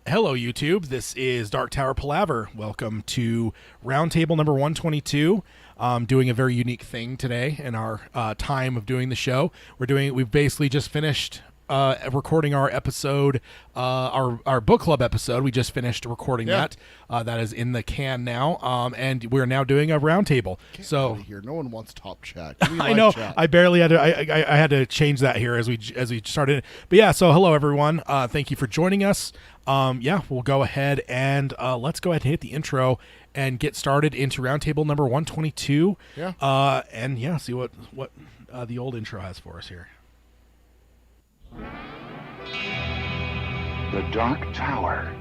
Hello, YouTube. This is Dark Tower Palaver. Welcome to Roundtable number 122. Doing a very unique thing today in our time of doing the show. We've basically just finished recording our episode, our book club episode. We just finished recording that. That is in the can now, and we're now doing a roundtable. So here, no one wants top chat. I know. Chat. I barely had to. I had to change that here as we started. But yeah. So hello everyone. Thank you for joining us. We'll go ahead and let's go ahead and hit the intro and get started into roundtable number 122. See what the old intro has for us here. The Dark Tower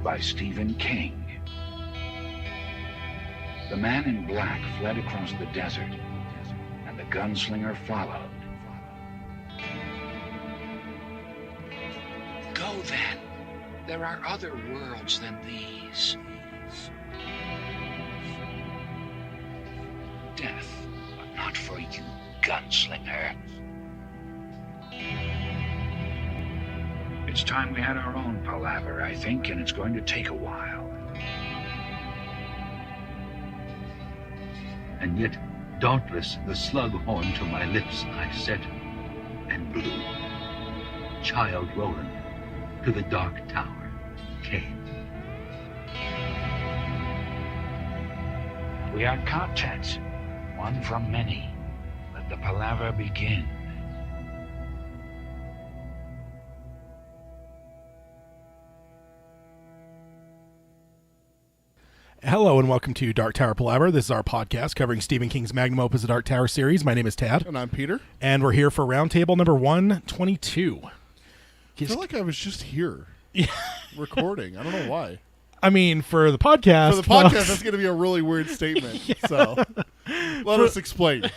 by Stephen King. The man in black fled across the desert, and the gunslinger followed. Go then. There are other worlds than these. Death, but not for you, gunslinger. It's time we had our own Palaver, I think, and it's going to take a while. And yet, dauntless, the slug horn to my lips I set, and blew. Child Roland to the Dark Tower came. We are content, one from many. Let the Palaver begin. Hello and welcome to Dark Tower Palaver. This is our podcast covering Stephen King's magnum opus, The Dark Tower series. My name is Tad. And I'm Peter. And we're here for roundtable number 122. I feel like I was just here recording. I don't know why. I mean, for the podcast. For the podcast, that's going to be a really weird statement. So let us explain.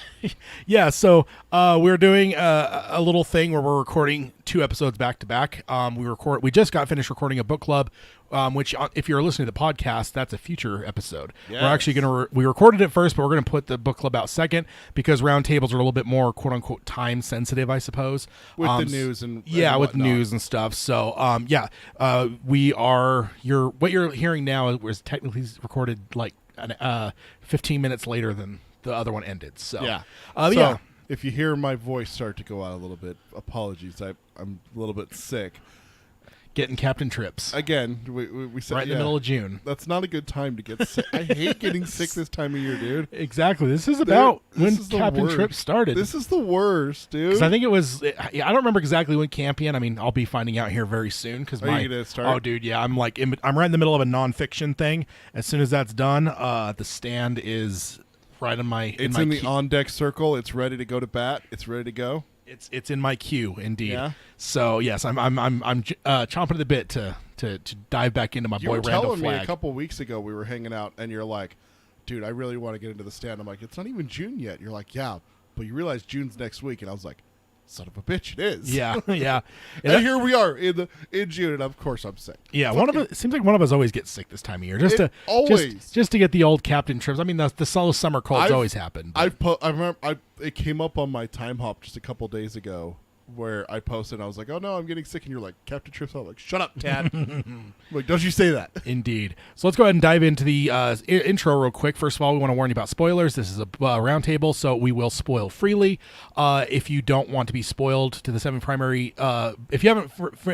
So we're doing a little thing where we're recording 2 episodes back to back. We just got finished recording a book club, which if you're listening to the podcast, that's a future episode. Yes. We're actually we recorded it first, but we're going to put the book club out second because roundtables are a little bit more quote unquote time sensitive, I suppose. With the news and with news and stuff. So what you're hearing now was technically recorded like 15 minutes later than the other one ended. So if you hear my voice start to go out a little bit, apologies. I'm a little bit sick. Getting Captain Trips. Again, we said right in the middle of June. That's not a good time to get sick. I hate getting sick this time of year, dude. Exactly. This is about when Captain Trips started. This is the worst, dude. Because I think it was. I don't remember exactly when Campion. I mean, I'll be finding out here very soon. Because you gonna start? Oh, dude, yeah. I'm right in the middle of a nonfiction thing. As soon as that's done, the stand is right in my. It's in the on deck circle. It's ready to go to bat. It's ready to go. It's in my queue, indeed. Yeah. So yes, I'm chomping at the bit to dive back into my boy Randall Flagg. You were telling me a couple weeks ago we were hanging out, and you're like, "Dude, I really want to get into the stand." I'm like, "It's not even June yet." You're like, "Yeah," but you realize June's next week, and I was like, "Son of a bitch, it is." Yeah, yeah. And here we are in June, and of course I'm sick. Yeah, it seems like one of us always gets sick this time of year, just to get the old Captain Trips. I mean, the summer colds always happen. I remember it came up on my time hop just a couple days ago where I posted and I was like, "Oh no, I'm getting sick," and you're like, "Captain Trips." I'm like, "Shut up, Tad." I'm like, don't you say that. Indeed. So let's go ahead and dive into the intro real quick. First of all, we want to warn you about spoilers. This is a roundtable, so we will spoil freely. If you don't want to be spoiled to the 7 primary, if you haven't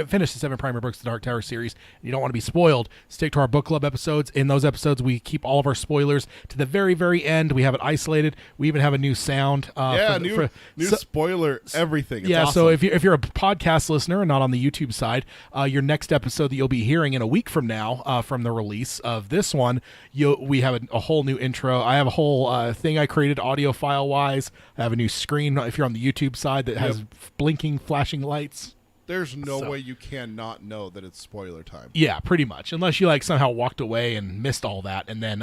finished the 7 primary books of the Dark Tower series, and you don't want to be spoiled, stick to our book club episodes. In those episodes, we keep all of our spoilers to the very, very end. We have it isolated. We even have a new sound. New spoiler everything. It's awesome. So if you're a podcast listener and not on the YouTube side, your next episode that you'll be hearing in a week from now, from the release of this one, we have a whole new intro. I have a whole thing I created audio file wise. I have a new screen if you're on the YouTube side that has blinking, flashing lights. There's no way you cannot know that it's spoiler time. Yeah, pretty much, unless you somehow walked away and missed all that, and then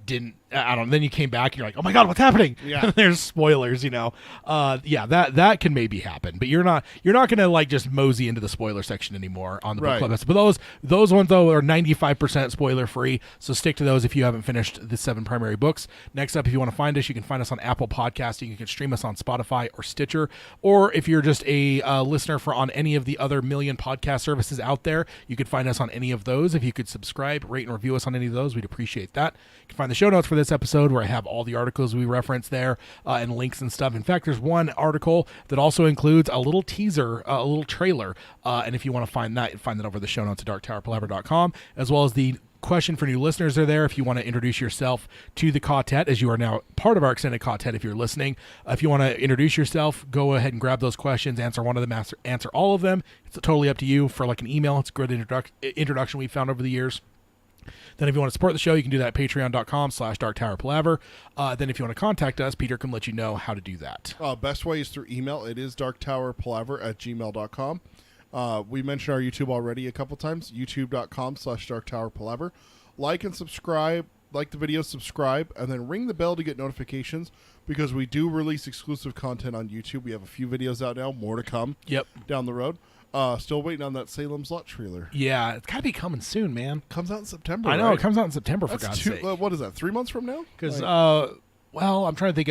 didn't. I don't know. Then you came back and you're like, oh my God, what's happening? Yeah. There's spoilers, that can maybe happen, but you're not going to like just mosey into the spoiler section anymore on the book Right. club. But those ones though are 95% spoiler free. So stick to those if you haven't finished the 7 primary books. Next up, if you want to find us, you can find us on Apple Podcasting. You can stream us on Spotify or Stitcher, or if you're just a listener on any of the other million podcast services out there, you could find us on any of those. If you could subscribe, rate, and review us on any of those, we'd appreciate that. You can find the show notes for this episode where I have all the articles we reference there and links and stuff. In fact, there's one article that also includes a little teaser, a little trailer, and if you want to find that over the show notes at darktowerpalaver.com, as well as the question for new listeners are there if you want to introduce yourself to the quartet, as you are now part of our extended quartet. If you're listening, if you want to introduce yourself, go ahead and grab those questions, answer one of them, answer all of them. It's totally up to you. For like an email, it's a good introduction we've found over the years. Then if you want to support the show, you can do that at patreon.com/darktowerpalaver. Then if you want to contact us, Peter can let you know how to do that. Best way is through email. It is darktowerpalaver@gmail.com. We mentioned our YouTube already a couple times, youtube.com/darktowerpalaver. Like and subscribe, like the video, subscribe, and then ring the bell to get notifications, because we do release exclusive content on YouTube. We have a few videos out now, more to come down the road. Still waiting on that Salem's Lot trailer. Yeah, it's got to be coming soon, man. Comes out in September. I know, right? it comes out in September, for That's God's sake. what is that, 3 months from now? Because, well, I'm trying to think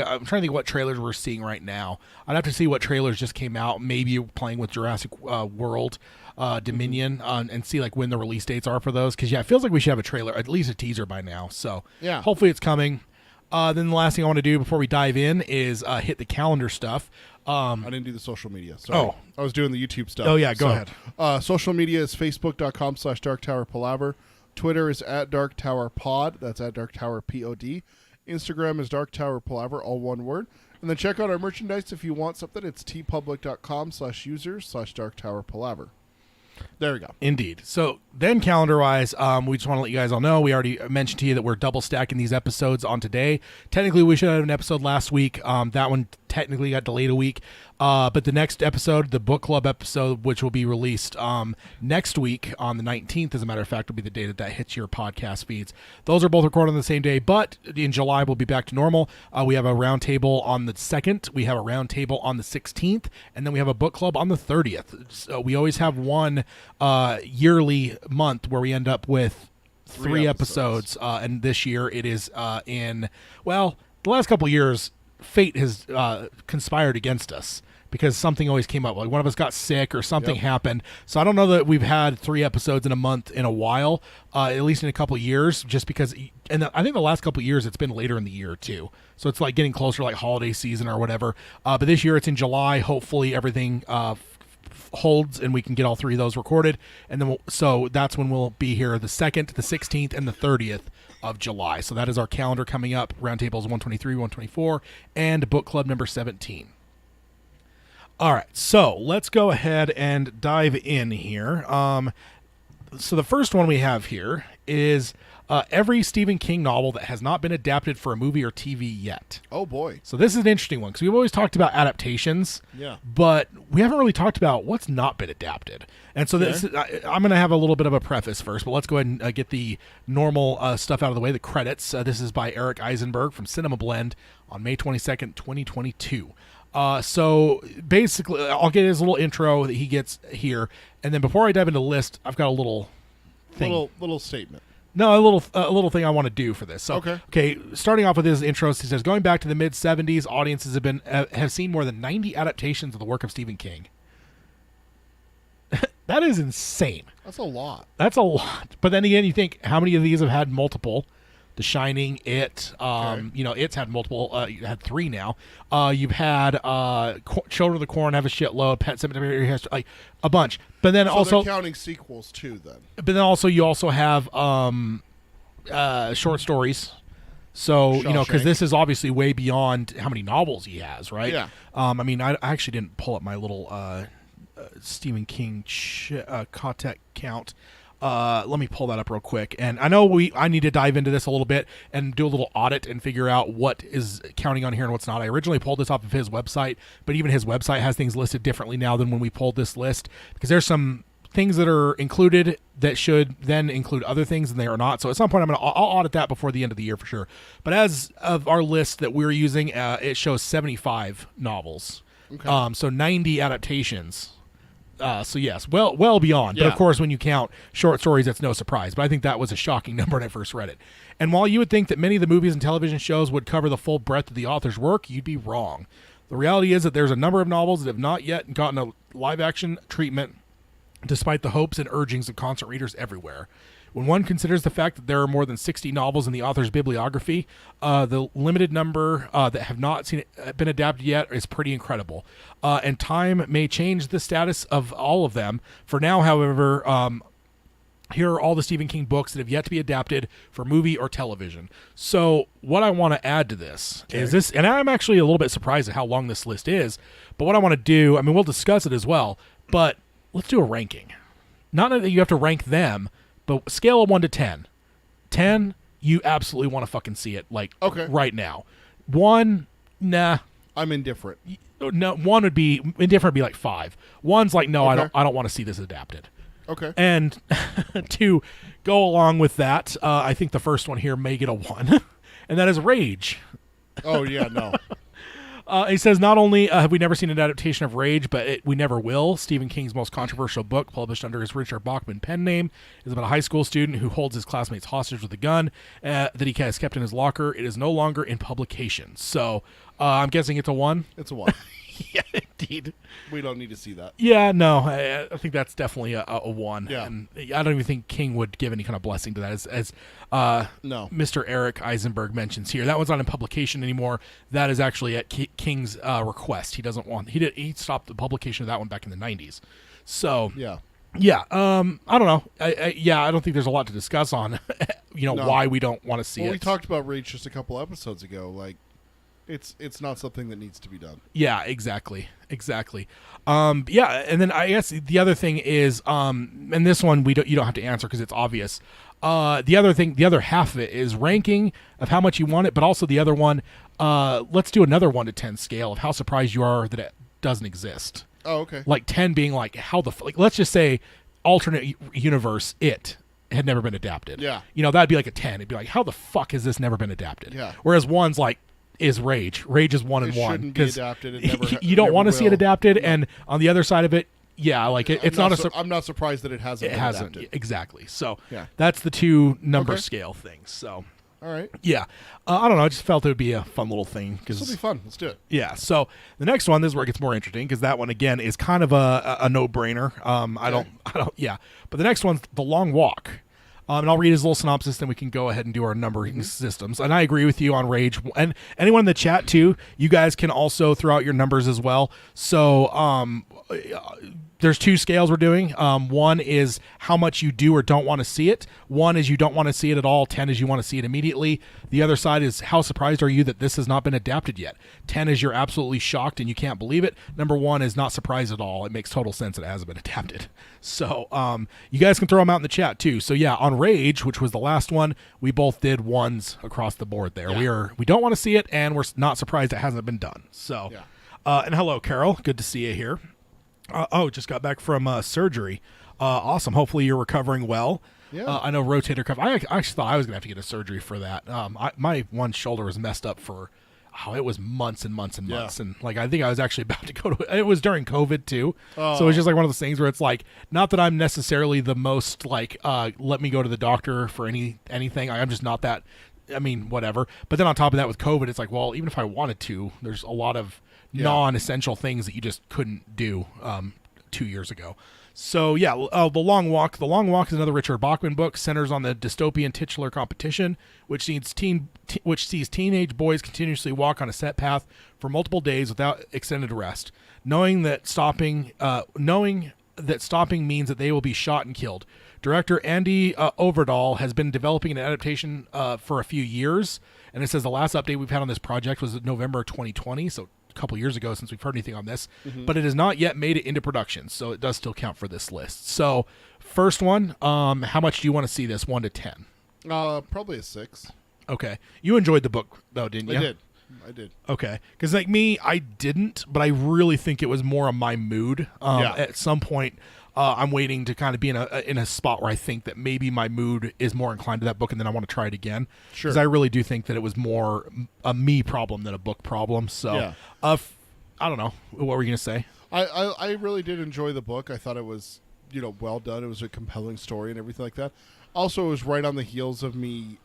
what trailers we're seeing right now. I'd have to see what trailers just came out. Maybe playing with Jurassic World Dominion and see like when the release dates are for those. Because it feels like we should have a trailer, at least a teaser by now. So yeah, hopefully it's coming. Then the last thing I want to do before we dive in is hit the calendar stuff. I didn't do the social media. Sorry. I was doing the YouTube stuff. Oh yeah, go ahead. Social media is facebook.com/darktowerpalaver. Twitter is @darktowerpod. That's @darktowerpod. Instagram is darktowerpalaver, all one word. And then check out our merchandise if you want something. It's tpublic.com/users/darktowerpalaver. There we go. Indeed. So then calendar-wise, we just want to let you guys all know, we already mentioned to you that we're double stacking these episodes on today. Technically, we should have an episode last week. That one technically got delayed a week. But the next episode, the book club episode, which will be released next week on the 19th, as a matter of fact, will be the day that hits your podcast feeds. Those are both recorded on the same day, but in July, we'll be back to normal. We have a roundtable on the 2nd. We have a roundtable on the 16th. And then we have a book club on the 30th. So we always have one yearly month where we end up with three episodes. And this year it is the last couple of years, fate has conspired against us, because something always came up. Like one of us got sick or something happened. So I don't know that we've had 3 episodes in a month in a while, at least in a couple of years, just because. And I think the last couple of years it's been later in the year too. So it's like getting closer, like holiday season or whatever. But this year it's in July. Hopefully everything holds and we can get all 3 of those recorded. And then so that's when we'll be here, the 2nd, the 16th, and the 30th of July. So that is our calendar coming up. Roundtables 123, 124, and book club number 17. All right, so let's go ahead and dive in here. So the first one we have here is every Stephen King novel that has not been adapted for a movie or TV yet. Oh, boy. So this is an interesting one, because we've always talked about adaptations, but we haven't really talked about what's not been adapted. And so this, I'm going to have a little bit of a preface first, but let's go ahead and get the normal stuff out of the way, the credits. This is by Eric Eisenberg from Cinema Blend on May 22nd, 2022. So basically, I'll get his little intro that he gets here, and then before I dive into the list, I've got a little thing. Little statement. No, a little thing I want to do for this. So, okay. Starting off with his intro, he says, going back to the mid '70s, audiences have seen more than 90 adaptations of the work of Stephen King. That is insane. That's a lot. But then again, you think, how many of these have had multiple? The Shining, It, It's had multiple. You had 3 now. You've had Children of the Corn have a shitload. Pet Sematary has like a bunch. But then also they're counting sequels too. Then, but then also you also have short stories. So because this is obviously way beyond how many novels he has, right? Yeah. I actually didn't pull up my little Stephen King quartet count. Let me pull that up real quick. And I know I need to dive into this a little bit and do a little audit and figure out what is counting on here and what's not. I originally pulled this off of his website, but even his website has things listed differently now than when we pulled this list, because there's some things that are included that should then include other things, and they are not. So at some point, I'll audit that before the end of the year for sure. But as of our list that we're using, it shows 75 novels. Okay. So 90 adaptations. So yes, well beyond. But Yeah. of course, when you count short stories, that's no surprise. But I think that was a shocking number when I first read it. And while you would think that many of the movies and television shows would cover the full breadth of the author's work, you'd be wrong. The reality is that there's a number of novels that have not yet gotten a live-action treatment, despite the hopes and urgings of constant readers everywhere. When one considers the fact that there are more than 60 novels in the author's bibliography, the limited number that have not been adapted yet is pretty incredible. And time may change the status of all of them. For now, however, here are all the Stephen King books that have yet to be adapted for movie or television. So what I want to add to this is this, and I'm actually a little bit surprised at how long this list is, but what I want to do, I mean, we'll discuss it as well, but let's do a ranking. Not that you have to rank them, but scale of 1 to 10. 10, you absolutely want to fucking see it, like, right now. 1, nah. I'm indifferent. No, 1 would be, indifferent would be like 5. 1's like, no, Okay. I don't want to see this adapted. Okay. And to go along with that, I think the first one here may get a 1, and that is Rage. Oh, yeah, no. He says, not only have we never seen an adaptation of Rage, but we never will. Stephen King's most controversial book, published under his Richard Bachman pen name, is about a high school student who holds his classmates hostage with a gun that he has kept in his locker. It is no longer in publication. So I'm guessing it's a 1. It's a 1. Yeah, indeed. We don't need to see that. Yeah, no, I think that's definitely a 1. Yeah. And I don't even think King would give any kind of blessing to that. As No. Mr. Eric Eisenberg mentions here, that one's not in publication anymore. That is actually at King's request. He doesn't want. He stopped the publication of that one back in the 90s. So Yeah. yeah, I don't know. I don't think there's a lot to discuss on. No. Why we don't want to see Well, it. we talked about Rage just a couple episodes ago. Like, it's not something that needs to be done. Yeah, exactly. Yeah, and then I guess the other thing is, and this one you don't have to answer because it's obvious. The other half of it is ranking of how much you want it, but also the other one, let's do another 1 to 10 scale of how surprised you are that it doesn't exist. Oh, okay. Like 10 being like how let's just say alternate universe it had never been adapted. Yeah. That'd be like a 10. It'd be like, how the fuck has this never been adapted? Yeah. Whereas 1's like, is Rage. Rage is 1 and It 1 shouldn't be adapted. It never. you don't never want to see it will. adapted, No. and on the other side of it, yeah, like it's I'm not surprised that it hasn't. it been hasn't adapted. exactly. So Yeah. that's the 2 number Okay. scale things. So All right. yeah, I don't know. I just felt it would be a fun little thing This will be because fun. Let's do it. yeah. So the next one, this is where it gets more interesting because that one again is kind of a no brainer. I don't. Yeah, but the next one's The Long Walk. And I'll read his little synopsis, then we can go ahead and do our numbering systems. And I agree with you on Rage. And anyone in the chat, too, you guys can also throw out your numbers as well. So there's 2 scales we're doing. 1 is how much you do or don't want to see it. 1 is you don't want to see it at all. 10 is you want to see it immediately. The other side is how surprised are you that this has not been adapted yet. 10 is you're absolutely shocked and you can't believe it. Number 1 is not surprised at all. It makes total sense that it hasn't been adapted. So you guys can throw them out in the chat too. So yeah, on Rage, which was the last one, we both did 1s across the board there. Yeah. We don't want to see it, and we're not surprised it hasn't been done. So Yeah. and hello, Carol. Good to see you here. Just got back from surgery. Awesome. Hopefully you're recovering well. Yeah. I know rotator cuff. I actually thought I was going to have to get a surgery for that. My one shoulder was messed up for, it was months and months and Yeah. months. And like, I think I was actually about to go to, it was during COVID too. Oh. So it was just like one of those things where it's like, not that I'm necessarily the most like, let me go to the doctor for anything. I'm just not that, I mean, whatever. But then on top of that with COVID, it's like, well, even if I wanted to, there's a lot of non-essential things that you just couldn't do 2 years ago. So yeah, The Long Walk. The Long Walk is another Richard Bachman book, centers on the dystopian titular competition, which sees teenage boys continuously walk on a set path for multiple days without extended rest, knowing that stopping means that they will be shot and killed. Director Andy Overdahl has been developing an adaptation for a few years, and it says the last update we've had on this project was November 2020, so a couple years ago since we've heard anything on this, but it has not yet made it into production, so it does still count for this list. So first one, how much do you want to see this, 1 to 10? Probably a 6. Okay. You enjoyed the book, though, didn't you? I did. I did. Okay, because like me, I didn't, but I really think it was more of my mood. Yeah. At some point, I'm waiting to kind of be in a spot where I think that maybe my mood is more inclined to that book, and then I want to try it again. Sure. Because I really do think that it was more a me problem than a book problem. So, Yeah. I don't know. What were you gonna say? I really did enjoy the book. I thought it was, well done. It was a compelling story and everything like that. Also, it was right on the heels of me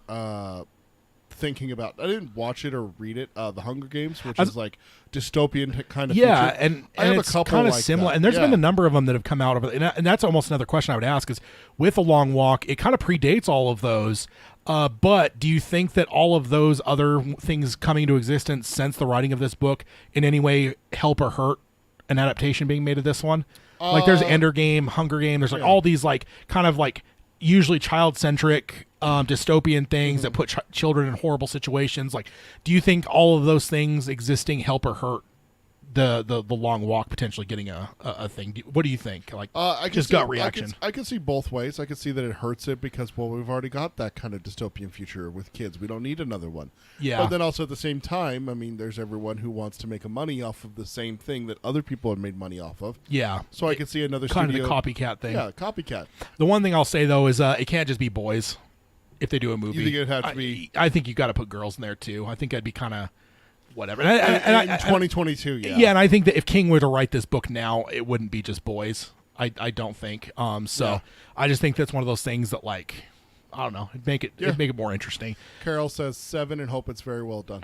thinking about. I didn't watch it or read it. The Hunger Games, which is like dystopian kind of. Yeah, future. and I have it's a couple kind of like similar. that. And there's Yeah. been a number of them that have come out of it, and that's almost another question I would ask is with A Long Walk, it kind of predates all of those. But do you think that all of those other things coming into existence since the writing of this book in any way help or hurt an adaptation being made of this one? Like there's Ender Game, Hunger Game. There's like all these like kind of like usually child-centric dystopian things that put children in horrible situations. Like, do you think all of those things existing help or hurt the Long Walk potentially getting a thing? What do you think? Like, I just can gut see, reaction. I can see both ways. I can see that it hurts it because, well, we've already got that kind of dystopian future with kids. We don't need another one. Yeah. But then also at the same time, I mean, there's everyone who wants to make a money off of the same thing that other people have made money off of. Yeah. So I can see another Kind studio. of the copycat thing. Yeah, copycat. The one thing I'll say though is it can't just be boys if they do a movie. You think it'd have to be? I think you got to put girls in there too. I think that'd be kind of whatever. In 2022, yeah. Yeah, and I think that if King were to write this book now, it wouldn't be just boys. I don't think. So Yeah. I just think that's one of those things that like I don't know. It'd make it more interesting. Carol says 7 and hope it's very well done.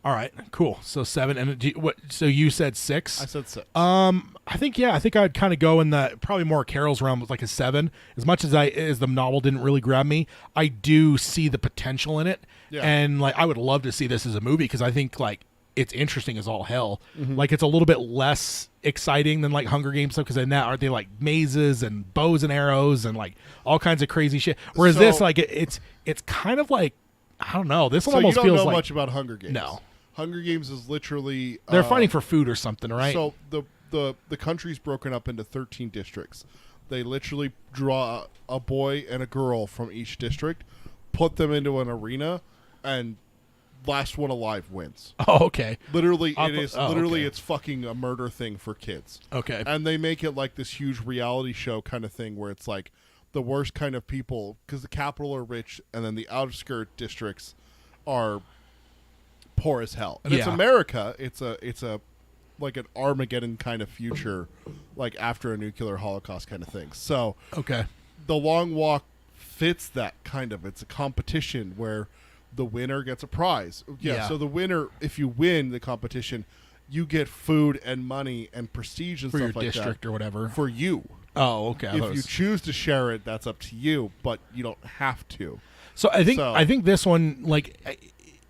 All right, cool. So 7 and what? So you said 6. I said 6. I think I'd kind of go in the probably more Carol's realm with like a 7. As much as the novel didn't really grab me, I do see the potential in it, Yeah. and like I would love to see this as a movie because I think like it's interesting as all hell. Like it's a little bit less exciting than like Hunger Games stuff because in that aren't they like mazes and bows and arrows and like all kinds of crazy shit. Whereas So- this like it's kind of like I don't know. This one So you almost don't feels know like much about Hunger Games. No. Hunger Games is literally they're fighting for food or something, right? So the country's broken up into 13 districts. They literally draw a boy and a girl from each district, put them into an arena, and last one alive wins. Oh, okay. Literally, okay. it's fucking a murder thing for kids. Okay. And they make it like this huge reality show kind of thing where it's like the worst kind of people because the capital are rich and then the outskirt districts are poor as hell. And it's Yeah. America. It's a like an Armageddon kind of future, like after a nuclear holocaust kind of thing. So Okay. the Long Walk fits that kind of. It's a competition where the winner gets a prize. Yeah. So the winner, if you win the competition, you get food and money and prestige and For stuff your like district that or whatever. for you. Oh, okay. I thought If it you was- choose to share it, that's up to you, but you don't have to. So I think this one like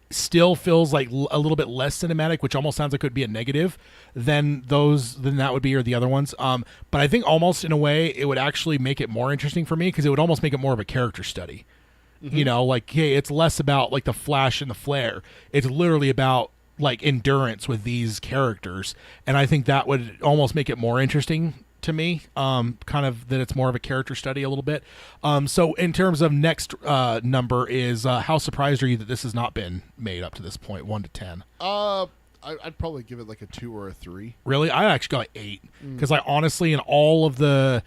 still feels like a little bit less cinematic, which almost sounds like it could be a negative than that would be or the other ones. But I think almost in a way it would actually make it more interesting for me because it would almost make it more of a character study. You know, like hey, it's less about like the flash and the flare. It's literally about like endurance with these characters, and I think that would almost make it more interesting to me, kind of that it's more of a character study a little bit. So in terms of next number is how surprised are you that this has not been made up to this point, 1 to 10? I'd probably give it like a 2 or a 3. Really? I actually got like 8 because like honestly in all of the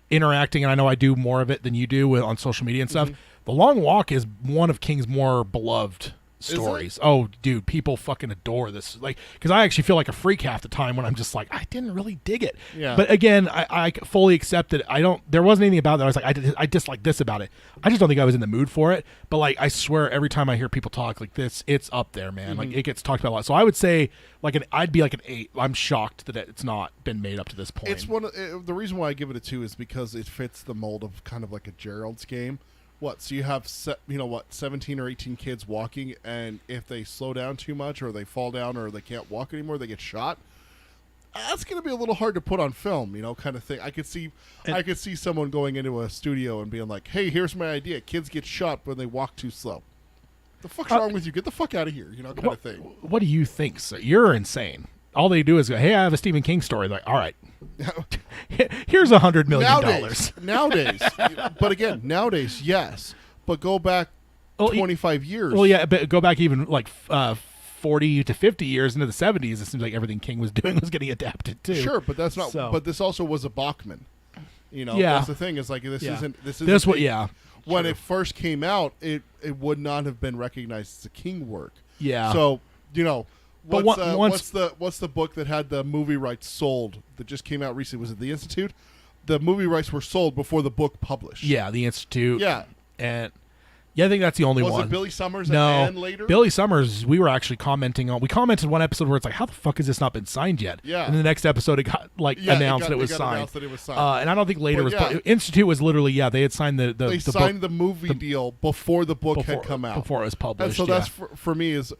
interacting, and I know I do more of it than you do on social media and stuff, The Long Walk is one of King's more beloved stories. Oh, dude, people fucking adore this. Like, because I actually feel like a freak half the time when I'm just like, I didn't really dig it. Yeah. But again, I fully accept that. There wasn't anything about that. I was like, I dislike this about it. I just don't think I was in the mood for it. But like, I swear, every time I hear people talk like this, it's up there, man. Like, it gets talked about a lot. So I would say, like, I'd be like an 8. I'm shocked that it's not been made up to this point. It's one of, the reason why I give it a 2 is because it fits the mold of kind of like a Gerald's game. So you have 17 or 18 kids walking, and if they slow down too much or they fall down or they can't walk anymore, they get shot. That's going to be a little hard to put on film, kind of thing. I could see someone going into a studio and being like, "Hey, here's my idea. Kids get shot when they walk too slow. The fuck's wrong with you? Get the fuck out of here," kind of thing. What do you think, sir? You're insane. All they do is go, "Hey, I have a Stephen King story." Like, all right, here's $100 million. Nowadays, but again, nowadays, yes. But go back 25 years. Well, yeah, but go back even like 40 to 50 years into the 70s, it seems like everything King was doing was getting adapted too. Sure, but that's not. So- But this also was a Bachman. You know, Yeah. that's the thing. Is like this Yeah. isn't. This isn't. This what? a- Yeah, When True. it first came out, it would not have been recognized as a King work. yeah. So you know, But what's the book that had the movie rights sold that just came out recently? Was it The Institute? The movie rights were sold before the book published. yeah, the Institute. Yeah. And yeah, I think that's the only Was one. it Billy Summers No, and later? Billy Summers. We were actually commenting on. We commented one episode where it's like, how the fuck has this not been signed yet? Yeah. And the next episode, it got like Yeah, announced that it was got signed. announced that it was signed. And I don't think later But was. yeah. Institute was literally they had signed the They the signed book the movie deal before the book before, had come out. before it was published. And so yeah. that's for me is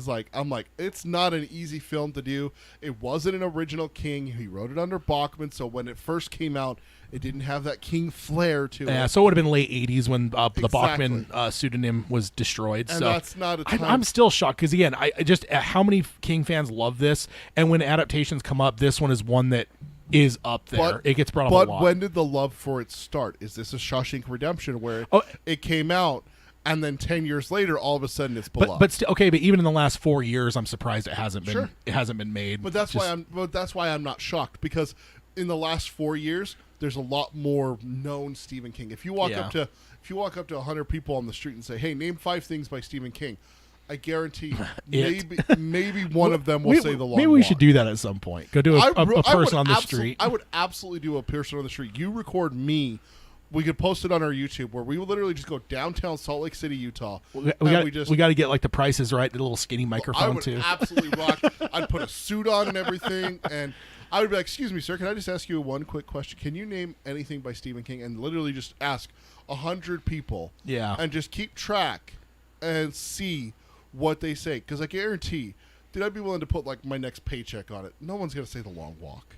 like I'm like it's not an easy film to do. It wasn't an original King. He wrote it under Bachman, so when it first came out, it didn't have that King flair to Yeah, it. so it would have been late '80s when the Exactly. Bachman pseudonym was destroyed. And so that's not a time. I'm still shocked because again, I just how many King fans love this, and when adaptations come up, this one is one that is up there. It gets brought up a But lot. when did the love for it start? Is this a Shawshank Redemption where Oh. it came out and then 10 years later, all of a sudden it's beloved? but still okay. But even in the last 4 years, I'm surprised it hasn't been Sure. it hasn't been made. But that's Just- why I'm not shocked, because in the last 4 years, there's a lot more known Stephen King. If you walk Yeah. up to 100 people on the street and say, "Hey, name 5 things by Stephen King," I guarantee maybe one of them will say The Long Maybe we Walk. should do that at some point. Go do a I would person on the absol- street. I would absolutely do a person on the street. You record me. We could post it on our YouTube, where we would literally just go downtown Salt Lake City, Utah. We and got to get like the prices right, the little skinny I microphone would too. absolutely rock. I'd put a suit on and everything, and I would be like, "Excuse me, sir, can I just ask you one quick question? Can you name anything by Stephen King?" And literally just ask 100 people, Yeah. and just keep track and see what they say. Because I guarantee, dude, I'd be willing to put like my next paycheck on it. No one's gonna say The Long Walk.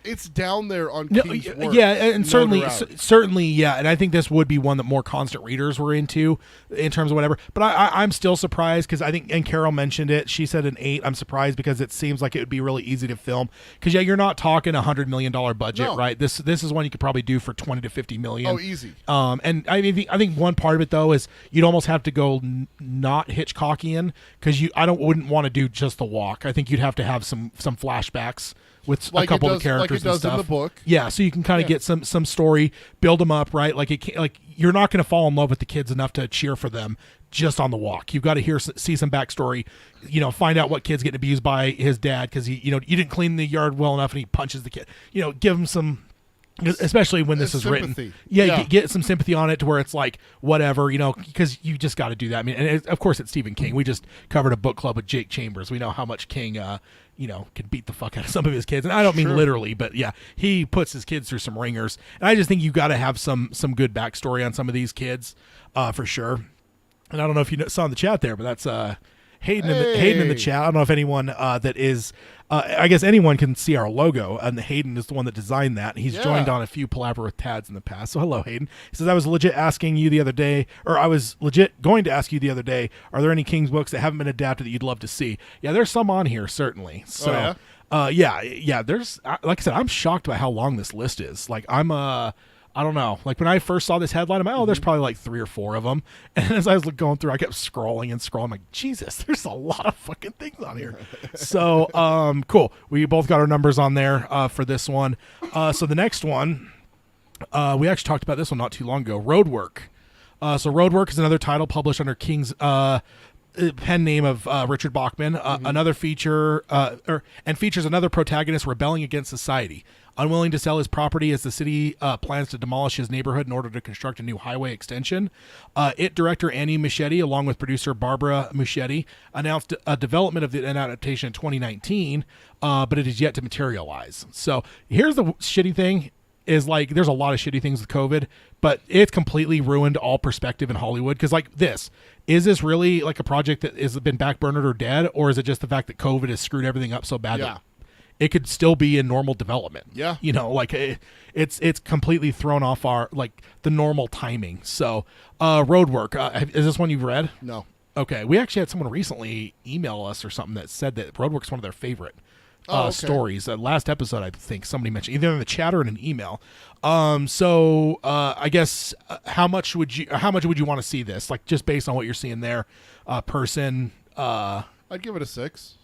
It's down there on No, King's work. yeah, and no certainly, doubt. certainly, yeah, and I think this would be one that more constant readers were into in terms of whatever. But I'm still surprised because I think, and Carol mentioned it. She said an 8. I'm surprised because it seems like it would be really easy to film. Because you're not talking $100 million budget, No. right? This is one you could probably do for 20 to 50 million. Oh, easy. And I think one part of it though is you'd almost have to go not Hitchcockian because wouldn't want to do just the walk. I think you'd have to have some flashbacks with Like a couple it of does- the characters like it does and in stuff. the book. Yeah, so you can kind of get some story, build them up, right? Like you're not going to fall in love with the kids enough to cheer for them just on the walk. You've got to see some backstory, find out what kid's getting abused by his dad because you didn't clean the yard well enough and he punches the kid. Give him some. Especially when this is written, sympathy. yeah. Get some sympathy on it to where it's like whatever, because you just got to do that. I mean, and of course it's Stephen King. We just covered a book club with Jake Chambers. We know how much King, can beat the fuck out of some of his kids, and I don't mean Sure. literally, but yeah, he puts his kids through some ringers. And I just think you got to have some good backstory on some of these kids, for sure. And I don't know if you saw in the chat there, but that's Hayden in the Hey. chat. I don't know if anyone that is. I guess anyone can see our logo, and Hayden is the one that designed that. He's Yeah. joined on a few Palaver with Tads in the past. So hello, Hayden. He says, I was legit asking you the other day, or I was legit going to ask you the other day, are there any King's books that haven't been adapted that you'd love to see? Yeah, there's some on here, certainly. So, yeah, there's, like I said, I'm shocked by how long this list is. Like, I don't know. Like when I first saw this headline, I'm like, oh, there's probably like 3 or 4 of them. And as I was going through, I kept scrolling and scrolling. I'm like, Jesus, there's a lot of fucking things on here. So, cool. We both got our numbers on there for this one. So the next one, we actually talked about this one not too long ago. Roadwork. So Roadwork is another title published under King's pen name of Richard Bachman. Another feature, and features another protagonist rebelling against society. Unwilling to sell his property as the city plans to demolish his neighborhood in order to construct a new highway extension. It director Annie Muschietti, along with producer Barbara Muschietti, announced a development of an adaptation in 2019, but it is yet to materialize. So here's the shitty thing. Is like there's a lot of shitty things with COVID, but it's completely ruined all perspective in Hollywood. Because like is this really like a project that has been backburnered or dead, or is it just the fact that COVID has screwed everything up so bad Yeah. that it could still be in normal development? Yeah. Like it's completely thrown off our like the normal timing. So Roadwork, is this one you've read? No. Okay, we actually had someone recently email us or something that said that Roadwork's one of their favorite Okay. stories. Last episode, I think somebody mentioned either in the chat or in an email. So I guess how much would you want to see this? Like just based on what you're seeing there, person, I'd give it a 6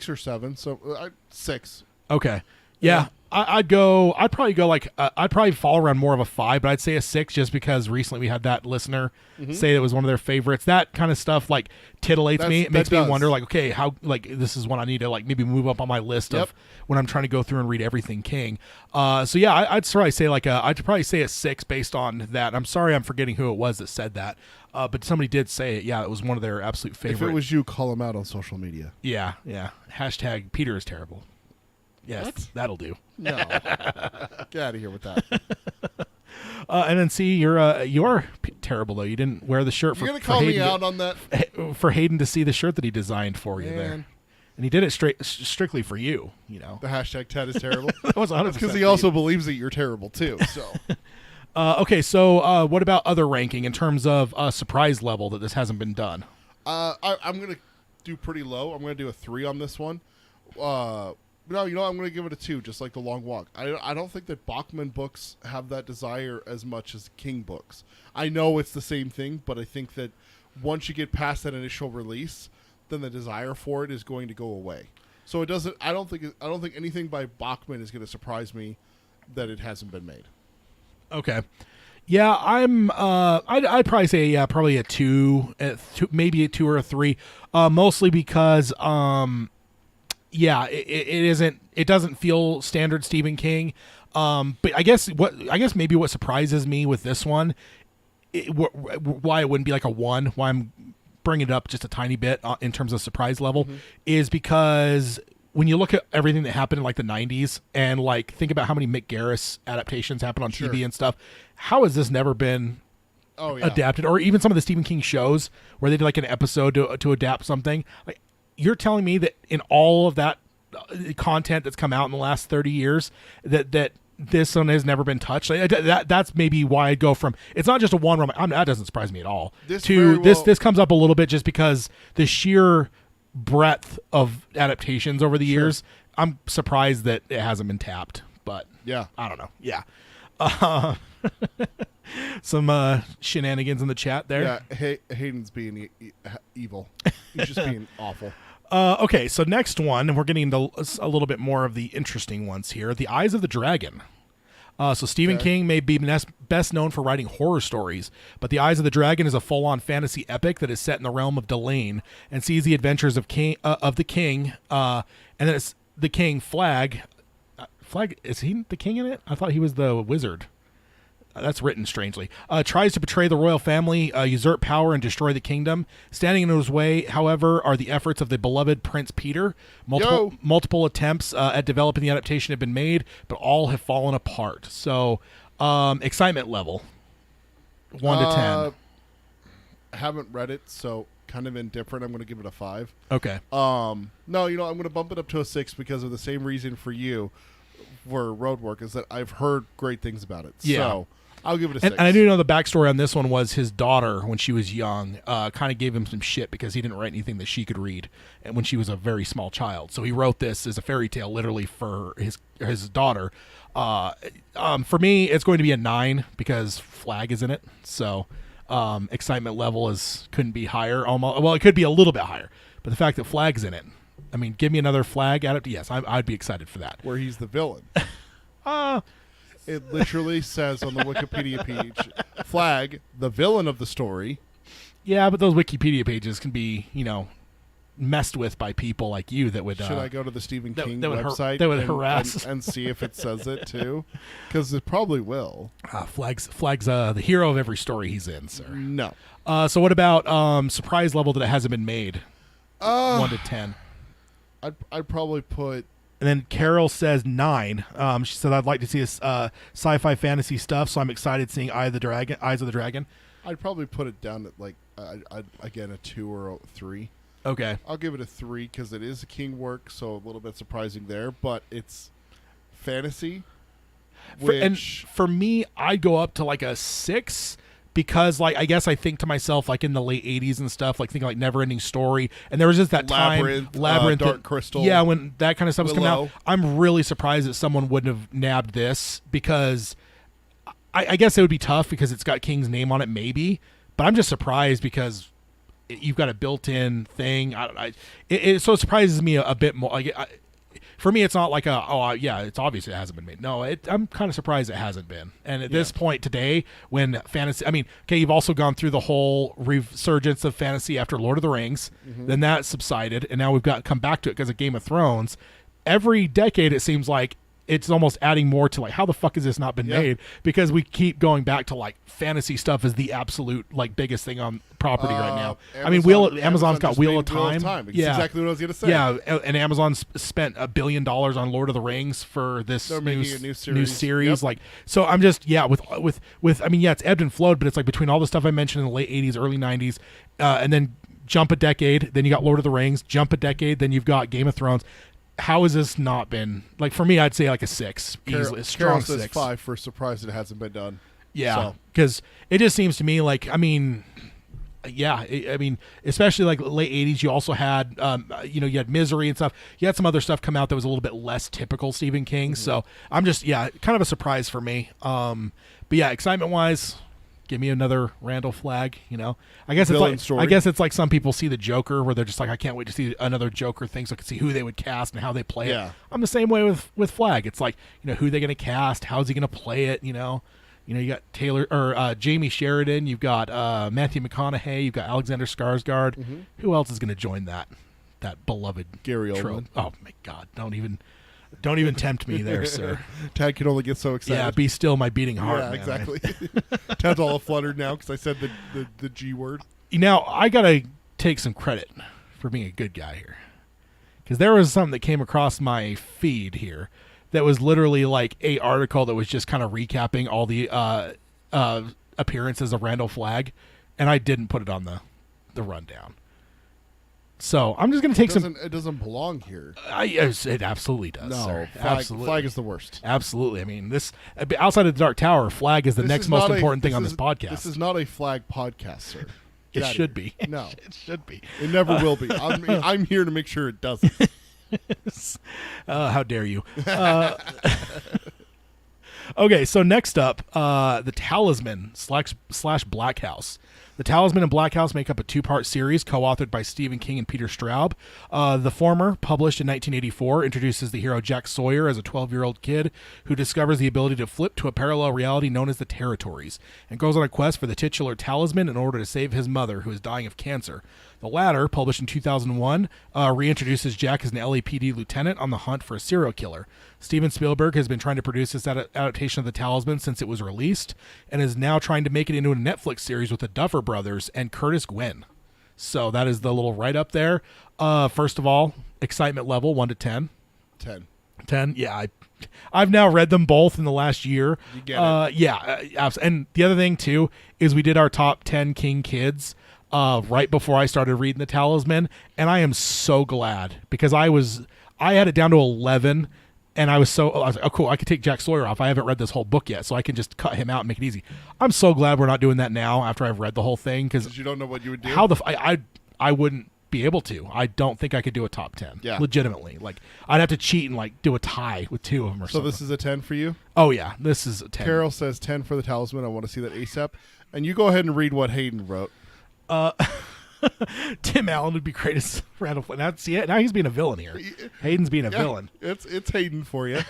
or 7. So 6. Okay. Yeah. I'd probably go like I'd probably fall around more of a 5, but I'd say a 6 just because recently we had that listener say it was one of their favorites. That kind of stuff like titillates me. It makes me wonder like, okay, how like this is one I need to like maybe move up on my list of when I'm trying to go through and read everything King. So yeah, I'd probably say I'd probably say a 6 based on that. I'm sorry I'm forgetting who it was that said that. But somebody did say it. Yeah, it was one of their absolute favorites. If it was you, call him out on social media. Yeah. Hashtag Peter is terrible. Yes, What? that'll do. No. Get out of here with that. And then see, you're terrible though. You didn't wear the shirt. You're going to call me out on that? For Hayden to see the shirt that he designed for you Man. there, and he did it strictly for you. You know, The hashtag Ted is terrible. that was 100% Because he for also you. believes that you're terrible too. So Okay, so what about other ranking in terms of surprise level that this hasn't been done? I'm going to do pretty low. I'm going to do a 3 on this one. No, I'm going to give it a 2, just like The Long Walk. I don't think that Bachman books have that desire as much as King books. I know it's the same thing, but I think that once you get past that initial release, then the desire for it is going to go away. So it doesn't. I don't think anything by Bachman is going to surprise me that it hasn't been made. Okay. Yeah, I'd probably say probably a 2, maybe a 2 or a 3, mostly because it doesn't feel standard Stephen King. But I guess maybe what surprises me with this one, why it wouldn't be like a 1, why I'm bringing it up just a tiny bit in terms of surprise level, is because when you look at everything that happened in like the 90s and like think about how many Mick Garris adaptations happened on TV and stuff, how has this never been adapted? Or even some of the Stephen King shows where they did like an episode to adapt something. Like, you're telling me that in all of that content that's come out in the last 30 years that this one has never been touched? Like, that's maybe why I'd go from, it's not just a 1 where that doesn't surprise me at all, this comes up a little bit just because the sheer breadth of adaptations over the years, I'm surprised that it hasn't been tapped. But yeah, I don't know. Yeah. Some shenanigans in the chat there. Yeah, Hayden's being evil. He's just being awful. Okay, so next one, and we're getting into a little bit more of the interesting ones here. The Eyes of the Dragon. So Stephen King may be best known for writing horror stories, but The Eyes of the Dragon is a full-on fantasy epic that is set in the realm of Delane and sees the adventures of the king, and then it's the king Flag. Flag, is he the king in it? I thought he was the wizard. That's written strangely. Tries to betray the royal family, usurp power, and destroy the kingdom. Standing in his way, however, are the efforts of the beloved Prince Peter. Multiple attempts at developing the adaptation have been made, but all have fallen apart. So, excitement level, 1 to 10. I haven't read it, so kind of indifferent. I'm going to give it a 5. Okay. No, I'm going to bump it up to a 6 because of the same reason for you for Roadwork, is that I've heard great things about it. Yeah. So I'll give it a 6. And I do know the backstory on this one was his daughter, when she was young, kind of gave him some shit because he didn't write anything that she could read, and when she was a very small child. So he wrote this as a fairy tale, literally for his daughter. For me, it's going to be a 9 because Flag is in it. So excitement level couldn't be higher. Almost, well, it could be a little bit higher, but the fact that Flag's in it, I mean, give me another Flag adaptation. Yes, I'd be excited for that. Where he's the villain. It literally says on the Wikipedia page, Flag, the villain of the story. Yeah, but those Wikipedia pages can be, messed with by people like you that would... Should I go to the Stephen King that website that would harass and see if it says it too? Because it probably will. Flag's the hero of every story he's in, sir. No. So what about surprise level that it hasn't been made? 1 to 10. I'd probably put... And then Carol says 9. She said, I'd like to see this sci-fi fantasy stuff, so I'm excited seeing Eyes of the Dragon. I'd probably put it down at, again, a 2 or a 3. Okay. I'll give it a 3 because it is a King work, so a little bit surprising there, but it's fantasy. For me, I'd go up to like a 6 because, I guess I think to myself, in the late 80s and stuff, thinking Never-Ending Story, and there was just that Labyrinth, Dark Crystal. Yeah, when that kind of stuff was coming Willow. out, I'm really surprised that someone wouldn't have nabbed this because I guess it would be tough because it's got King's name on it, maybe, but I'm just surprised because you've got a built-in thing. So it surprises me a bit more. Like, for me, it's not like it's obvious it hasn't been made. No, I'm kind of surprised it hasn't been. And at this point today, when fantasy, I mean, okay, you've also gone through the whole resurgence of fantasy after Lord of the Rings. Then that subsided, and now we've got come back to it because of Game of Thrones. Every decade, it seems like it's almost adding more to like, how the fuck has this not been made? Because we keep going back to like fantasy stuff is the absolute like biggest thing on property right now. Amazon's got Wheel of Time. It's exactly what I was going to say. Yeah, and Amazon's spent $1 billion on Lord of the Rings for this new series. Yep. Like, so I'm just with I mean, it's ebbed and flowed, but it's like between all the stuff I mentioned in the late 80s, early 90s, and then jump a decade, then you got Lord of the Rings, jump a decade, then you've got Game of Thrones. How has this not been, like, for me, I'd say like a 6, easily, a strong Carol says 6. 5 for surprise it hasn't been done. Yeah, because it just seems to me like, I mean, I mean, especially like late 80s, you also had, you had Misery and stuff. You had some other stuff come out that was a little bit less typical Stephen King. So I'm just, kind of a surprise for me. But yeah, excitement-wise, give me another Randall Flagg, I guess it's like some people see the Joker where they're just like, I can't wait to see another Joker thing so I can see who they would cast and how they play it. I'm the same way with Flagg. It's like, who they going to cast, how's he going to play it, you got Taylor or Jamie Sheridan, you've got Matthew McConaughey, you've got Alexander Skarsgård. Who else is going to join that beloved Gary trope? Oldman. Oh my God, don't even tempt me there, sir. Tad can only get so excited. Yeah, be still my beating heart. Yeah, man. exactly. Tad's all fluttered now because I said the G word. Now, I got to take some credit for being a good guy here. Because there was something that came across my feed here that was literally like a article that was just kind of recapping all the appearances of Randall Flagg, and I didn't put it on the rundown. So I'm just going to take It doesn't belong here. It absolutely does. No, sir. Flag is the worst. Absolutely. I mean, this outside of the Dark Tower, Flag is the next most important thing on this podcast. This is not a Flag podcast, sir. It should be. No, it should be. It never will be. I'm here to make sure it doesn't. How dare you? Okay, so next up, the Talisman slash Black House. The Talisman and Black House make up a 2-part series co-authored by Stephen King and Peter Straub. The former, published in 1984, introduces the hero Jack Sawyer as a 12-year-old kid who discovers the ability to flip to a parallel reality known as the Territories and goes on a quest for the titular talisman in order to save his mother, who is dying of cancer. The latter, published in 2001, reintroduces Jack as an LAPD lieutenant on the hunt for a serial killer. Steven Spielberg has been trying to produce this adaptation of The Talisman since it was released, and is now trying to make it into a Netflix series with the Duffer Brothers and Curtis Gwynn. So that is the little write-up there. First of all, excitement level, 1 to 10. 10. 10, yeah. I've now read them both in the last year. You get it. Yeah, absolutely. And the other thing, too, is we did our top 10 King kids right before I started reading The Talisman, and I am so glad because I had it down to 11, and I was like, oh cool, I could take Jack Sawyer off. I haven't read this whole book yet, so I can just cut him out and make it easy. I'm so glad we're not doing that now after I've read the whole thing because you don't know what you would do. I wouldn't be able to. I don't think I could do a top 10. Yeah, legitimately. Like I'd have to cheat and like do a tie with 2 of them or something. So this is a 10 for you? Oh yeah, this is a 10. Carol says 10 for The Talisman. I want to see that ASAP. And you go ahead and read what Hayden wrote. Tim Allen would be great as Randall Flagg. Now he's being a villain here. Hayden's being a villain. It's Hayden for you.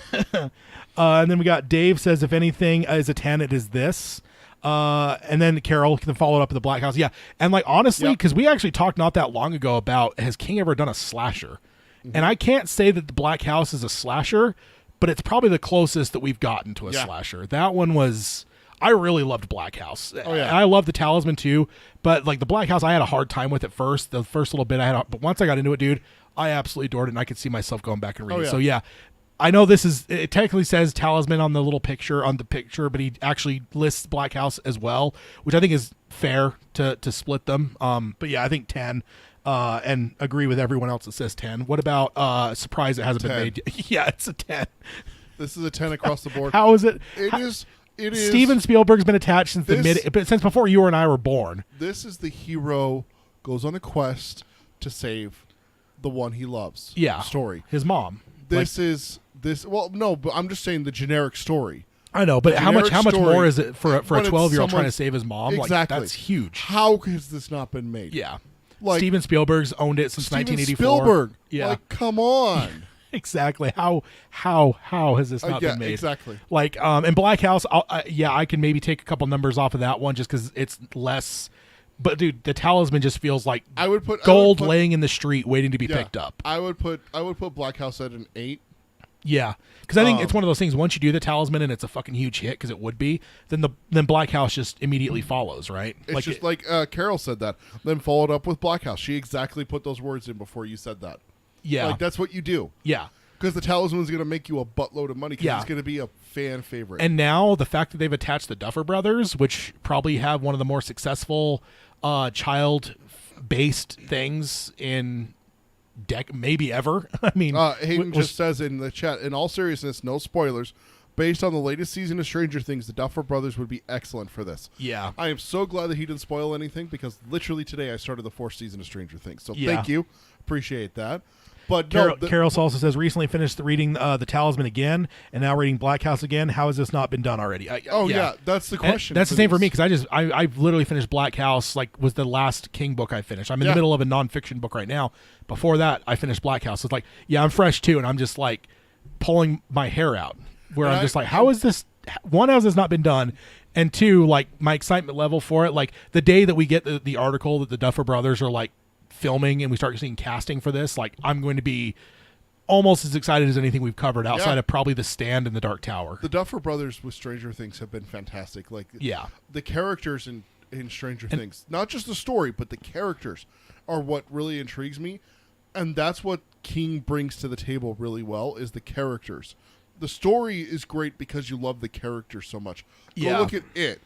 And then we got Dave says, if anything is a 10, it is this. And then Carol can follow it up with the Black House. Yeah. And like, honestly, because we actually talked not that long ago about, has King ever done a slasher? Mm-hmm. And I can't say that the Black House is a slasher, but it's probably the closest that we've gotten to a slasher. That one was... I really loved Black House. Oh, yeah. And I love The Talisman too, but like the Black House, I had a hard time with it first. The first little bit but once I got into it, dude, I absolutely adored it, and I could see myself going back and reading it. So yeah, I know it technically says Talisman on the picture, but he actually lists Black House as well, which I think is fair to split them. But yeah, I think 10. And agree with everyone else that says 10. What about surprise it hasn't been made? Yeah, it's a 10. This is a 10 across the board. How is it? It is. Steven Spielberg's been attached since since before you and I were born. This is the hero goes on a quest to save the one he loves. Yeah, story. His mom. Well, no, but I'm just saying the generic story. I know, but how much more is it for a 12-year-old trying to save his mom? Exactly, like, that's huge. How has this not been made? Yeah. Like Steven Spielberg's owned it since Steven 1984. Spielberg. Yeah. Like, come on. Exactly. How has this not Yeah, been made? exactly. Like, in Black House, I can maybe take a couple numbers off of that one just because it's less. But dude, the Talisman just feels like gold laying in the street waiting to be picked up. I would put Black House at an 8. Yeah, because I think it's one of those things. Once you do the Talisman and it's a fucking huge hit, because it would be, then Black House just immediately follows, right? It's just like Carol said that, then followed up with Black House. She exactly put those words in before you said that. Yeah, like that's what you do. Yeah, because the Talisman's going to make you a buttload of money. Because Yeah. it's going to be a fan favorite. and now the fact that they've attached the Duffer Brothers, which probably have one of the more successful child-based things in maybe ever. I mean, Hayden just says in the chat, in all seriousness, no spoilers, based on the latest season of Stranger Things, the Duffer Brothers would be excellent for this. Yeah. I am so glad that he didn't spoil anything, because literally today I started the 4th season of Stranger Things. So Yeah. thank you. Appreciate that. But Carol also says, recently finished reading the Talisman again, and now reading Black House again. How has this not been done already? yeah, that's the question. That's the same for me, because I've literally finished Black House, like was the last King book I finished. I'm in the middle of a nonfiction book right now. Before that, I finished Black House. It's like, yeah, I'm fresh too, and I'm just like pulling my hair out, where I'm just like, how is this? One, how has this not been done? And two, like my excitement level for it, like the day that we get the article that the Duffer Brothers are like filming and we start seeing casting for this, like I'm going to be almost as excited as anything we've covered outside of probably The Stand and The Dark Tower. The Duffer Brothers with Stranger Things have been fantastic. Like, the characters in Stranger Things, not just the story, but the characters are what really intrigues me. And that's what King brings to the table really well, is the characters. The story is great because you love the characters so much. Go look at it.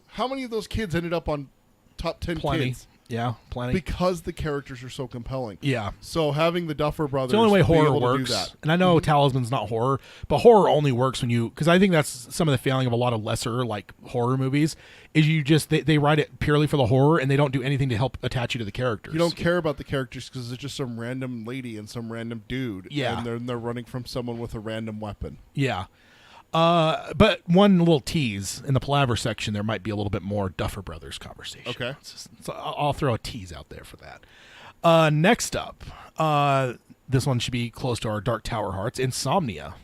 How many of those kids ended up on top 10 kids? Yeah, plenty. Because the characters are so compelling. Yeah. So having the Duffer Brothers, it's the only way horror be able to works. do that. And I know Talisman's not horror, but horror only works when because I think that's some of the failing of a lot of lesser like horror movies is they write it purely for the horror and they don't do anything to help attach you to the characters. You don't care about the characters because it's just some random lady and some random dude. Yeah. And they're running from someone with a random weapon. Yeah. But one little tease in the Palaver section, there might be a little bit more Duffer Brothers conversation. Okay. So I'll throw a tease out there for that. Next up, this one should be close to our Dark Tower hearts. Insomnia.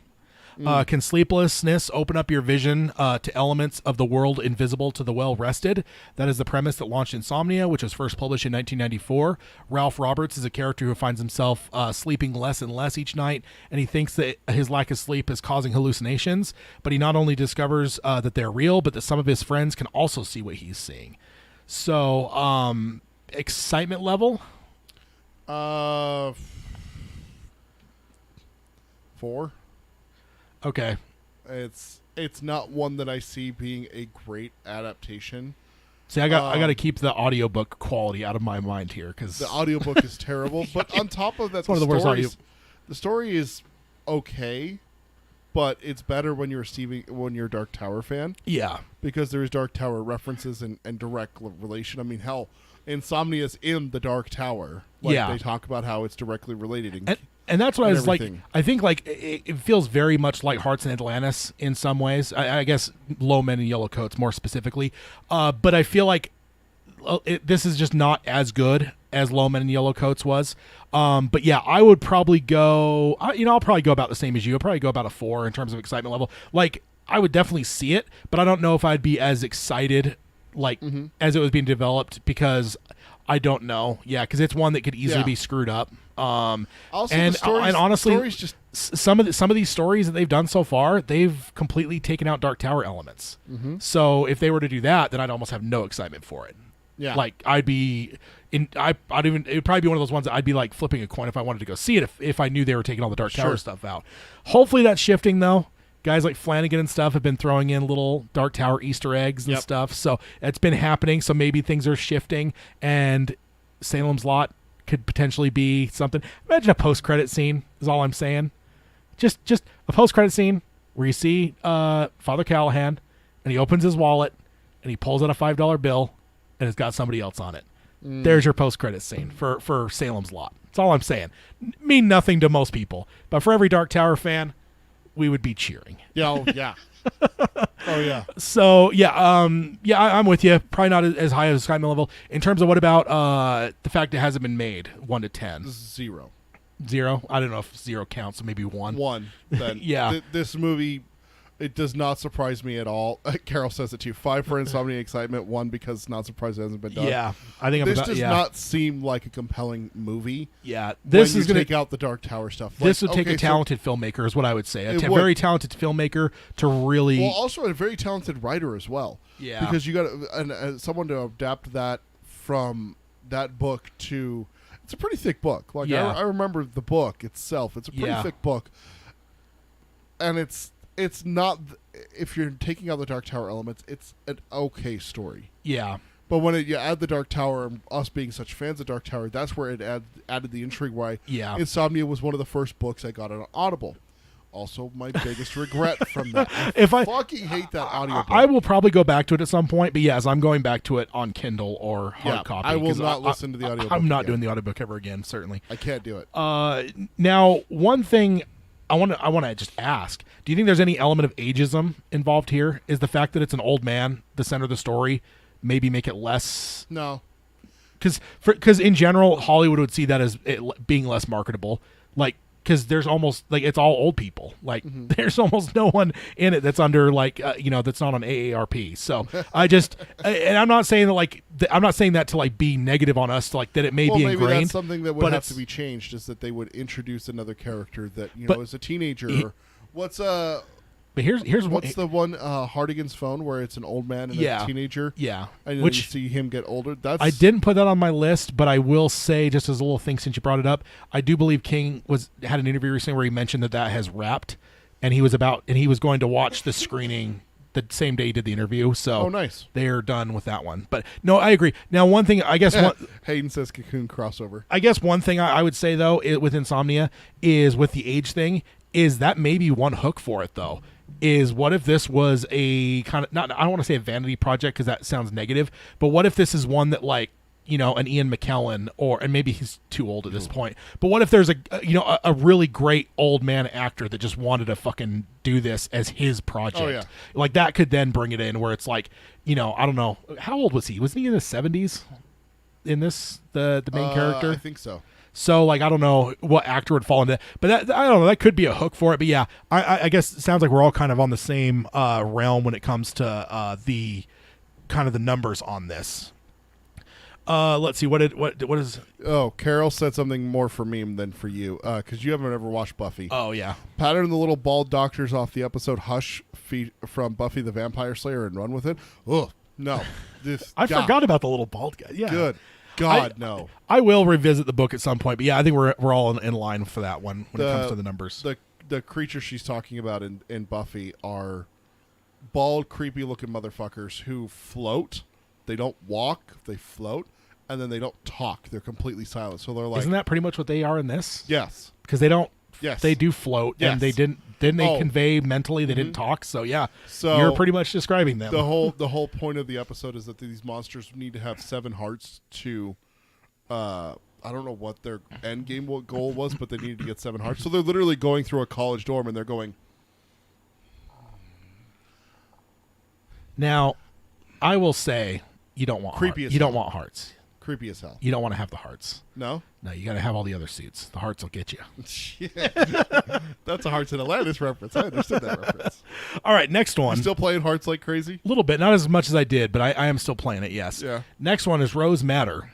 Can sleeplessness open up your vision to elements of the world invisible to the well-rested? That is the premise that launched Insomnia, which was first published in 1994. Ralph Roberts is a character who finds himself sleeping less and less each night, and he thinks that his lack of sleep is causing hallucinations, but he not only discovers that they're real, but that some of his friends can also see what he's seeing. So, excitement level? 4. Okay. It's not one that I see being a great adaptation. See, I got to keep the audiobook quality out of my mind here because the audiobook is terrible. But on top of that, one of the worst the story is okay, but it's better when you're a Dark Tower fan. Yeah, because there's Dark Tower references and direct relation. I mean, hell, Insomnia's in the Dark Tower. They talk about how it's directly related. And that's what I was like. I think like it feels very much like Hearts and Atlantis in some ways. I guess Low Men in Yellow Coats more specifically. But I feel like this is just not as good as Low Men in Yellow Coats was. But yeah, I would probably go. I'll probably go about the same as you. I'll probably go about a 4 in terms of excitement level. Like I would definitely see it, but I don't know if I'd be as excited as it was being developed because I don't know. Yeah, because it's one that could easily be screwed up. Also, and honestly, just some of these stories that they've done so far, they've completely taken out Dark Tower elements. So if they were to do that, then I'd almost have no excitement for it. Yeah, like it would probably be one of those ones that I'd be like flipping a coin if I wanted to go see it if I knew they were taking all the Dark Tower stuff out. Hopefully that's shifting though. Guys like Flanagan and stuff have been throwing in little Dark Tower Easter eggs and stuff. So it's been happening. So maybe things are shifting and Salem's Lot could potentially be something. Imagine a post-credit scene is all I'm saying. Just a post-credit scene where you see Father Callahan and he opens his wallet and he pulls out a $5 bill and it's got somebody else on it. There's your post-credit scene for Salem's Lot. That's all I'm saying. Mean nothing to most people. But for every Dark Tower fan, we would be cheering. Yeah, oh, yeah. Oh, yeah. So I'm with you. Probably not as high as excitement level. In terms of what about the fact it hasn't been made, 1 to 10? 0. 0. I don't know if 0 counts. So maybe 1. 1. Then Yeah. This movie, it does not surprise me at all. Carol says it too. 5 for insomnia excitement. 1 because it's not surprised it hasn't been done. Yeah, I think This does not seem like a compelling movie. Yeah, this when is you going take out the Dark Tower stuff. This Like, would take okay, a talented filmmaker, is what I would say. It A would. very talented filmmaker to really. Well, also a very talented writer as well. Yeah. Because you got someone to adapt that from that book to. It's a pretty thick book. Like Yeah. I remember the book itself. It's a pretty Yeah. thick book, and it's not. If you're taking out the Dark Tower elements, it's an okay story. Yeah. But when you add the Dark Tower, and us being such fans of Dark Tower, that's where it added the intrigue. Why Yeah. Insomnia was one of the first books I got on Audible. Also, my biggest regret from that. If I fucking hate that audiobook. I will probably go back to it at some point, but yes, I'm going back to it on Kindle or hard Yeah, copy. I will 'cause not listen to the audiobook I'm not again. doing the audiobook ever again, certainly. I can't do it. Now, one thing I want to just ask: do you think there's any element of ageism involved here? Is the fact that it's an old man the center of the story maybe make it less? No. Because in general, Hollywood would see that as it being less marketable. Like, because there's almost like it's all old people. Like, there's almost no one in it that's under that's not on AARP. So I just and I'm not saying that I'm not saying that to like be negative on us, like that it may Well, be maybe ingrained. that's something that would but have it's- to be changed. Is that they would introduce another character that But is a teenager. he- Or what's But here's what's the one Hardigan's Phone where it's an old man and Yeah. a teenager. yeah, And then which you see him get older. That's I didn't put that on my list, but I will say, just as a little thing since you brought it up, I do believe King had an interview recently where he mentioned that has wrapped, and he was going to watch the screening the same day he did the interview. So Oh, nice. they're done with that one. But no, I agree. Now, one thing I guess Hayden says Cocoon crossover. one thing I would say though with Insomnia is with the age thing is that maybe one hook for it though. Is what if this was a kind of I don't want to say a vanity project because that sounds negative, but what if this is one that like an Ian McKellen and maybe he's too old at this point, but what if there's a really great old man actor that just wanted to fucking do this as his project? Oh, yeah. Like that could then bring it in where it's like I don't know, how old was he? Wasn't he in the 70s in this the main character? I think so. So, like, I don't know what actor would fall into that. But I don't know. That could be a hook for it. But, yeah, I guess it sounds like we're all kind of on the same realm when it comes to the kind of the numbers on this. Let's see. What is... Oh, Carol said something more for me than for you because you haven't ever watched Buffy. Oh, yeah. Pattern the little bald doctors off the episode Hush from Buffy the Vampire Slayer and run with it. Oh, no. I forgot about the little bald guy. Yeah. Good. God, no. I will revisit the book at some point. But, yeah, I think we're all in line for that one when it comes to the numbers. The creatures she's talking about in Buffy are bald, creepy-looking motherfuckers who float. They don't walk. They float. And then they don't talk. They're completely silent. So they're like... Isn't that pretty much what they are in this? Yes. Because they don't... Yes. They do float, Yes. and they didn't they Oh. convey mentally? They didn't talk, so yeah. So you're pretty much describing them. The whole point of the episode is that these monsters need to have 7 hearts to... I don't know what their end game goal was, but they needed to get 7 hearts. So they're literally going through a college dorm, and they're going... Now, I will say, you don't want Creepy as you don't hell. want hearts. Creepy as hell. You don't want to have the hearts. No? No, you got to have all the other suits. The hearts will get you. That's a Hearts in Atlantis reference. I understood that reference. All right, next one. Still playing Hearts like crazy? A little bit, not as much as I did, but I am still playing it, yes. Yeah. Next one is Rose Matter.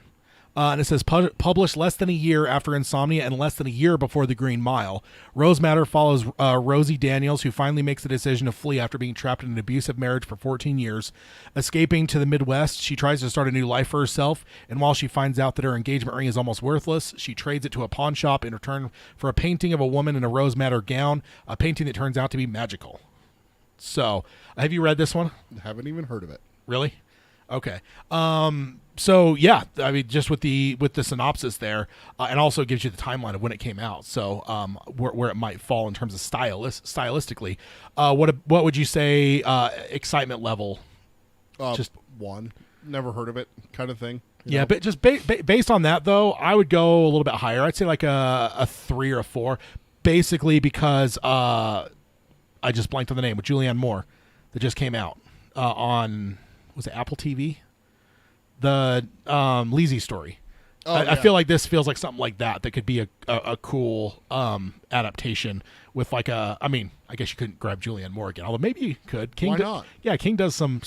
And it says, published less than a year after Insomnia and less than a year before The Green Mile. Rose Matter follows Rosie Daniels, who finally makes the decision to flee after being trapped in an abusive marriage for 14 years. Escaping to the Midwest, she tries to start a new life for herself, and while she finds out that her engagement ring is almost worthless, she trades it to a pawn shop in return for a painting of a woman in a Rose Matter gown, a painting that turns out to be magical. So, have you read this one? Haven't even heard of it. Really? Okay. So yeah, I mean, just with the synopsis there, and also gives you the timeline of when it came out. So where it might fall in terms of stylistically, what would you say excitement level? Just 1. Never heard of it, kind of thing. You Yeah, know? but just based on that though, I would go a little bit higher. I'd say like a 3 or a 4, basically because I just blanked on the name, with Julianne Moore, that just came out on, was it Apple TV? The Lizzie story. Oh, I yeah. feel like this feels like something like that could be a cool adaptation with like a. I mean, I guess you couldn't grab Julianne Moore again, although maybe you could. King Why not? Yeah, King does some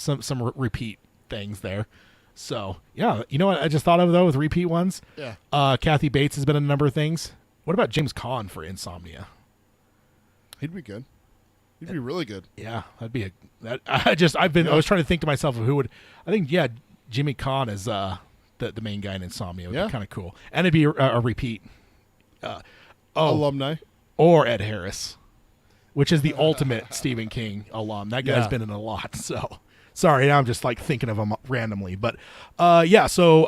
repeat things there. So yeah, you know what I just thought of though with repeat ones. Yeah. Kathy Bates has been in a number of things. What about James Caan for Insomnia? He'd be good. He'd be really good. Yeah, that'd be I was trying to think to myself of who would. I think Jimmy Caan is the main guy in Insomnia. Would be kind of cool, and it'd be a repeat. Alumni. Or Ed Harris, which is the ultimate Stephen King alum. That guy's been in a lot. So sorry, now I'm just like thinking of him randomly. But so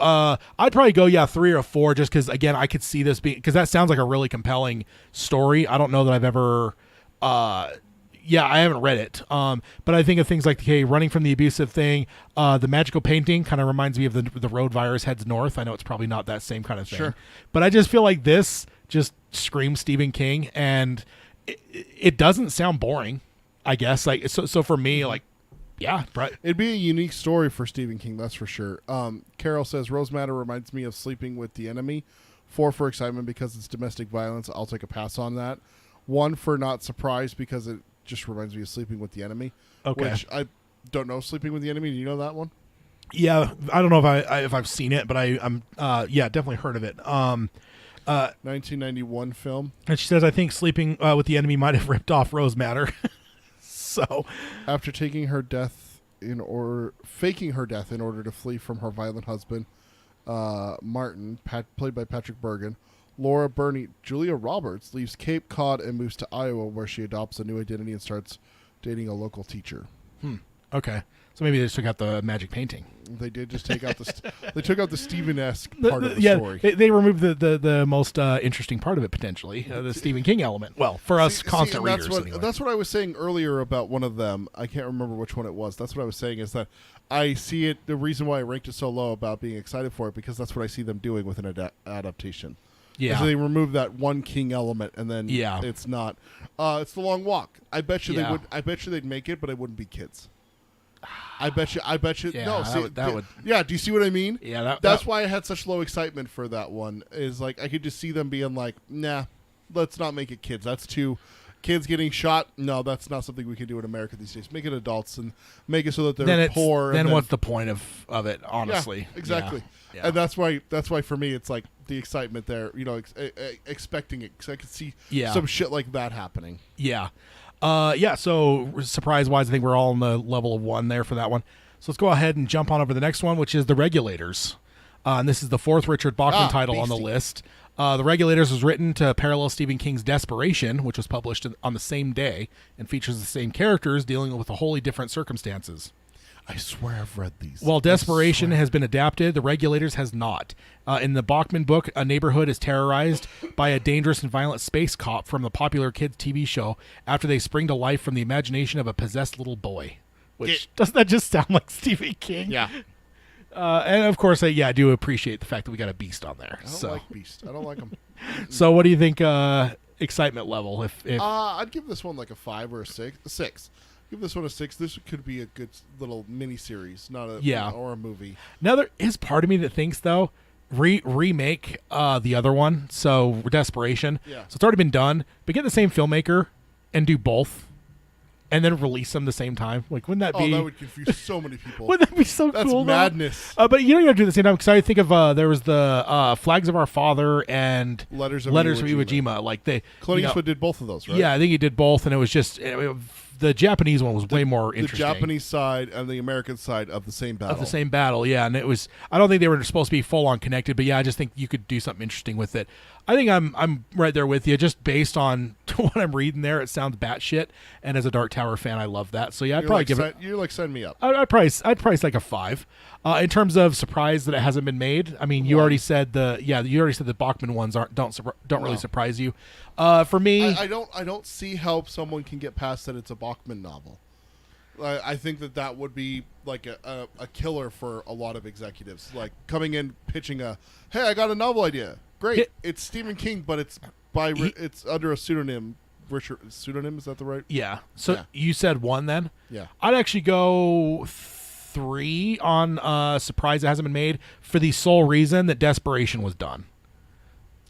I'd probably go 3 or 4 just because again I could see this being, because that sounds like a really compelling story. I don't know that I've ever. I haven't read it. But I think of things like, running from the abusive thing. The magical painting kind of reminds me of the road virus heads north. I know it's probably not that same kind of thing. Sure. But I just feel like this just screams Stephen King, and it doesn't sound boring, I guess. Like so for me, like, yeah. It'd be a unique story for Stephen King, that's for sure. Carol says, Rose Matter reminds me of Sleeping with the Enemy. 4 for excitement because it's domestic violence. I'll take a pass on that. 1 for not surprised because it just reminds me of Sleeping with the Enemy. Okay. Which I don't know. Sleeping with the Enemy. Do you know that one? Yeah, I don't know if I've seen it, but I'm definitely heard of it. 1991 film. And she says, I think Sleeping with the Enemy might have ripped off Rose Matter. So After faking her death in order to flee from her violent husband, Martin, played by Patrick Bergen, Laura Burney, Julia Roberts leaves Cape Cod and moves to Iowa, where she adopts a new identity and starts dating a local teacher. Okay, so maybe they just took out the magic painting. They did just take out they took out the Stephen-esque part of the story. They removed the most interesting part of it, potentially, the Stephen King element. Well, for us constant readers, anyway. That's what I was saying earlier about one of them. I can't remember which one it was. That's what I was saying, is that I see it, the reason why I ranked it so low about being excited for it, because that's what I see them doing with an adaptation. Yeah. So they remove that one King element, and then it's not. It's The Long Walk. I bet you they would. I bet you they'd make it, but it wouldn't be kids. I bet you. Yeah, no, see, that would. Yeah. Do you see what I mean? Yeah. That's why I had such low excitement for that one. Is like I could just see them being like, nah, let's not make it kids. That's too. Kids getting shot. No, that's not something we can do in America these days. Make it adults and make it so that they're poor. Then what's the point of it? Honestly. Yeah, exactly. Yeah. And that's why for me it's like the excitement there. You know, expecting it, because I could see some shit like that happening. Yeah. So surprise wise, I think we're all on the level of 1 there for that one. So let's go ahead and jump on over to the next one, which is The Regulators. And this is the 4th Richard Bachman title on the list. The Regulators was written to parallel Stephen King's Desperation, which was published on the same day and features the same characters dealing with wholly different circumstances. I swear I've read these. While Desperation has been adapted, The Regulators has not. In the Bachman book, a neighborhood is terrorized by a dangerous and violent space cop from the popular kids' TV show after they spring to life from the imagination of a possessed little boy. Which, doesn't that just sound like Stephen King? Yeah. And of course, I do appreciate the fact that we got a Beast on there. I don't like Beast. I don't like him. So what do you think excitement level? If I'd give this one like a 5 or a 6. A 6. Give this one a 6. This could be a good little mini series, not or a movie. Now there is part of me that thinks though, remake the other one, so Desperation. Yeah. So it's already been done, but get the same filmmaker and do both, and then release them the same time. Like, wouldn't that be? Oh, that would confuse so many people. Wouldn't that be so That's cool? madness. But you don't have to do it at the same time, because I think of there was the Flags of Our Father and Letters of Iwo Jima. Like Clint Eastwood did both of those, right? Yeah, I think he did both, and it was just the Japanese one was way more interesting. The Japanese side and the American side of the same battle. Yeah, and it was. I don't think they were supposed to be full on connected, but yeah, I just think you could do something interesting with it. I think I'm right there with you, just based on what I'm reading there. It sounds batshit, and as a Dark Tower fan, I love that. So yeah, I'd probably give it. You're like, sign me up. I'd price like a 5. In terms of surprise that it hasn't been made, I mean, you already said the Bachman ones don't really surprise you. For me, I don't see how someone can get past that it's a Bachman novel. I think that would be like a killer for a lot of executives, like coming in pitching hey, I got a novel idea. Great, it's Stephen King, but it's it's under a pseudonym. Richard pseudonym. Is that the right? Yeah. So Yeah. you said 1 then? Yeah. I'd actually go 3 on Surprise That Hasn't Been Made for the sole reason that Desperation was done.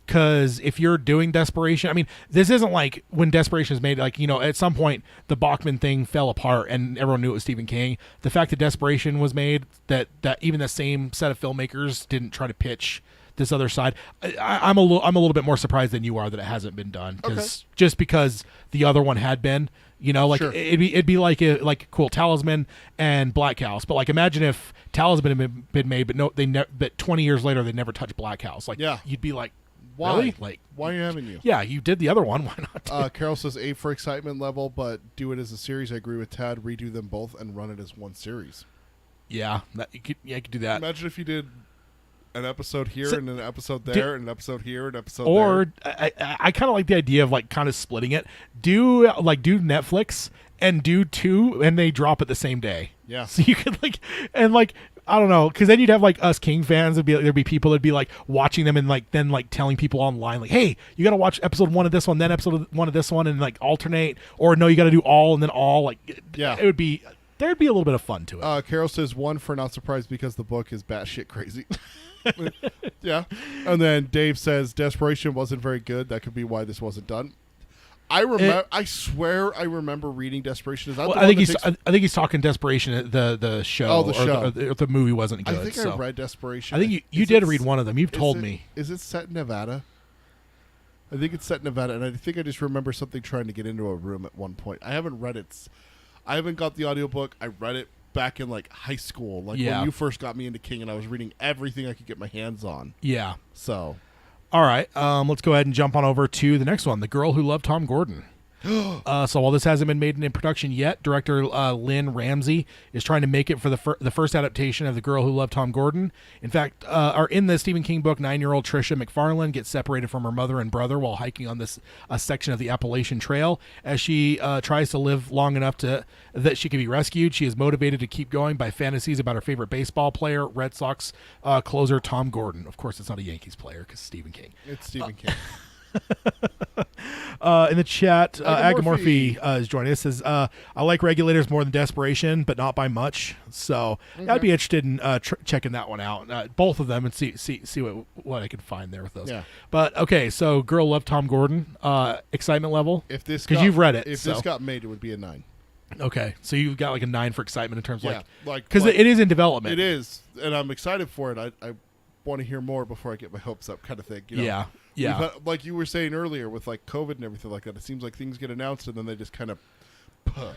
Because if you're doing Desperation, I mean, this isn't like when Desperation is made, like, at some point the Bachman thing fell apart and everyone knew it was Stephen King. The fact that Desperation was made, that even the same set of filmmakers didn't try to pitch this other side, I'm a little bit more surprised than you are that it hasn't been done. Just because the other one had been, Sure. it'd be like cool, Talisman and Black House. But like, imagine if Talisman had been made, but 20 years later they never touched Black House. Like, Yeah. you'd be like, Why? really? Like, Why haven't you? yeah, you did the other one. Why not? Carol says 8 for excitement level, but do it as a series. I agree with Tad. Redo them both and run it as one series. Yeah, you could do that. Imagine if you did an episode here So- and an episode there and an episode here and an episode Or there. I kind of like the idea of like kind of splitting it. Do Netflix and do 2, and they drop it the same day. Yeah. So you could I don't know, because then you'd have like us King fans. There'd be people that'd be like watching them and then telling people online like, hey, you got to watch episode 1 of this one, then episode 1 of this one, and like alternate. Or no, you got to do all and then all. Like, Yeah. there'd be a little bit of fun to it. Carol says 1 for not surprised because the book is batshit crazy. Yeah. And then Dave says Desperation wasn't very good. That could be why this wasn't done. I swear I remember reading Desperation. Is that the I think one I think he's talking Desperation. The show. Oh, the or show. Or the movie wasn't good. I think so. I read Desperation. I think you Is did it- read one of them. You've told me. Is it set in Nevada? I think it's set in Nevada, and I think I just remember something trying to get into a room at one point. I haven't read it. I haven't got the audiobook. I read it back in like high school, like Yeah. when you first got me into King, and I was reading everything I could get my hands on. Yeah. So, All right. Let's go ahead and jump on over to the next one, The Girl Who Loved Tom Gordon. So while this hasn't been made in production yet, director Lynn Ramsey is trying to make it for the first adaptation of The Girl Who Loved Tom Gordon. In fact, in the Stephen King book, 9-year-old Tricia McFarlane gets separated from her mother and brother while hiking on a section of the Appalachian Trail. As she tries to live long enough that she can be rescued, she is motivated to keep going by fantasies about her favorite baseball player, Red Sox closer Tom Gordon. Of course, it's not a Yankees player because Stephen King. it's Stephen King. In the chat, Agamorphy. Agamorphy is joining us. Says, I like Regulators more than Desperation, but not by much. So I'd be interested in checking that one out, both of them, and see what I can find there with those. Yeah. But okay, so Girl Loved Tom Gordon, excitement level. If this, because you've read it, if so. this got made, it would be a 9. Okay, so you've got like a 9 for excitement in terms of Yeah, because it is in development. It is, and I'm excited for it. I want to hear more before I get my hopes up, kind of thing. You know? Yeah. We've had, like you were saying earlier, with like COVID and everything like that, it seems like things get announced and then they just kind of.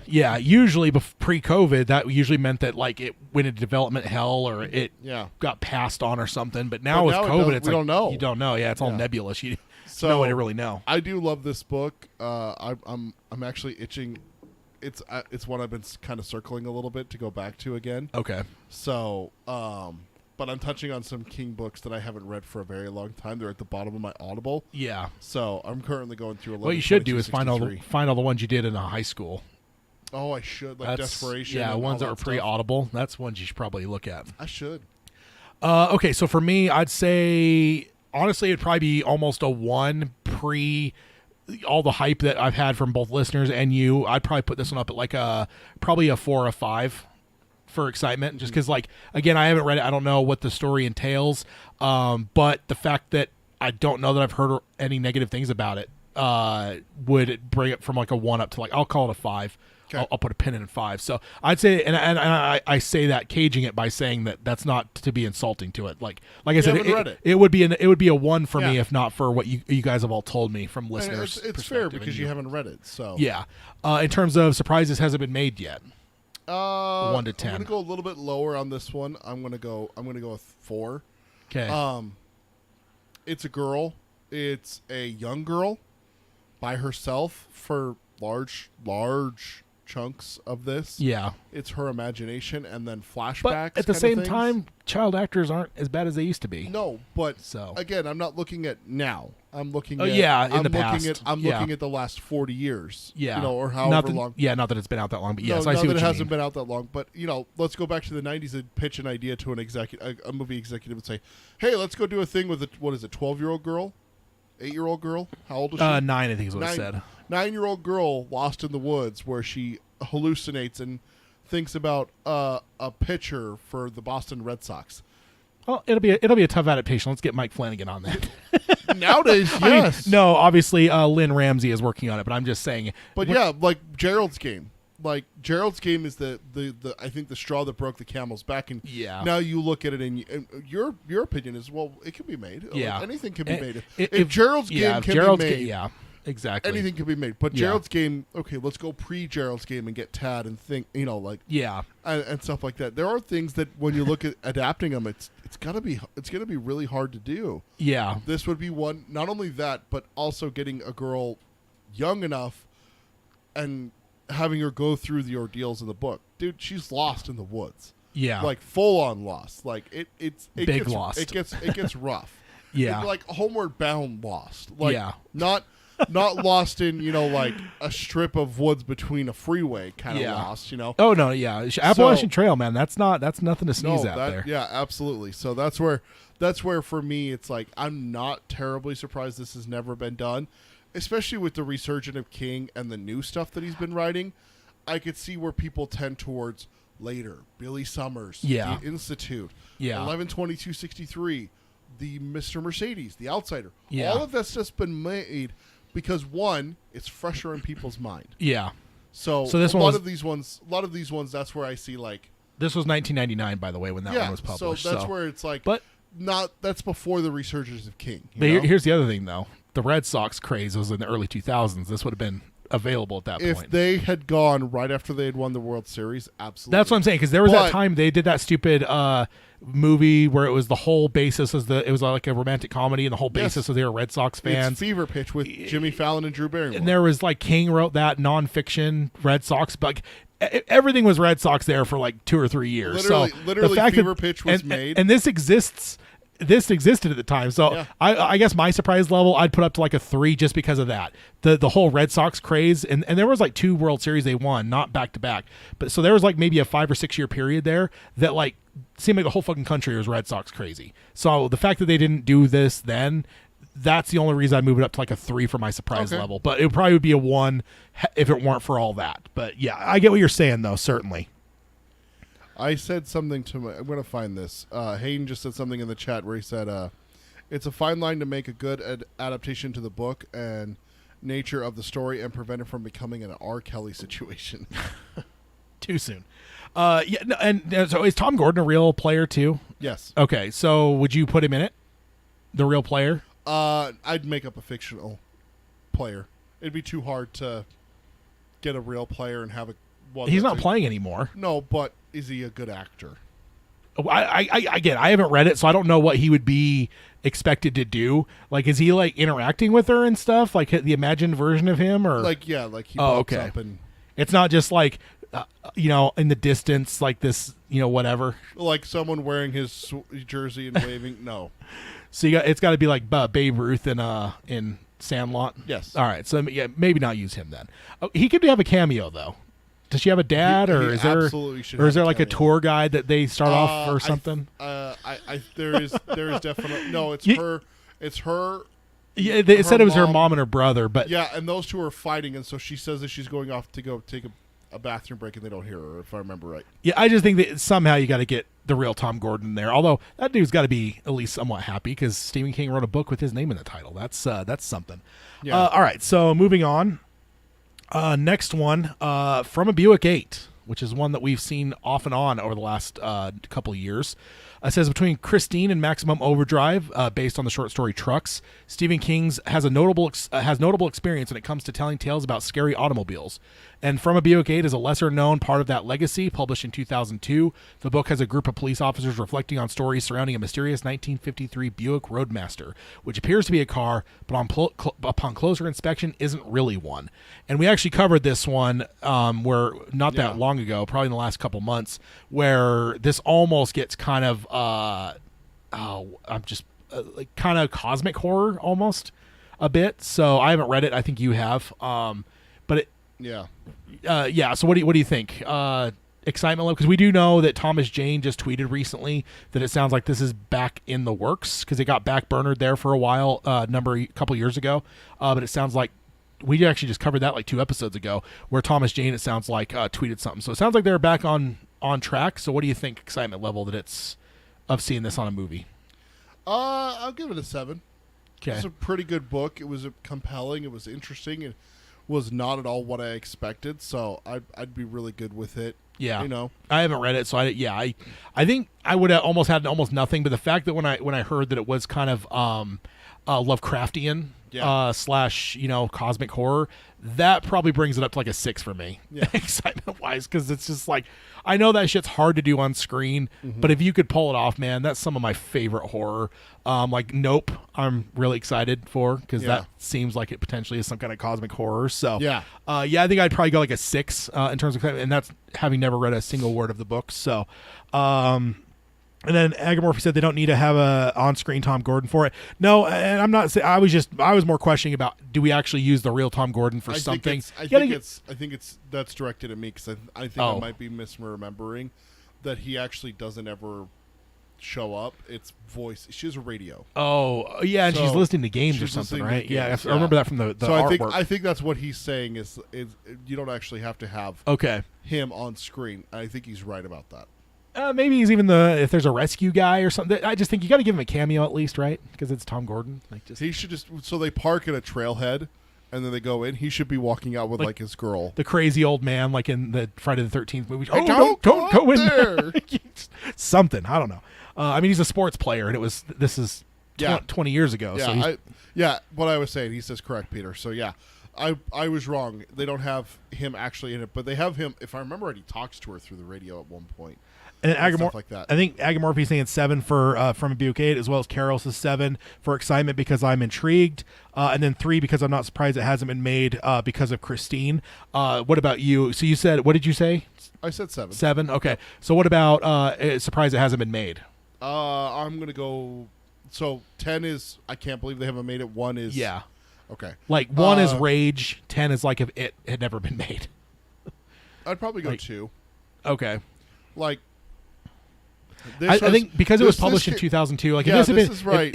Yeah, usually pre-COVID, that usually meant that like it went into development hell or it got passed on or something. But now with COVID, it's we like don't know. you don't know. Yeah, it's all Yeah. nebulous. There's So no way to really know. I do love this book. I'm actually itching. It's one I've been kind of circling a little bit to go back to again. Okay. So, but I'm touching on some King books that I haven't read for a very long time. They're at the bottom of my Audible. Yeah. So I'm currently going through 11. What you should do is find all the ones you did in high school. Oh, I should, like Desperation. Yeah, and ones all that were stuff. pre-Audible. That's ones you should probably look at. I should. Okay, so for me, I'd say honestly, it'd probably be almost a 1 pre all the hype that I've had from both listeners and you. I'd probably put this one up at like probably a 4 or a 5 for excitement, just because like again, I haven't read it. I don't know what the story entails, but the fact that I don't know that I've heard any negative things about it would bring it from like a 1 up to like I'll call it a 5. Okay. I'll put a pin in 5. So I'd say, and I say that caging it by saying that that's not to be insulting to it. Like I said, haven't read it. it would be a 1 for me Yeah. if not for what you guys have all told me from And listeners. it's fair perspective because and you haven't read it. So Yeah. In terms of surprises, hasn't been made yet. 1 to 10. I'm gonna go a little bit lower on this one. I'm gonna go with 4. Okay. It's a girl. It's a young girl by herself for large chunks of this. Yeah. It's her imagination and then flashbacks. But at the kind of same things. time, child actors aren't as bad as they used to be. No, but So. again, I'm not looking at now. I'm looking Oh, at yeah, in I'm the looking past. I'm Yeah. looking at the last 40 years. Yeah. You know, or however not that, long. Yeah, not that it's been out that long, but yes, no, I not see that what it you hasn't mean. been out that long, but you know, let's go back to the 90s and pitch an idea to an executive, a movie executive, and say, "Hey, let's go do a thing with a 12-year-old girl 8-year-old girl. How old is she? 9, I think is what it said. 9-year-old girl lost in the woods where she hallucinates and thinks about a pitcher for the Boston Red Sox. Well, it'll be a tough adaptation. Let's get Mike Flanagan on that. Nowadays, yes. I mean, no, obviously Lynn Ramsey is working on it, but I'm just saying. But yeah, like Gerald's Game. Like Gerald's Game is the I think the straw that broke the camel's back. And Yeah. now you look at it and your opinion is, well, it can be made. Yeah. Like, anything can be made. If If Gerald's Game if can Gerald's be made, yeah, exactly. anything can be made. But Yeah. Gerald's Game, okay, let's go pre-Gerald's Game and get Tad and think, like Yeah. and stuff like that. There are things that when you look at adapting them, it's gonna be really hard to do. Yeah. This would be one. Not only that, but also getting a girl young enough and having her go through the ordeals of the book. Dude, she's lost in the woods. Yeah. Like full on lost. Like it Big gets, lost. It gets rough. Yeah. It's like Homeward Bound lost. Like Yeah. not lost in, like a strip of woods between a freeway kind of Yeah. lost, Oh no, yeah. Appalachian Trail, man. That's nothing to sneeze at there. Yeah, absolutely. So that's where for me it's like I'm not terribly surprised this has never been done, especially with the resurgence of King and the new stuff that he's been writing. I could see where people tend towards later. Billy Summers, Yeah. The Institute, Yeah. 11/22/63, the Mr. Mercedes, The Outsider. Yeah. All of that's just been made because one, it's fresher in people's mind. Yeah. So this a one lot was- of these ones, that's where I see like. This was 1999, by the way, when that one was published. So that's where it's like, But that's before the resurgence of King. But here's the other thing, though. The Red Sox craze was in the early 2000s. This would have been available at that If point. they had gone right after they had won the World Series, absolutely. That's what I'm saying, because there was But- that time they did that stupid movie where it was the whole basis it was like a romantic comedy, and the whole basis Yes. was they were Red Sox fans. It's Fever Pitch with Jimmy Fallon and Drew Barrymore. And there was like King wrote that nonfiction Red Sox, but everything was Red Sox there for like 2 or 3 years. Literally, the fact Fever Pitch was and, made. and this exists. This existed at the time, so Yeah. I guess my surprise level I'd put up to like a 3 just because of that. The whole Red Sox craze, and there was like 2 World Series they won, not back to back, but so there was like maybe a 5 or 6 year period there that like seemed like the whole fucking country was Red Sox crazy. So the fact that they didn't do this then, that's the only reason I move it up to like a 3 for my surprise Okay. level. But it probably would be a 1 if it weren't for all that. But yeah, I get what you're saying though, certainly. I said something to I'm going to find this. Hayden just said something in the chat where he said, it's a fine line to make a good adaptation to the book and nature of the story and prevent it from becoming an R. Kelly situation. Too soon. Yeah, no, and so is Tom Gordon a real player too? Yes. Okay, so would you put him in it? The real player? I'd make up a fictional player. It'd be too hard to get a real player and have a one. He's that's not playing anymore. No, but is he a good actor? I get it. I haven't read it, so I don't know what he would be expected to do. Like, is he like interacting with her and stuff? Like the imagined version of him, or Like he pops okay. up and it's not just like in the distance, like this, whatever. like someone wearing his jersey and waving. No. So it's got to be like Babe Ruth in Sandlot. Yes. All right. So yeah, maybe not use him then. Oh, he could have a cameo though. Does she have a dad, or He is there absolutely should or is have there a like a cameo. tour guide that they start off or something? There is definitely no. It's her. It's her. Yeah, they said it was her mom- mom and her brother, but Yeah, and those two are fighting, and so she says that she's going off to go take a bathroom break, and they don't hear her, if I remember right. yeah, I just think that somehow you got to get the real Tom Gordon there. Although that dude's got to be at least somewhat happy because Stephen King wrote a book with his name in the title. That's something. Yeah. All right, so moving on. Next one, From a Buick 8, which is one that we've seen off and on over the last couple of years. It says between Christine and Maximum Overdrive, based on the short story Trucks, Stephen King has notable experience when it comes to telling tales about scary automobiles. And From a Buick 8 is a lesser-known part of that legacy, published in 2002. The book has a group of police officers reflecting on stories surrounding a mysterious 1953 Buick Roadmaster, which appears to be a car, but upon closer inspection isn't really one. And we actually covered this one where not that long ago, probably in the last couple months, where this almost gets kind of like kind of cosmic horror almost a bit. So I haven't read it. I think you have. But it Yeah. yeah. So what do you think? excitement level? Because we do know that Thomas Jane just tweeted recently that it sounds like this is back in the works because it got backburnered there for a while, a couple years ago. But it sounds like we actually just covered that like 2 episodes ago, where Thomas Jane, it sounds like, tweeted something. So it sounds like they're back on track. So what do you think excitement level that it's of seeing this on a movie? I'll give it a 7. Okay. It's a pretty good book. It was compelling. It was interesting. It was not at all what I expected. So I'd be really good with it. Yeah, you know, I haven't read it, so I think I would have almost had almost nothing. But the fact that when I heard that it was kind of Lovecraftian slash cosmic horror, that probably brings it up to like a 6 for me, excitement wise, because it's just like I know that shit's hard to do on screen, but if you could pull it off, man, that's some of my favorite horror. Like Nope, I'm really excited for because that seems like it potentially is some kind of cosmic horror. So I think I'd probably go like a 6 in terms of, and that's having never read a single word of the book. So, and then Agamorphy said they don't need to have a on-screen Tom Gordon for it. No, and I'm not saying. I was more questioning about, do we actually use the real Tom Gordon for something? I think it's that's directed at me because I think I might be misremembering that he actually doesn't ever show up. It's voice. She has a radio. Oh, yeah, and she's listening to games or something, right? Games, I remember that from the so artwork. I think that's what he's saying is you don't actually have to have him on screen. I think he's right about that. Maybe he's even if there's a rescue guy or something. I just think you got to give him a cameo at least, right? Because it's Tom Gordon. He should so they park at a trailhead, and then they go in. He should be walking out with like his girl, the crazy old man, like in the Friday the 13th movie. Hey, don't go in there. Something, I don't know. I mean, he's a sports player, and this is 20 years ago. Yeah, so what I was saying, he says correct, Peter. So yeah, I was wrong. They don't have him actually in it, but they have him. If I remember right, he talks to her through the radio at one point. And stuff like that. I think Agamorphy's saying 7 for From a Buke 8, as well as Carol's is 7 for excitement because I'm intrigued, and then 3 because I'm not surprised it hasn't been made because of Christine. What about you? So you said, what did you say? I said 7. 7. Okay. So what about surprised it hasn't been made? I'm gonna go. So 10 is I can't believe they haven't made it. 1 is okay. Like 1 is Rage. 10 is like if it had never been made. I'd probably go 2. Okay. Like. I think because it was published in 2002, like if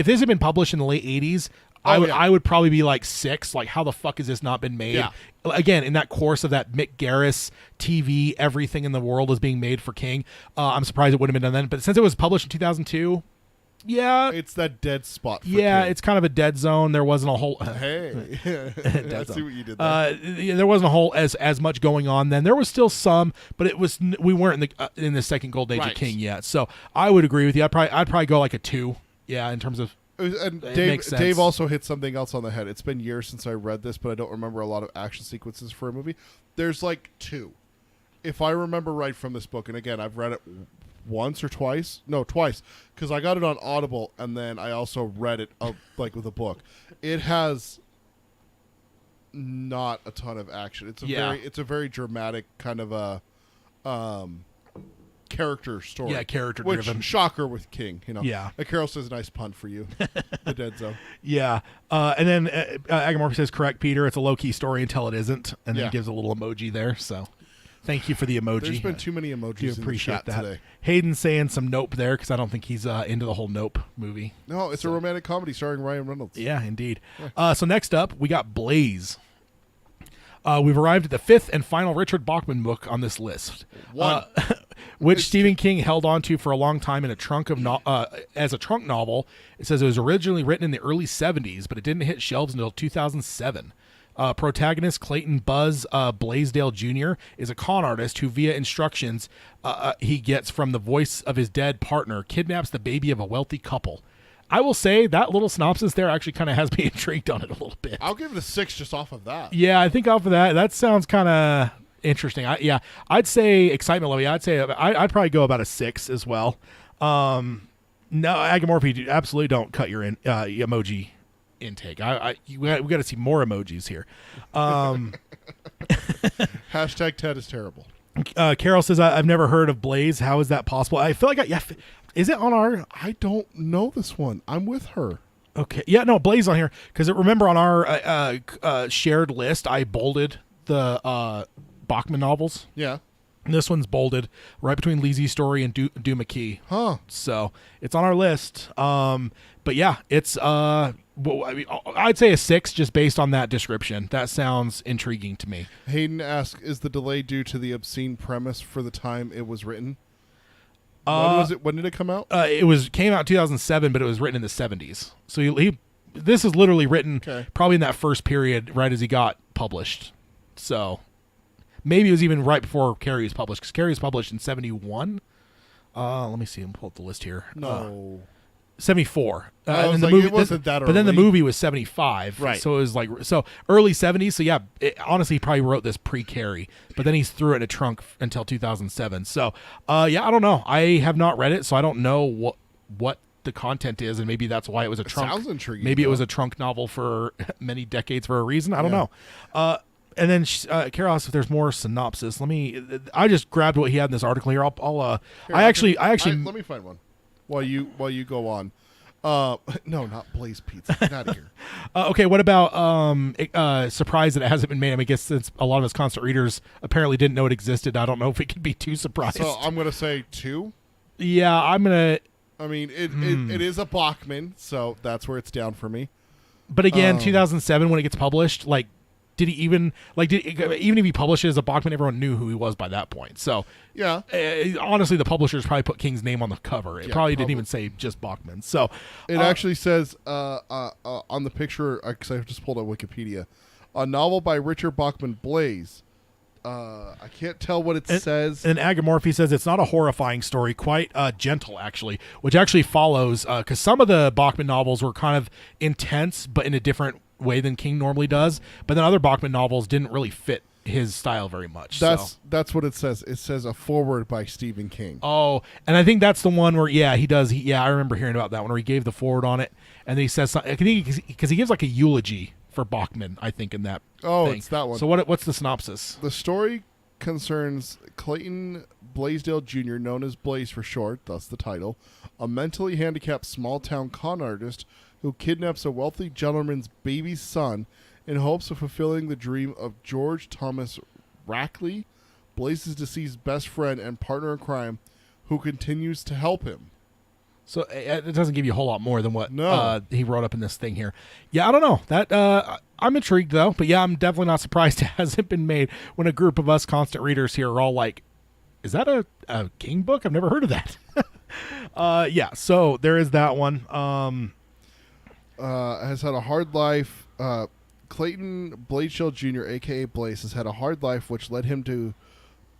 this had been published in the late 80s, I would probably be like 6. Like, how the fuck has this not been made? Yeah. Again, in that course of that Mick Garris TV, everything in the world is being made for King. I'm surprised it wouldn't have been done then. But since it was published in 2002, it's that dead spot. For King. It's kind of a dead zone. There wasn't a whole. Hey, I see what you did there. There wasn't a whole as much going on then. There was still some, but we weren't in the second golden age of King yet. So I would agree with you. I'd probably go like a 2. Yeah, in terms of. And Dave also hit something else on the head. It's been years since I read this, but I don't remember a lot of action sequences for a movie. There's like 2, if I remember right from this book. And again, I've read it once or twice. No, twice, because I got it on Audible, and then I also read it like with a book. It has not a ton of action. It's a very dramatic kind of a character story. Yeah, character driven. Shocker with King, Yeah. Carol says nice pun for you. The Dead Zone. Yeah. And then Agamorphy says correct, Peter. It's a low key story until it isn't, and then gives a little emoji there. So thank you for the emoji. There's been too many emojis. Do appreciate in the chat today. Hayden's saying some Nope there because I don't think he's into the whole Nope movie. No, it's a romantic comedy starring Ryan Reynolds. Yeah, indeed. So next up, we got Blaze. We've arrived at the 5th and final Richard Bachman book on this list, which Stephen King held on to for a long time in a trunk of as a trunk novel. It says it was originally written in the early 70s, but it didn't hit shelves until 2007. Protagonist Clayton Buzz Blaisdell Jr. is a con artist who, via instructions he gets from the voice of his dead partner, kidnaps the baby of a wealthy couple. I will say that little synopsis there actually kind of has me intrigued on it a little bit. I'll give it a 6 just off of that. Yeah, I think off of that sounds kind of interesting. I'd say excitement level. Yeah, I'd probably go about a 6 as well. No, Agamorphy, absolutely don't cut your emoji intake. We got to see more emojis here. Hashtag Ted is terrible. Carol says, I've never heard of Blaze. How is that possible? I feel like is it on our... I don't know this one. I'm with her. Okay. Yeah, no, Blaze on here. Because remember on our shared list, I bolded the Bachman novels. Yeah. And this one's bolded right between Leesy's story and Do McKee. Huh. So it's on our list. But yeah, it's I'd say a 6 just based on that description. That sounds intriguing to me. Hayden asks, is the delay due to the obscene premise for the time it was written? When did it come out? It came out in 2007, but it was written in the 70s. So this is literally written probably in that first period, right as he got published. So maybe it was even right before Carrie was published, because Carrie was published in 71. Let me see. I'm pull up the list here. No. 74. I was the like, movie, it wasn't that But then the early. movie was 75. Right. So it was like early 70s. So yeah, honestly, he probably wrote this pre-Carrie, but then he threw it in a trunk until 2007. So yeah, I don't know. I have not read it, so I don't know what the content is, and maybe that's why it was a trunk. Sounds intriguing. Maybe it was a trunk novel for many decades for a reason. I don't know. And then Carol asked if there's more synopsis. I just grabbed what he had in this article here. Here, I actually let me find one while you go on. No, not Blaze Pizza. Get out of here. Okay, what about surprised that it hasn't been made? I guess since a lot of us constant readers apparently didn't know it existed, I don't know if we could be too surprised. So I'm gonna say 2. Yeah, I'm gonna. I mean, it is a Bachman, so that's where it's down for me. But again, 2007 when it gets published, like, did he even even if he published it as a Bachman, everyone knew who he was by that point. So Yeah. honestly, the publishers probably put King's name on the cover. It Yeah, probably didn't even say just Bachman. So It actually says on the picture, because I just pulled up Wikipedia, a novel by Richard Bachman Blaze. I can't tell what it says. And Agamorphy says it's not a horrifying story, quite gentle, actually, which actually follows, because some of the Bachman novels were kind of intense, but in a different way than King normally does. But then other Bachman novels didn't really fit his style very much. That's what it says. It says a foreword by Stephen King. Oh, and I think that's the one where, he does. I remember hearing about that one where he gave the foreword on it, and then he says something, because he gives like a eulogy for Bachman, I think, in that thing. It's that one. So what's the synopsis? The story concerns Clayton Blaisdell Jr., known as Blaze for short, thus the title, a mentally handicapped small-town con artist who kidnaps a wealthy gentleman's baby son in hopes of fulfilling the dream of George Thomas Rackley, Blaze's deceased best friend and partner in crime, who continues to help him. So it doesn't give you a whole lot more than what No. he wrote up in this thing here. Yeah, I don't know. That I'm intrigued, though. But yeah, I'm definitely not surprised it hasn't been made when a group of us constant readers here are all like, is that a King book? I've never heard of that. Yeah, so there is that one. Has had a hard life. Clayton Bladeshell Jr., a.k.a. Blaze, has had a hard life which led him to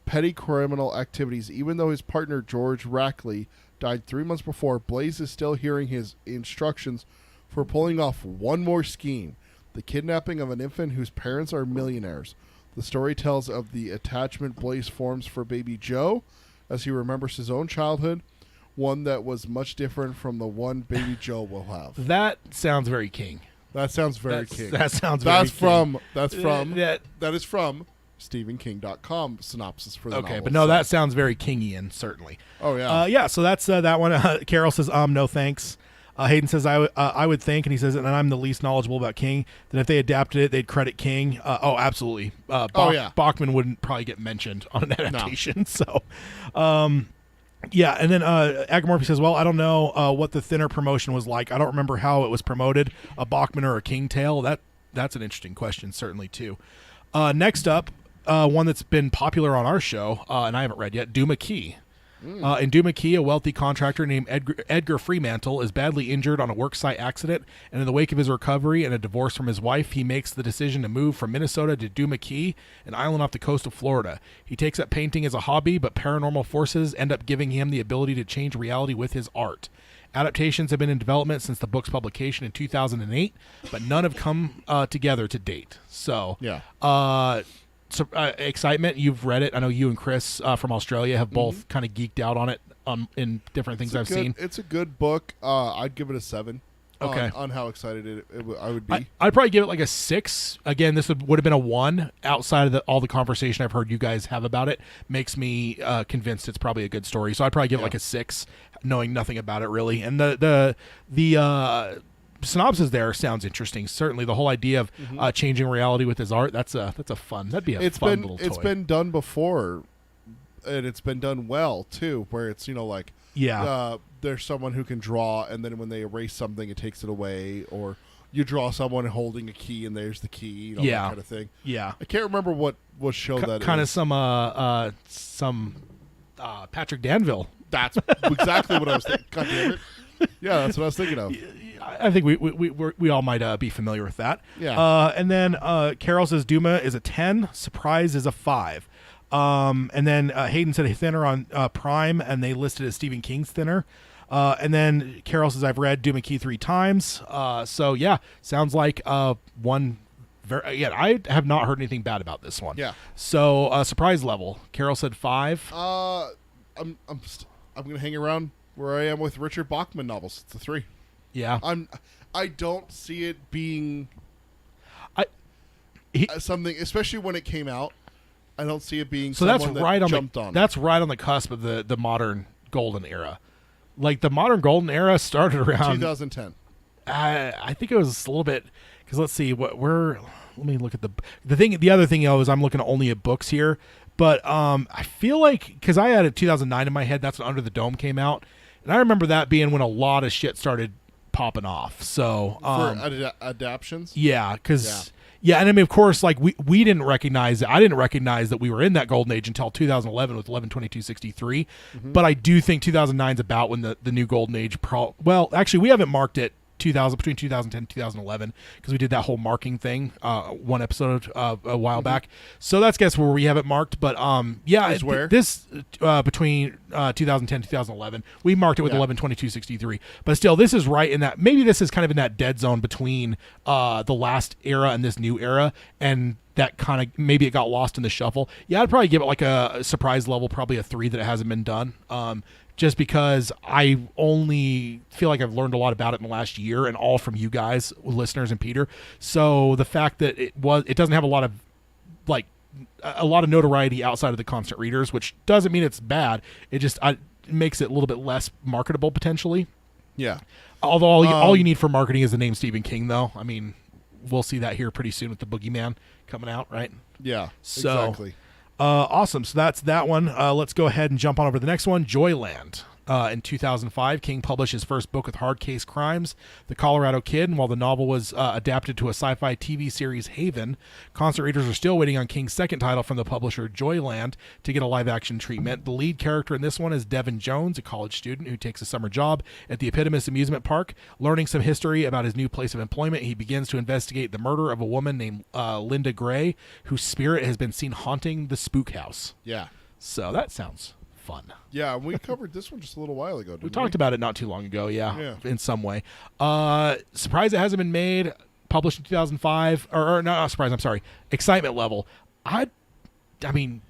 petty criminal activities. Even though his partner, George Rackley, died 3 months before, Blaze is still hearing his instructions for pulling off one more scheme, the kidnapping of an infant whose parents are millionaires. The story tells of the attachment Blaze forms for baby Joe as he remembers his own childhood, one that was much different from the one baby Joe will have. That sounds very King. That sounds very King. That sounds very King. That is from StephenKing.com synopsis for the novel. Okay, but no, that sounds very Kingian, certainly. Oh, yeah. Yeah, so that's that one. Carol says, no thanks. Hayden says, I would think, and he says, and I'm the least knowledgeable about King, that if they adapted it, they'd credit King. Absolutely. Bachman wouldn't probably get mentioned on an adaptation. No. So, yeah, and then Agamorphy says, well, I don't know what the Thinner promotion was like. I don't remember how it was promoted, a Bachman or a King tale. That's an interesting question, certainly, too. Next up, one that's been popular on our show, and I haven't read yet, Do McKee. In Do McKee, a wealthy contractor named Edgar Fremantle is badly injured on a worksite accident, and in the wake of his recovery and a divorce from his wife, he makes the decision to move from Minnesota to Do McKee, an island off the coast of Florida. He takes up painting as a hobby, but paranormal forces end up giving him the ability to change reality with his art. Adaptations have been in development since the book's publication in 2008, but none have come together to date. So, yeah. Excitement, you've read it. I know you and Chris from Australia have both kind of geeked out on it in different things I've seen. It's a good book. I'd give it a 7. Okay. On how excited I would be. I'd probably give it like a 6. Again, this would have been a 1 outside of all the conversation I've heard you guys have about it. Makes me convinced it's probably a good story. So I'd probably give it like a 6, knowing nothing about it really. And the synopsis there sounds interesting. Certainly, the whole idea of changing reality with his art. That'd be a fun little toy. It's been done before. and it's been done well too, where it's like there's someone who can draw, and then when they erase something, it takes it away, or you draw someone holding a key, and there's the key, that kind of thing. Yeah, I can't remember what show that kind is. of some Patrick Danville. That's exactly what I was thinking. God damn it! Yeah, that's what I was thinking of. I think we all might be familiar with that. Yeah. And then Carol says Duma is a 10. Surprise is a 5. And then Hayden said a thinner on Prime, and they listed as Stephen King's thinner. And then Carol says I've read Duma Key 3 times. So yeah, sounds like one. I have not heard anything bad about this one. Yeah. So surprise level. Carol said 5. I'm gonna hang around where I am with Richard Bachman novels. It's a 3. Yeah. I don't see it being he- something, especially when it came out. I don't see it being so that's someone that right on jumped the on. that's right on the cusp of the modern golden era. Like the modern golden era started around 2010. I think it was a little bit because let's see what we're. Let me look at the thing. The other thing is I'm looking only at books here, but I feel like because I had a 2009 in my head. That's when Under the Dome came out, and I remember that being when a lot of shit started popping off. So For adaptions. yeah, because. Yeah, and I mean, of course, like we didn't recognize it. I didn't recognize that we were in that golden age until 2011 with 11/22/63. But I do think 2009 is about when the new golden age. Well, actually, we haven't marked it between 2010 and 2011 because we did that whole marking thing one episode a while back. So that's guess where we have it marked. But yeah, Is where? this between 2010 and 2011 we marked it with 11/22/63. But still, this is right in that. Maybe this is kind of in that dead zone between the last era and this new era, and that kind of maybe it got lost in the shuffle. Yeah, I'd probably give it like a surprise level, probably a 3 that it hasn't been done. Just because I only feel like I've learned a lot about it in the last year, and all from you guys, listeners, and Peter. So the fact that it doesn't have a lot of notoriety outside of the constant readers, which doesn't mean it's bad. It just it makes it a little bit less marketable potentially. Yeah. Although all you need for marketing is the name Stephen King, though. I mean, we'll see that here pretty soon with the Boogeyman coming out, right? Yeah. So, exactly. Awesome. So that's that one. Let's go ahead and jump on over to the next one, Joyland. In 2005, King published his first book with hard case crimes, The Colorado Kid, and while the novel was adapted to a sci-fi TV series, Haven, constant readers are still waiting on King's second title from the publisher, Joyland, to get a live-action treatment. The lead character in this one is Devin Jones, a college student who takes a summer job at the Epidemius Amusement Park. Learning some history about his new place of employment, he begins to investigate the murder of a woman named Linda Gray, whose spirit has been seen haunting the spook house. Yeah. So that sounds fun. Yeah, we covered this one just a little while ago, didn't we? We talked about it not too long ago, yeah, in some way. Surprised it hasn't been made, published in 2005, or not surprised, I'm sorry, excitement level. I mean,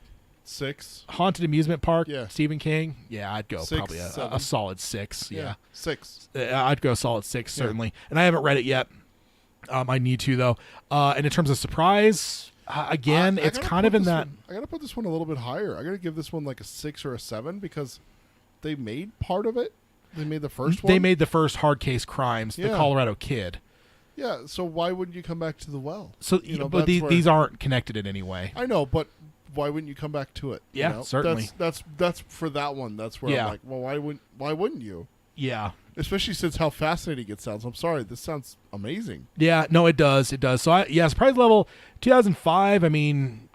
6. Haunted Amusement Park, Yeah. Stephen King, yeah, I'd go 6, probably a 7. solid 6, yeah. 6. I'd go solid 6, certainly. And I haven't read it yet. I need to, though. And in terms of surprise... again, it's kind of in that. I gotta put this one a little bit higher. I gotta give this one like a 6 or a 7 because they made part of it. They made the first one. They made the first hard case crimes, the Colorado Kid. Yeah. So why wouldn't you come back to the well? So, but these aren't connected in any way. I know, but why wouldn't you come back to it? Yeah, certainly. That's for that one. That's where I'm like, well, why wouldn't you? Yeah. Especially since how fascinating it sounds. I'm sorry, this sounds amazing. Yeah, no, it does. It does. So, surprise level 2005. I mean,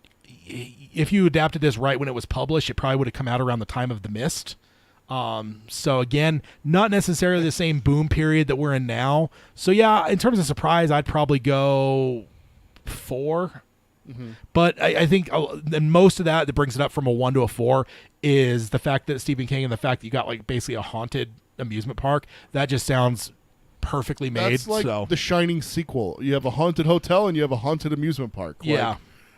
if you adapted this right when it was published, it probably would have come out around the time of The Mist. So, again, not necessarily the same boom period that we're in now. So, yeah, in terms of surprise, I'd probably go 4. Mm-hmm. But I think and most of that brings it up from a 1 to a 4 is the fact that Stephen King and the fact that you got like basically a haunted amusement park. That just sounds perfectly made. That's like the Shining sequel. You have a haunted hotel and you have a haunted amusement park. Yeah.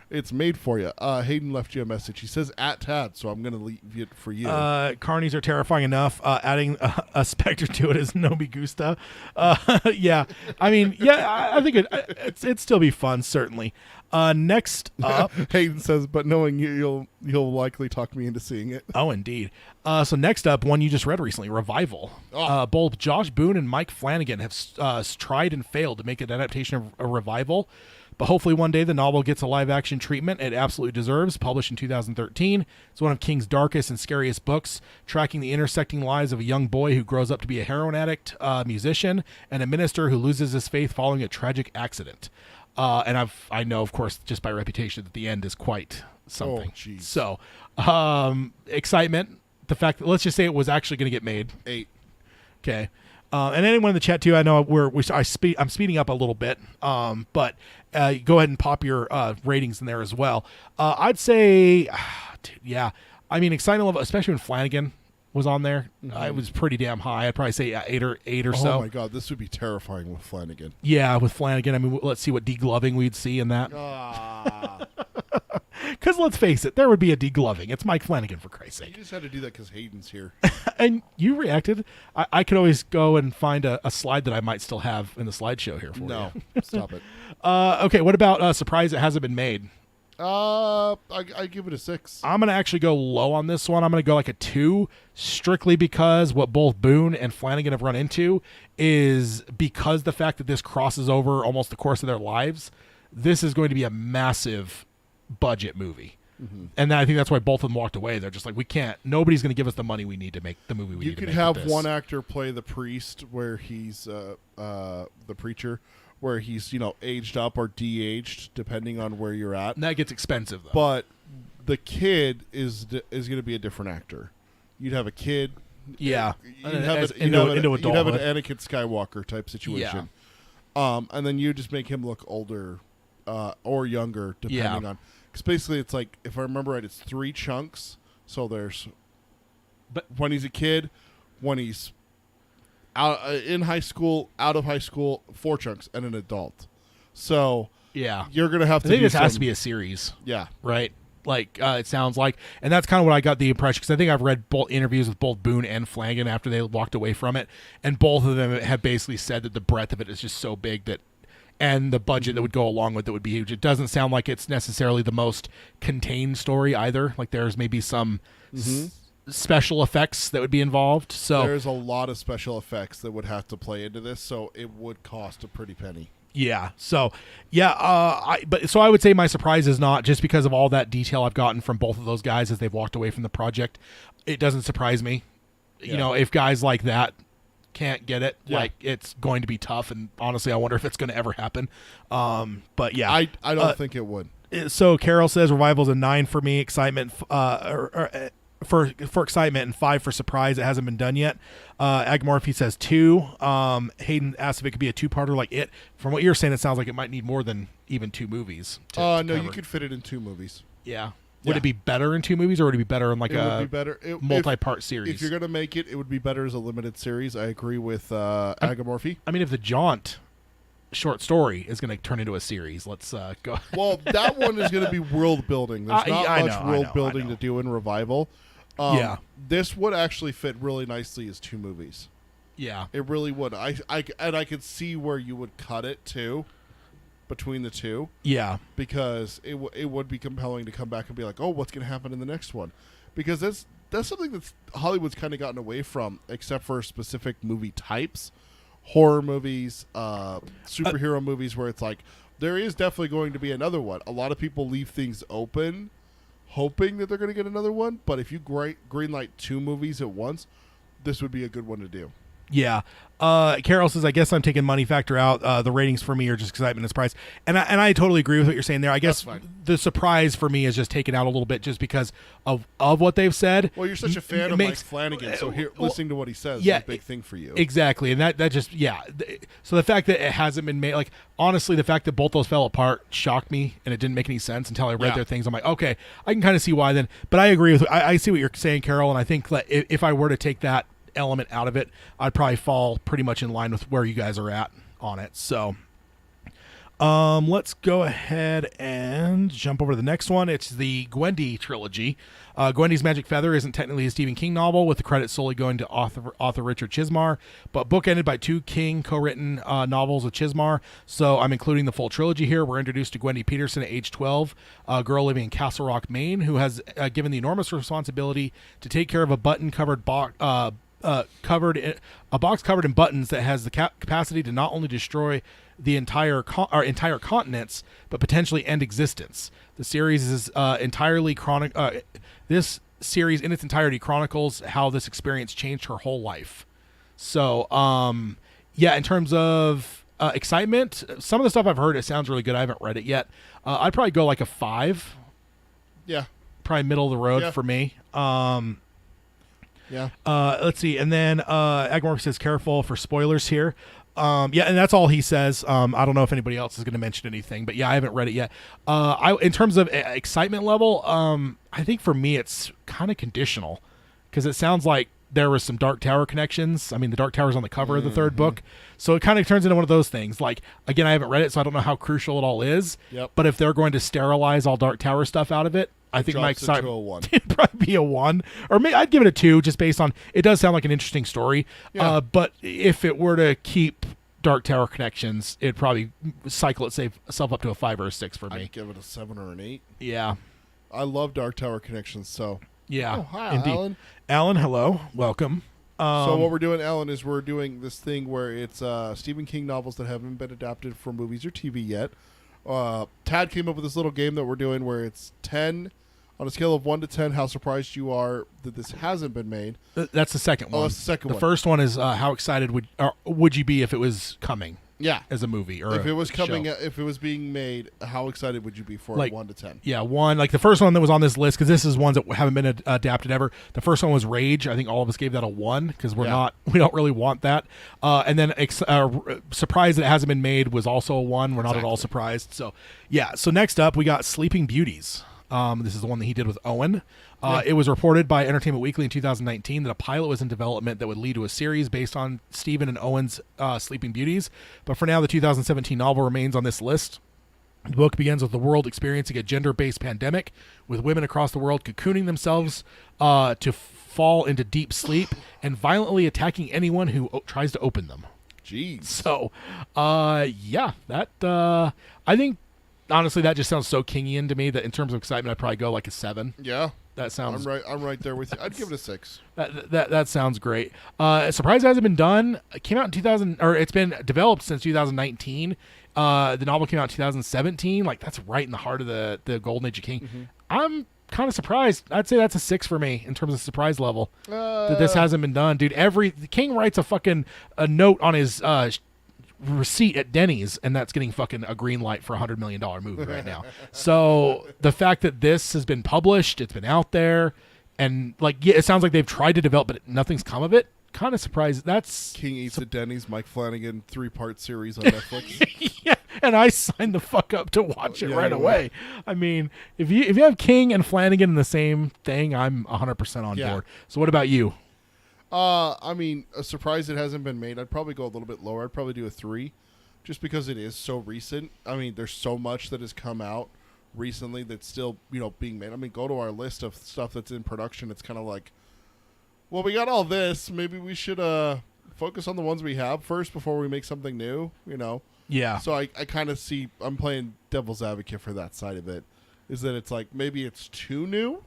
It's made for you. Hayden left you a message. He says @Tad, so I'm going to leave it for you. Carnies are terrifying enough. Adding a specter to it is no me gusta. Yeah. I mean, yeah, I think it'd still be fun, certainly. Next up. Hayden says, but knowing you, you'll likely talk me into seeing it. Oh, indeed. So next up, one you just read recently, Revival. Both Josh Boone and Mike Flanagan have tried and failed to make an adaptation of a Revival. but hopefully one day the novel gets a live-action treatment it absolutely deserves. Published in 2013, it's one of King's darkest and scariest books, tracking the intersecting lives of a young boy who grows up to be a heroin addict, musician, and a minister who loses his faith following a tragic accident. And I know, of course, just by reputation, that the end is quite something. Oh, jeez. So, excitement. The fact that, let's just say it was actually going to get made. 8. Okay. And anyone in the chat too, I know I'm speeding up a little bit, but go ahead and pop your ratings in there as well. I'd say, yeah, I mean, excitement level, especially when Flanagan was on there, it was pretty damn high. I'd probably say 8 or so. Oh my god, this would be terrifying with Flanagan. Yeah, with Flanagan. I mean, let's see what degloving we'd see in that. Because let's face it, there would be a degloving. It's Mike Flanagan, for Christ's You sake. just had to do that because Hayden's here. And you reacted. I could always go and find a slide that I might still have in the slideshow here for you. No, stop it. Okay, what about surprise that hasn't been made? I give it a 6. I'm going to actually go low on this one. I'm going to go like a 2, strictly because what both Boone and Flanagan have run into is because the fact that this crosses over almost the course of their lives, this is going to be a massive budget movie. And I think that's why both of them walked away. They're just like, nobody's going to give us the money we need to make the movie we need to make. You could have with this. one actor play the priest where he's the preacher, where he's, aged up or de-aged depending on where you're at. And that gets expensive, though. But the kid is going to be a different actor. You'd have a kid. Yeah. You'd have Into an adulthood. Anakin Skywalker type situation. And then you just make him look older or younger depending on. Because basically it's like, if I remember right, it's 3 chunks. So there's when he's a kid, when he's out in high school, out of high school, 4 chunks, and an adult. So yeah, you're going to have to I think do this has to be a series. Yeah. Right? Like, it sounds like. And that's kind of what I got the impression, because I think I've read both interviews with both Boone and Flanagan after they walked away from it, and both of them have basically said that the breadth of it is just so big that, and the budget that would go along with it would be huge. It doesn't sound like it's necessarily the most contained story either. Like, there's maybe some special effects that would be involved. So there's a lot of special effects that would have to play into this, so it would cost a pretty penny. yeah. So yeah. I would say my surprise is not just because of all that detail I've gotten from both of those guys as they've walked away from the project. It doesn't surprise me. Yeah. If guys like that can't get it, Yeah. like, it's going to be tough. And honestly, I wonder if it's going to ever happen. But yeah, I don't think it would. So Carol says Revival's a 9 for me. Excitement, for excitement, and 5 for surprise. It hasn't been done yet. Agmorphy says 2. Hayden asked if it could be a 2-parter like it. From what you're saying, it sounds like it might need more than even 2 movies. To No, cover. you could fit it in 2 movies. Yeah. Would Yeah. it be better in 2 movies, or would it be better in like It a would be better multi-part series? If you're gonna make it, it would be better as a limited series. I agree with Agamorphy. I mean, if the Jaunt short story is going to turn into a series, let's go. Well, that one is going to be world building. There's not I much know, world I building know. to do in Revival. Yeah. This would actually fit really nicely as 2 movies. Yeah. It really would. I could see where you would cut it too, between the 2. Yeah. Because it would be compelling to come back and be like, oh, what's going to happen in the next one? Because that's something that Hollywood's kind of gotten away from, except for specific movie types, horror movies, superhero movies, where it's like, there is definitely going to be another one. A lot of people leave things open, hoping that they're going to get another one. But if you greenlight 2 movies at once, this would be a good one to do. Yeah. Carol says, I guess I'm taking money factor out. The ratings for me are just excitement and surprise. And I totally agree with what you're saying there. I guess That's fine. the surprise for me is just taken out a little bit just because of what they've said. Well, you're such a fan of Mike Flanagan, so listening to what he says is a big thing for you. Exactly. And that just, yeah. So the fact that it hasn't been made, like, honestly, the fact that both those fell apart shocked me, and it didn't make any sense until I read their things. I'm like, okay, I can kind of see why then. But I agree with, I see what you're saying, Carol, and I think that if I were to take that element out of it, I'd probably fall pretty much in line with where you guys are at on it. So let's go ahead and jump over to the next one. It's the Gwendy trilogy. Gwendy's Magic Feather isn't technically a Stephen King novel, with the credit solely going to author Richard Chizmar, but bookended by 2 King co-written novels with Chizmar. So I'm including the full trilogy here. We're introduced to Gwendy Peterson at age 12, a girl living in Castle Rock, Maine, who has given the enormous responsibility to take care of a button-covered covered in a box covered in buttons that has the capacity to not only destroy the entire continents, but potentially end existence. The series is entirely this series in its entirety chronicles how this experience changed her whole life. So, yeah, in terms of excitement, some of the stuff I've heard, it sounds really good. I haven't read it yet. I'd probably go like a 5. Yeah. Probably middle of the road for me. Yeah. Let's see. And then Agmorph says careful for spoilers here. Yeah, and that's all he says. I don't know if anybody else is going to mention anything, but yeah, I haven't read it yet. In terms of excitement level, I think for me it's kind of conditional because it sounds like there was some Dark Tower connections. I mean, the Dark Tower's on the cover of the third book, so it kind of turns into one of those things. Like, again, I haven't read it, so I don't know how crucial it all is. Yep. But if they're going to sterilize all Dark Tower stuff out of it, I think my excitement it'd probably be a 1, or maybe I'd give it a 2, just based on it does sound like an interesting story. Yeah. But if it were to keep Dark Tower connections, it'd probably cycle itself up to a 5 or a 6 for me. I'd give it a 7 or an 8. Yeah, I love Dark Tower connections. So yeah. Oh, hi, indeed. Alan. Alan, hello, welcome. So what we're doing, Alan, is we're doing this thing where it's Stephen King novels that haven't been adapted for movies or TV yet. Tad came up with this little game that we're doing where it's 10 on a scale of 1 to 10. How surprised you are that this hasn't been made? That's the second one. Oh, that's the second one. The first one is how excited would you be if it was coming? Yeah, as a movie or if it was coming, show. if it was being made, how excited would you be for it? 1 to 10? Yeah, 1. Like the first one that was on this list, because this is ones that haven't been adapted ever. The first one was Rage. I think all of us gave that a 1 because we don't really want that. And then surprised that it hasn't been made was also a 1. We're not at all surprised. So yeah. So next up we got Sleeping Beauties. This is the one that he did with Owen. It was reported by Entertainment Weekly in 2019 that a pilot was in development that would lead to a series based on Stephen and Owen's Sleeping Beauties. But for now, the 2017 novel remains on this list. The book begins with the world experiencing a gender-based pandemic, with women across the world cocooning themselves to fall into deep sleep and violently attacking anyone who tries to open them. Jeez. So, yeah, that I think honestly that just sounds so Kingian to me that in terms of excitement, I'd probably go like a 7. Yeah. That sounds. I'm right there with you. I'd give it a 6. That sounds great. Surprise hasn't been done. It came out in 2000, or it's been developed since 2019. The novel came out in 2017. Like that's right in the heart of the Golden Age of King. Mm-hmm. I'm kind of surprised. I'd say that's a 6 for me in terms of surprise level. That this hasn't been done, dude. The King writes a note on his receipt at Denny's, and that's getting fucking a green light for $100 million movie right now. So the fact that this has been published, it's been out there, and like it sounds like they've tried to develop, but nothing's come of it. Kind of surprised. That's King Eats at Denny's, Mike Flanagan 3-part series on Netflix. Yeah, and I signed the fuck up to watch it right away. I mean, if you have King and Flanagan in the same thing, I'm 100% on board. So what about you? I mean, a surprise it hasn't been made. I'd probably go a little bit lower. I'd probably do a 3, just because it is so recent. I mean, there's so much that has come out recently that's still, being made. I mean, go to our list of stuff that's in production. It's kind of like, well, we got all this. Maybe we should focus on the ones we have first before we make something new, Yeah. So I kind of see, I'm playing devil's advocate for that side of it, is that it's like, maybe it's too new,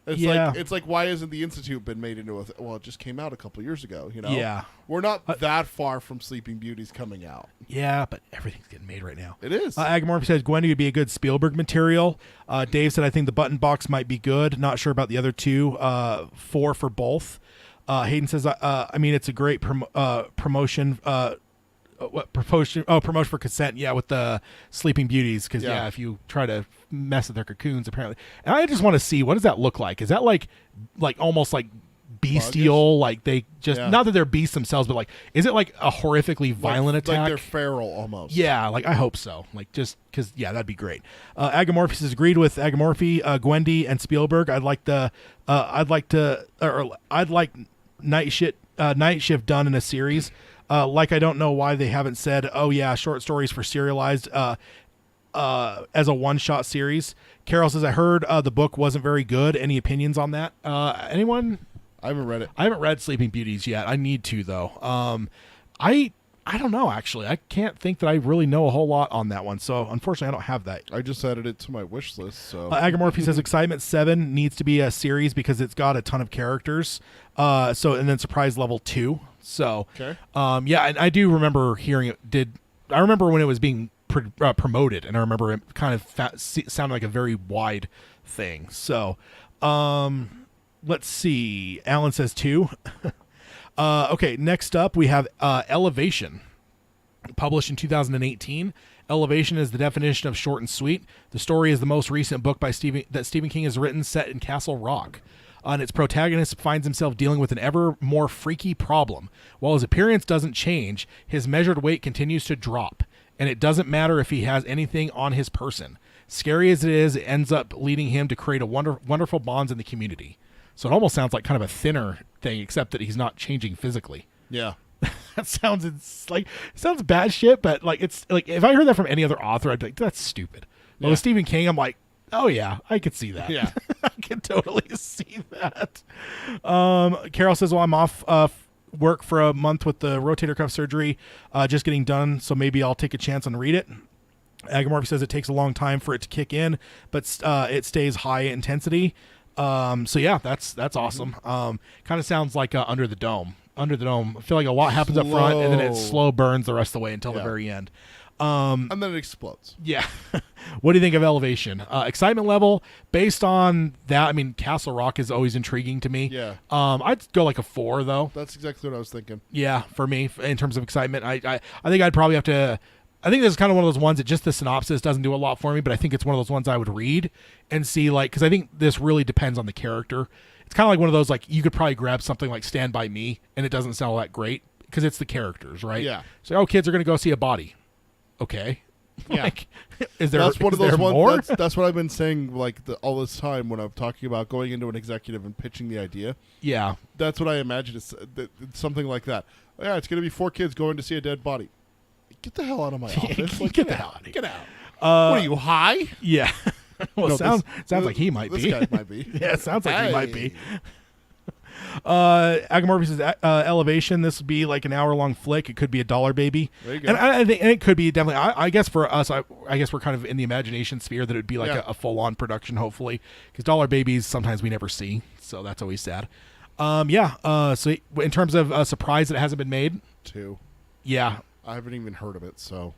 It's like why hasn't the Institute been made into well, it just came out a couple years ago, Yeah. We're not that far from Sleeping Beauties coming out. Yeah, but everything's getting made right now. It is. Agamorph says Gwendy would be a good Spielberg material. Dave said I think the button box might be good. Not sure about the other two. 4 for both. Hayden says I mean it's a great promotion. Promotion for consent, with the Sleeping Beauties, because if you try to mess with their cocoons, apparently, and I just want to see what does that look like. Is that like almost like bestial? Like they just not that they're beasts themselves, but like is it like a horrifically violent attack? Like they're feral almost. Yeah, like I hope so. Like just because that'd be great. Agamorph has agreed with Agamorphy, Gwendy, and Spielberg. I'd like Night Shift done in a series. I don't know why they haven't said, short stories for serialized as a one-shot series. Carol says, I heard the book wasn't very good. Any opinions on that? Anyone? I haven't read it. I haven't read Sleeping Beauties yet. I need to, though. I I don't know, actually. I can't think that I really know a whole lot on that one. So, unfortunately, I don't have that. I just added it to my wish list. So Agamorphy says Excitement 7 needs to be a series because it's got a ton of characters. And then Surprise Level 2. So, Okay. yeah, and I do remember hearing it. I remember when it was being promoted, and I remember it kind of sounded like a very wide thing. So, let's see. Alan says 2. Okay, next up we have Elevation, published in 2018. Elevation is the definition of short and sweet. The story is the most recent book by Stephen King has written, set in Castle Rock. And its protagonist finds himself dealing with an ever more freaky problem. While his appearance doesn't change, his measured weight continues to drop, and it doesn't matter if he has anything on his person. Scary as it is, it ends up leading him to create wonderful bonds in the community. So it almost sounds like kind of a thinner thing, except that he's not changing physically. yeah. That sounds bad shit, but like it's like if I heard that from any other author, I'd be like, that's stupid. But with Stephen King, I'm like, oh yeah, I could see that. Yeah. I can totally see that. Carol says, well, I'm off work for a month with the rotator cuff surgery, just getting done, so maybe I'll take a chance and read it. Agamorphy says it takes a long time for it to kick in, but it stays high intensity. So yeah, that's awesome. Kind of sounds like Under the Dome. Under the Dome, I feel like a lot happens up front, and then it slow burns the rest of the way until the very end. And then it explodes. Yeah. What do you think of Elevation? Excitement level, based on that, I mean, Castle Rock is always intriguing to me. Yeah. I'd go like a 4, though. That's exactly what I was thinking. Yeah, for me, in terms of excitement. I think I'd probably have to... I think this is kind of one of those ones that just the synopsis doesn't do a lot for me, but I think it's one of those ones I would read and see, like, because I think this really depends on the character. It's kind of like one of those, like, you could probably grab something like Stand By Me, and it doesn't sound all that great, because it's the characters, right? Yeah. So, kids are going to go see a body. Okay. Yeah. Like, is there That's one of those more? ones. That's what I've been saying like all this time when I'm talking about going into an executive and pitching the idea. Yeah. That's what I imagine. It's something like that. Yeah, it's going to be 4 kids going to see a dead body. Get the hell out of my office! Like, Get the hell out of here. Get out! What are you, high? Yeah. Well, No, sounds like he might this be. guy might be. Yeah, it sounds like he might be. Hey. Agamorphy says Elevation. This would be like an hour-long flick. It could be a dollar baby. There you go. And I think it could be definitely. I guess for us, I guess we're kind of in the imagination sphere that it would be like a full-on production, hopefully, because dollar babies sometimes we never see, so that's always sad. So in terms of surprise that it hasn't been made, 2. yeah. I haven't even heard of it, so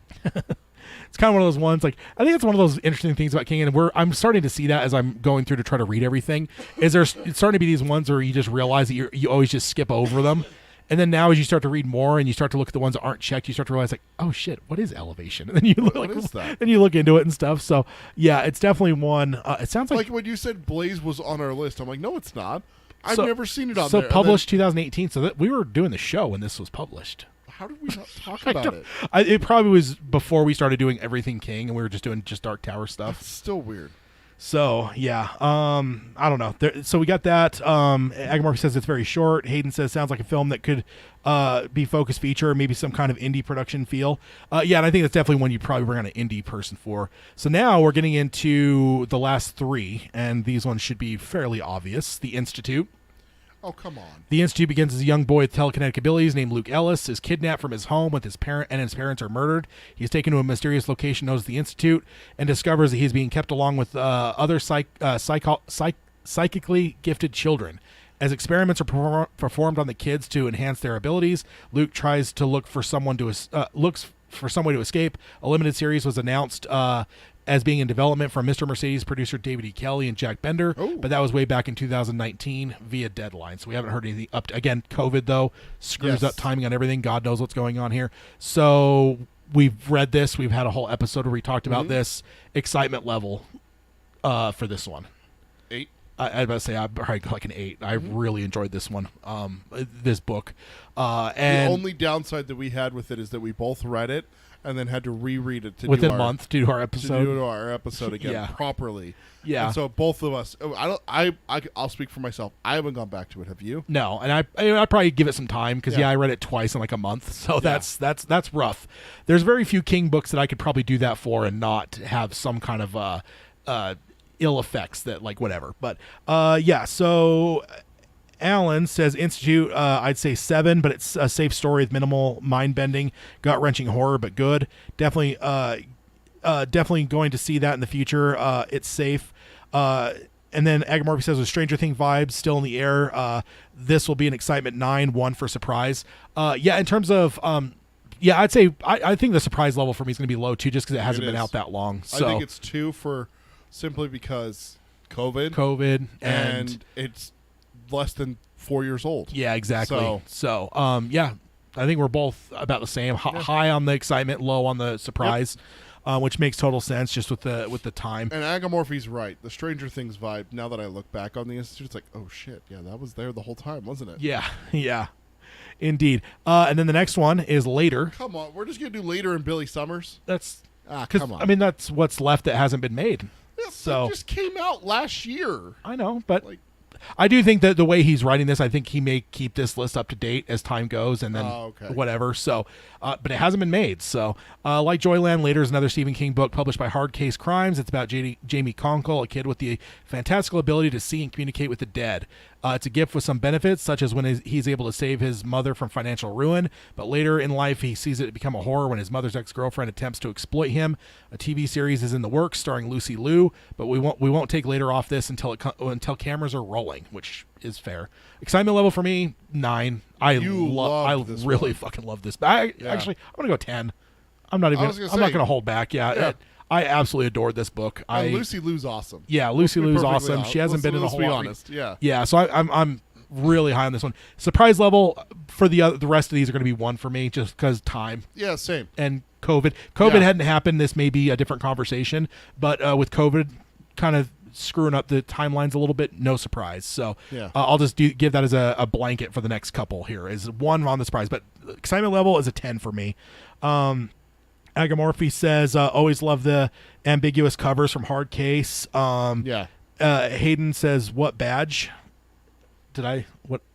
It's kind of one of those ones, like, I think it's one of those interesting things about King, and I'm starting to see that as I'm going through to try to read everything, is it's starting to be these ones where you just realize that you always just skip over them. And then now as you start to read more and you start to look at the ones that aren't checked, you start to realize, like, oh shit, what is Elevation? And then you look, what is that? And you look into it and stuff. So yeah, it's definitely one. It sounds like when you said Blaze was on our list, I'm like, no, it's not. I've So- never seen it on so there. published 2018. So that we were doing the show when this was published. How did we not talk about it? It probably was before we started doing everything King, and we were just doing just Dark Tower stuff. It's still weird. So yeah, I don't know. So we got that. Agamorphy says it's very short. Hayden says sounds like a film that could be focus feature, maybe some kind of indie production feel. Yeah, and I think that's definitely one you probably bring on an indie person for. So now we're getting into the last 3, and these ones should be fairly obvious. The Institute. Oh, come on. The Institute begins as a young boy with telekinetic abilities named Luke Ellis is kidnapped from his home with his parent, and his parents are murdered. He is taken to a mysterious location known as the Institute and discovers that he is being kept along with other psychically gifted children. As experiments are performed on the kids to enhance their abilities, Luke tries to look for someone to looks for some way to escape. A limited series was announced as being in development from Mr. Mercedes producer David E. Kelly and Jack Bender, but that was way back in 2019 via Deadline. So we haven't heard anything up to, again, COVID though screws up timing on everything. God knows what's going on here. So we've read this. We've had a whole episode where we talked about this excitement level for this one. 8. I was about to say I'd probably go like an 8. I really enjoyed this one, this book. And the only downside that we had with it is that we both read it and then had to reread it within a month to do our episode again properly. Yeah. And so both of us, I'll speak for myself. I haven't gone back to it. Have you? No, and I'd probably give it some time because I read it twice in like a month, so that's rough. There's very few King books that I could probably do that for and not have some kind of ill effects that like whatever. But so Allen says Institute, I'd say 7, but it's a safe story with minimal mind-bending, gut-wrenching horror, but good. Definitely going to see that in the future. It's safe. And then Agamorphy says with Stranger Things vibes still in the air, this will be an excitement 9, 1 for surprise. In terms of I'd say I think the surprise level for me is going to be low too, just because it hasn't been out that long. So I think it's 2 for simply because COVID and it's less than 4 years old. Yeah, exactly. So I think we're both about the same. High on the excitement, low on the surprise. Yep. Which makes total sense just with the time. And Agamorphy's right. The Stranger Things vibe, now that I look back on the Institute, it's like, oh shit, yeah, that was there the whole time, wasn't it? Yeah. Indeed. And then the next one is Later. Come on, we're just going to do Later and Billy Summers? Come on. I mean, that's what's left that hasn't been made. It just came out last year. I know, but I do think that the way he's writing this, I think he may keep this list up to date as time goes, and then whatever. So, but it hasn't been made. So, like Joyland, Later is another Stephen King book published by Hard Case Crimes. It's about Jamie Conkle, a kid with the fantastical ability to see and communicate with the dead. It's a gift with some benefits, such as when he's able to save his mother from financial ruin. But later in life, he sees it become a horror when his mother's ex-girlfriend attempts to exploit him. A TV series is in the works starring Lucy Liu, but we won't take Later off this until cameras are rolling, which is fair. Excitement level for me 9. I really fucking love this. Actually, I'm gonna go 10. I'm not gonna hold back. I absolutely adored this book. Lucy Liu's awesome. Yeah, Lucy Liu's awesome. She hasn't been in a whole lot. Honest. Yeah. So I'm really high on this one. Surprise level for the rest of these are going to be 1 for me, just because time. Yeah, same. And COVID hadn't happened. This may be a different conversation, but with COVID kind of screwing up the timelines a little bit, no surprise. So I'll just give that as a blanket for the next couple here. Is 1 on the surprise, but excitement level is a 10 for me. Agamorphy says, always love the ambiguous covers from Hard Case. Hayden says, what badge? I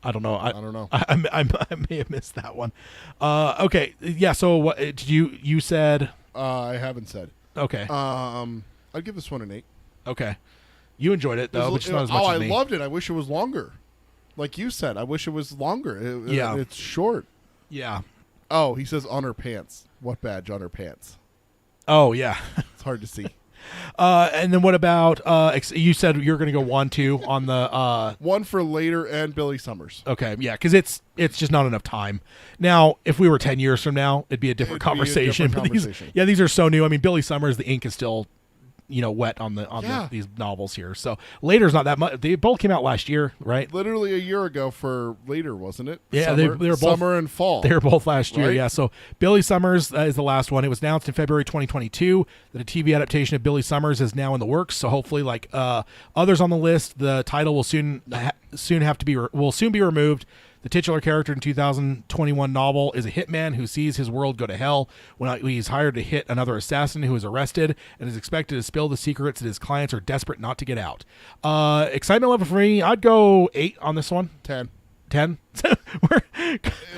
don't know. I don't know. I may have missed that one. Okay. Yeah. So what did you said? I haven't said. Okay. I'd give this one an 8. Okay. You enjoyed it though, but not as much as me. I loved it. I wish it was longer. Like you said, I wish it was longer. It's short. Yeah. Oh, he says on her pants. What badge on her pants? Oh, yeah. It's hard to see. And then what about, you said you're going to go 1, 2 on the... 1 for Later and Billy Summers. Okay, yeah, because it's just not enough time. Now, if we were 10 years from now, it'd be a different conversation. These are so new. I mean, Billy Summers, the ink is still... wet on these novels here. So Later's not that much. They both came out last year, right? Literally a year ago for Later, wasn't it? Yeah, they were both summer and fall. They were both last year. Right? Yeah. So Billy Summers is the last one. It was announced in February 2022 that a TV adaptation of Billy Summers is now in the works. So hopefully, like others on the list, the title will soon be removed. The titular character in 2021 novel is a hitman who sees his world go to hell when he's hired to hit another assassin who is arrested and is expected to spill the secrets that his clients are desperate not to get out. Excitement level for me, I'd go 8 on this one. 10. 10?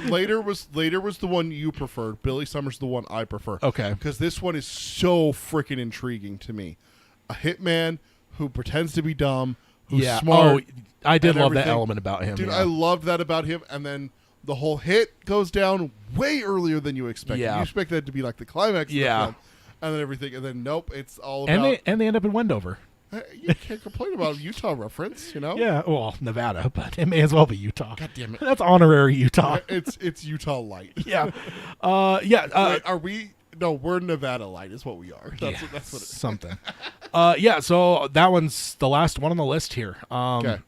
Later was the one you preferred. Billy Summers the one I prefer. Okay. Because this one is so freaking intriguing to me. A hitman who pretends to be dumb, who's smart. Oh, I did love that element about him. Dude, I loved that about him. And then the whole hit goes down way earlier than you expected. Yeah. You expect that to be like the climax of the film. And then everything. And then nope, it's all about... And they end up in Wendover. You can't complain about a Utah reference, Yeah, well, Nevada, but it may as well be Utah. God damn it. That's honorary Utah. It's Utah light. Yeah. Wait, are we... No, we're Nevada light is what we are. That's what it is. Something. So that one's the last one on the list here. Okay.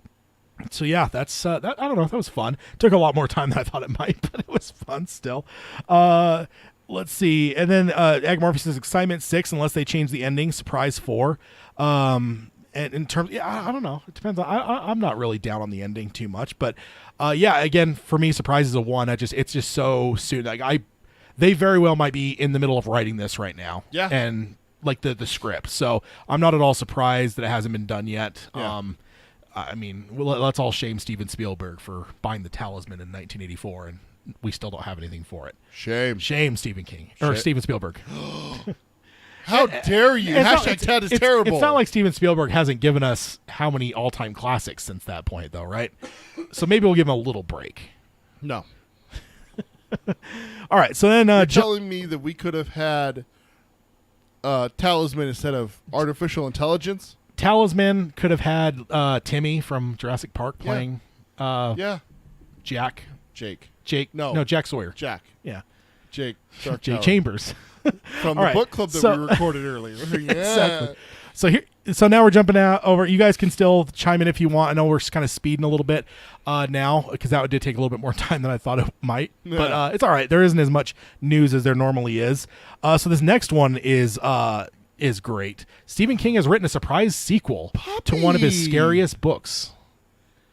So yeah, that's that. I don't know. That was fun. Took a lot more time than I thought it might, but it was fun still. Let's see. And then Agamorphy says excitement 6 unless they change the ending. Surprise 4. And in terms, I don't know. It depends. I'm not really down on the ending too much, but again, for me, surprise is a 1. It's just so soon. Like they very well might be in the middle of writing this right now. Yeah. And like the script. So I'm not at all surprised that it hasn't been done yet. Yeah. I mean, let's all shame Steven Spielberg for buying The Talisman in 1984, and we still don't have anything for it. Shame Stephen King or Steven Spielberg. How dare you? Hashtag Tad is terrible. It's not like Steven Spielberg hasn't given us how many all-time classics since that point, though, right? So maybe we'll give him a little break. No. All right, so then You're telling me that we could have had Talisman instead of artificial intelligence? Talisman could have had Timmy from Jurassic Park playing Yeah. Jack. Jake. No, Jack Sawyer. Jack. Yeah. Jake. Dark Jake Tower. Chambers. From All the right, book club that so- we recorded earlier. Yeah. Exactly. So now we're jumping out over. You guys can still chime in if you want. I know we're kind of speeding a little bit now because that did take a little bit more time than I thought it might. Yeah. But it's all right. There isn't as much news as there normally is. So this next one is great. Stephen King has written a surprise sequel to one of his Puppy. scariest books.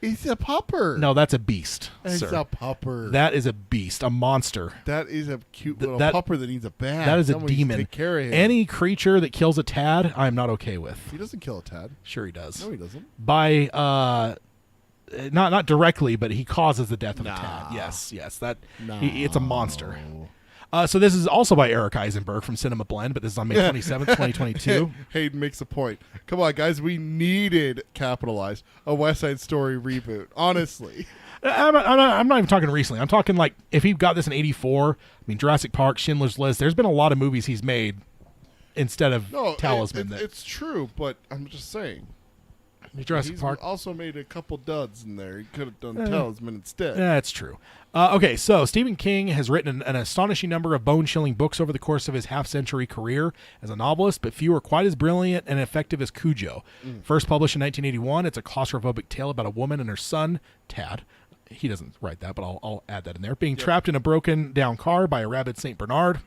It's a pupper. No, that's a beast, It's sir. a pupper. That is a beast, a monster. That is a cute little that- pupper that needs a bath. That is a Someone needs to demon. Take care of him. Any creature that kills a tad, I'm not okay with. He doesn't kill a Tad. Sure he does. No, he doesn't. By not directly, but he causes the death of a Nah. tad. Yes. That No. it's a monster. So this is also by Eric Eisenberg from Cinema Blend, but this is on May 27th, 2022. Hayden makes a point. Come on, guys. We needed, capitalized, a West Side Story reboot. Honestly. I'm not even talking recently. I'm talking like if he got this in '84. I mean, Jurassic Park, Schindler's List. There's been a lot of movies he's made instead of No, Talisman. it's true, but I'm just saying. Jurassic He's Park. also made a couple duds in there. He could have done Talisman instead. That's true. Okay, so Stephen King has written an astonishing number of bone-chilling books over the course of his half-century career as a novelist, but few are quite as brilliant and effective as Cujo. First published in 1981, it's a claustrophobic tale about a woman and her son, Tad. He doesn't write that, but I'll add that in there. Being trapped in a broken-down car by a rabid St. Bernard.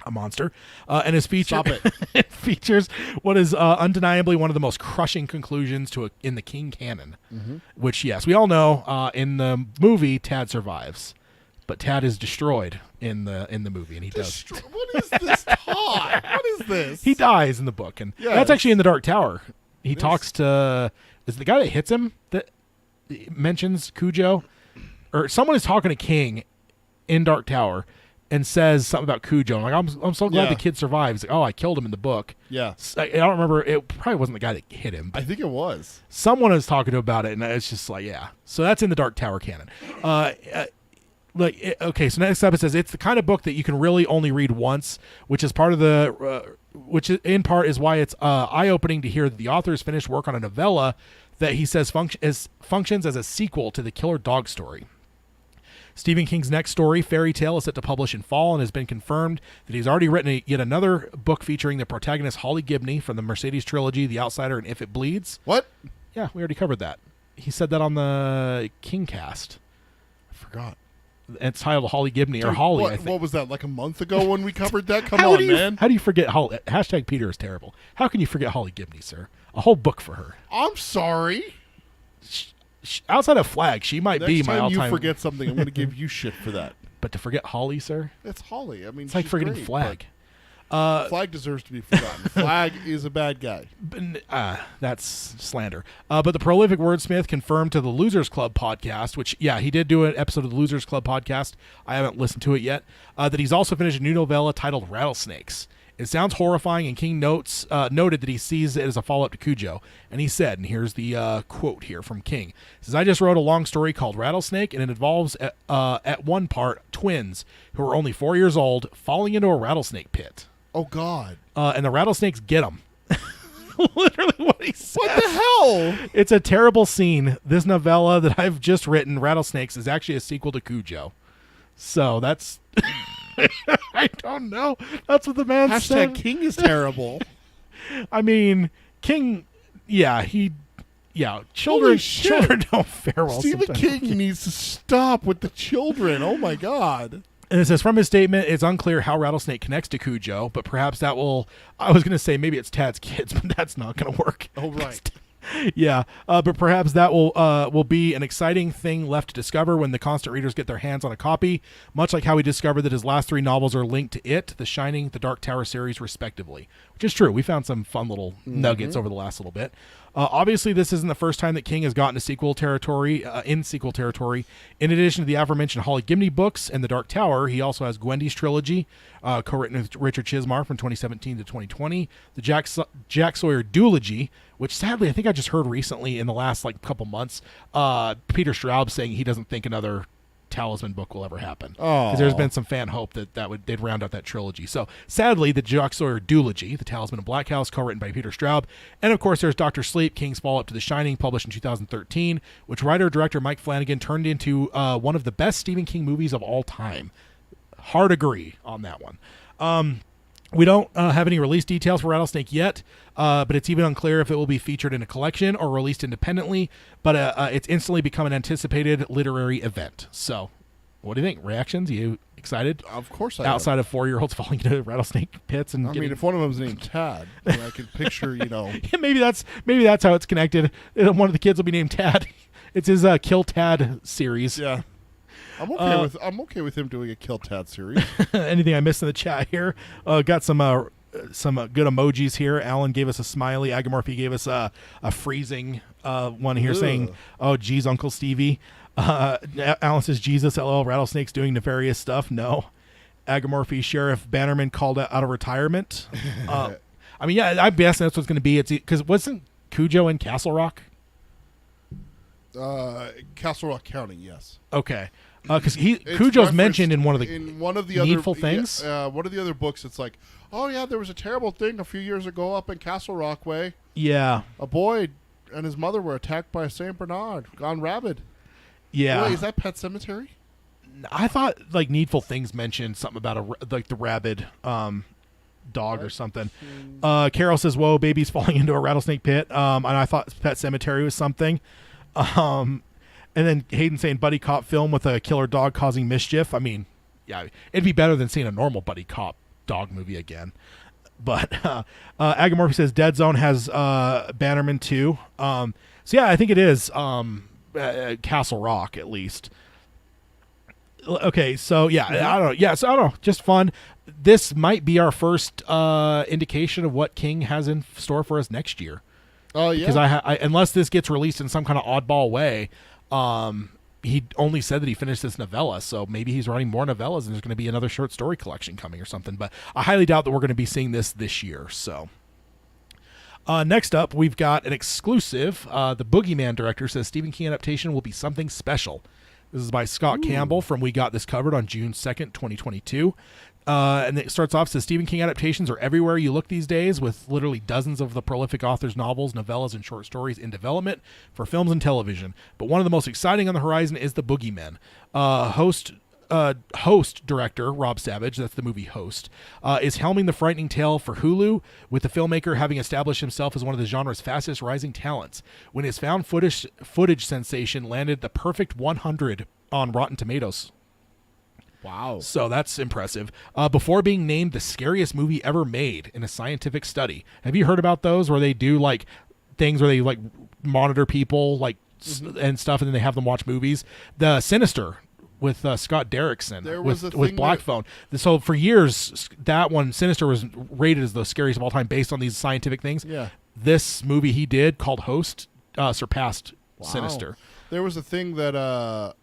A monster, and his feature Stop it. it features what is undeniably one of the most crushing conclusions in the King canon. Which, yes, we all know in the movie Tad survives, but Tad is destroyed in the movie, and he does. What is this talk? What is this? He dies in the book, and Yes. that's actually in the Dark Tower. He This- talks to is the guy that hits him that mentions Cujo, or someone is talking to King in Dark Tower. And says something about Cujo. I'm like, I'm so glad Yeah. the kid survives. Like, oh, I killed him in the book. Yeah. I don't remember. It probably wasn't the guy that hit him. I think it was. Someone was talking to him about it, and it's just like, yeah. So that's in the Dark Tower canon. Okay, so next up it says it's the kind of book that you can really only read once, which is part of which in part is why it's eye-opening to hear that the author has finished work on a novella that he says functions as a sequel to the Killer Dog story. Stephen King's next story, Fairy Tale, is set to publish in fall and has been confirmed that he's already written yet another book featuring the protagonist Holly Gibney from the Mercedes trilogy, The Outsider and If It Bleeds. What? Yeah, we already covered that. He said that on the King cast. I forgot. It's titled Holly Gibney, or Dude, Holly, what, I think. What was that, like a month ago when we covered that? Come How on, do you, man. How do you forget Holly? Hashtag Peter is terrible. How can you forget Holly Gibney, sir? A whole book for her. I'm sorry. Outside of Flag, she might Next be my time all-time. you forget something, I'm going to give you shit for that. But to forget Holly, sir? It's Holly. I mean, It's like she's forgetting great, Flag. but Flag deserves to be forgotten. Flag is a bad guy. That's slander. But the prolific wordsmith confirmed to the Losers Club podcast, which, yeah, he did do an episode of the Losers Club podcast. I haven't listened to it yet. That he's also finished a new novella titled Rattlesnakes. It sounds horrifying, and King noted that he sees it as a follow-up to Cujo. And he said, and here's the quote here from King. He says, I just wrote a long story called Rattlesnake, and it involves, at one part, twins who are only 4 years old falling into a rattlesnake pit. Oh, God. And the rattlesnakes get them. Literally what he said. What the hell? It's a terrible scene. This novella that I've just written, Rattlesnakes, is actually a sequel to Cujo. So that's... I don't know. That's what the man said. Hashtag King is terrible. I mean, King... Yeah, children Holy shit. don't fare well Stephen sometimes. King needs to stop with the children. Oh, my God. And it says, from his statement, it's unclear how Rattlesnake connects to Cujo, but perhaps that will... I was going to say maybe it's Tad's kids, but that's not going to work. Oh, right. Yeah, but perhaps that will be an exciting thing left to discover when the constant readers get their hands on a copy, much like how we discovered that his last three novels are linked to It, The Shining, The Dark Tower series, respectively, which is true. We found some fun little nuggets over the last little bit. Obviously, this isn't the first time that King has gotten to sequel territory. In addition to the aforementioned Holly Gimney books and The Dark Tower, he also has Gwendy's trilogy, co-written with Richard Chismar from 2017 to 2020. The Jack Sawyer duology, which sadly I think I just heard recently in the last couple months. Peter Straub saying he doesn't think another Talisman book will ever happen, because there's been some fan hope they'd round out that trilogy. So sadly, the Jack Sawyer duology, The Talisman of Black House, co-written by Peter Straub, and of course there's Dr. Sleep, King's follow-up to The Shining, published in 2013, which writer-director Mike Flanagan turned into one of the best Stephen King movies of all time. Hard agree on that one. We don't have any release details for Rattlesnake yet, but it's even unclear if it will be featured in a collection or released independently, but it's instantly become an anticipated literary event. So, what do you think? Reactions? You excited? Of course I am. Outside of 4-year-olds falling into rattlesnake pits and I mean, if one of them is named Tad, then I can picture, Yeah, maybe that's how it's connected. One of the kids will be named Tad. It's his Kill Tad series. Yeah. I'm okay with him doing a Kill Tad series. Anything I missed in the chat here? Got some good emojis here. Alan gave us a smiley. Agamorphy gave us a freezing one here, saying, "Oh, geez, Uncle Stevie." Alan says, "Jesus, LL, rattlesnakes doing nefarious stuff." No. Agamorphy, Sheriff Bannerman called out of retirement. I mean, yeah, I'm guessing that's what's going to be. It's because wasn't Cujo in Castle Rock? Castle Rock County, yes. Okay. Because Cujo's mentioned in one of the Needful other Things. One of the other books. It's like, oh yeah, there was a terrible thing a few years ago up in Castle Rock way. Yeah, a boy and his mother were attacked by a Saint Bernard, gone rabid. Yeah. Wait, is that Pet Cemetery? I thought Needful Things mentioned something about the rabid dog or something. Carol says, "Whoa, baby's falling into a rattlesnake pit." And I thought Pet Cemetery was something. And then Hayden saying buddy cop film with a killer dog causing mischief. I mean, yeah, it'd be better than seeing a normal buddy cop dog movie again. But Agamorphy says Dead Zone has Bannerman too. So yeah, I think it is Castle Rock at least. Okay, so yeah, I don't know. Yeah, so I don't know. Just fun. This might be our first indication of what King has in store for us next year. Oh yeah. Because I unless this gets released in some kind of oddball way. He only said that he finished this novella, so maybe he's writing more novellas and there's going to be another short story collection coming or something, but I highly doubt that we're going to be seeing this year. So next up, we've got an exclusive. The Boogeyman director says Stephen King adaptation will be something special. This is by Scott Campbell from We Got This Covered on June 2nd, 2022. And it starts off, says Stephen King adaptations are everywhere you look these days, with literally dozens of the prolific author's novels, novellas, and short stories in development for films and television. But one of the most exciting on the horizon is The Boogeymen. Host director Rob Savage, that's the movie Host, is helming the frightening tale for Hulu, with the filmmaker having established himself as one of the genre's fastest rising talents. When his found footage sensation landed the perfect 100 on Rotten Tomatoes. Wow. So that's impressive. Before being named the scariest movie ever made in a scientific study. Have you heard about those where they do things where they monitor people and stuff, and then they have them watch movies? The Sinister with Scott Derrickson with Black Phone. So for years, that one, Sinister, was rated as the scariest of all time based on these scientific things. Yeah. This movie he did called Host surpassed Sinister. There was a thing that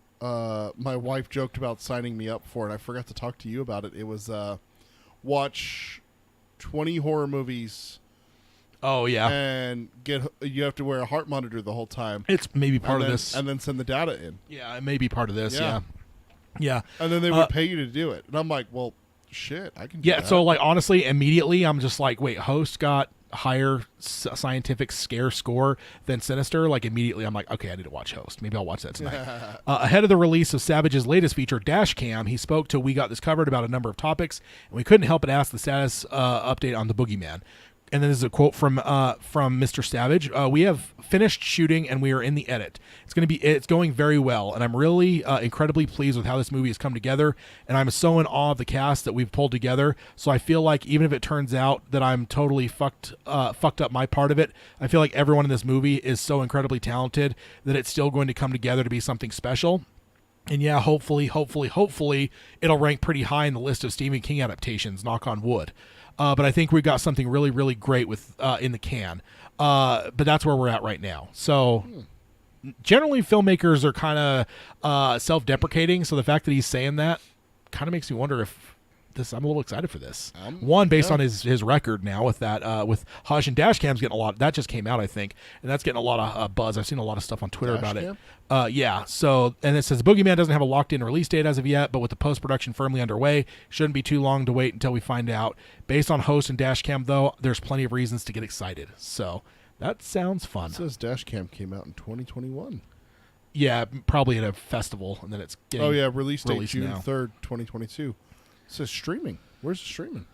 my wife joked about signing me up for, and I forgot to talk to you about it. It was watch 20 horror movies. Oh yeah, and you have to wear a heart monitor the whole time. It's maybe part of this, and then send the data in. Yeah, it may be part of this. Yeah. And then they would pay you to do it, and I'm like, well, shit, I can. Do that. So honestly, immediately I'm just like, wait, Host got higher scientific scare score than Sinister. Immediately I'm like, okay, I need to watch Host. Maybe I'll watch that tonight. Ahead of the release of Savage's latest feature, Dash Cam, he spoke to We Got This Covered about a number of topics, and we couldn't help but ask the status update on The Boogeyman. And then this is a quote from Mr. Savage. We have finished shooting and we are in the edit. It's going very well, and I'm really incredibly pleased with how this movie has come together. And I'm so in awe of the cast that we've pulled together. So I feel like even if it turns out that I'm totally fucked up my part of it, I feel like everyone in this movie is so incredibly talented that it's still going to come together to be something special. And yeah, hopefully, it'll rank pretty high in the list of Stephen King adaptations. Knock on wood. But I think we've got something really great with in the can. But that's where we're at right now. So generally, filmmakers are kind of self-deprecating. So the fact that he's saying that kind of makes me wonder if I'm a little excited for this. One, based on his record now with that with Hush and Dashcam's getting a lot. That just came out, I think, and that's getting a lot of buzz. I've seen a lot of stuff on Twitter about it. Yeah. So, and it says Boogeyman doesn't have a locked-in release date as of yet, but with the post-production firmly underway, shouldn't be too long to wait until we find out. Based on Host and Dashcam, though, there's plenty of reasons to get excited. So that sounds fun. It says Dashcam came out in 2021. Yeah, probably at a festival, and then it's getting release date June now. 3rd, 2022. It says streaming. Where's the streaming?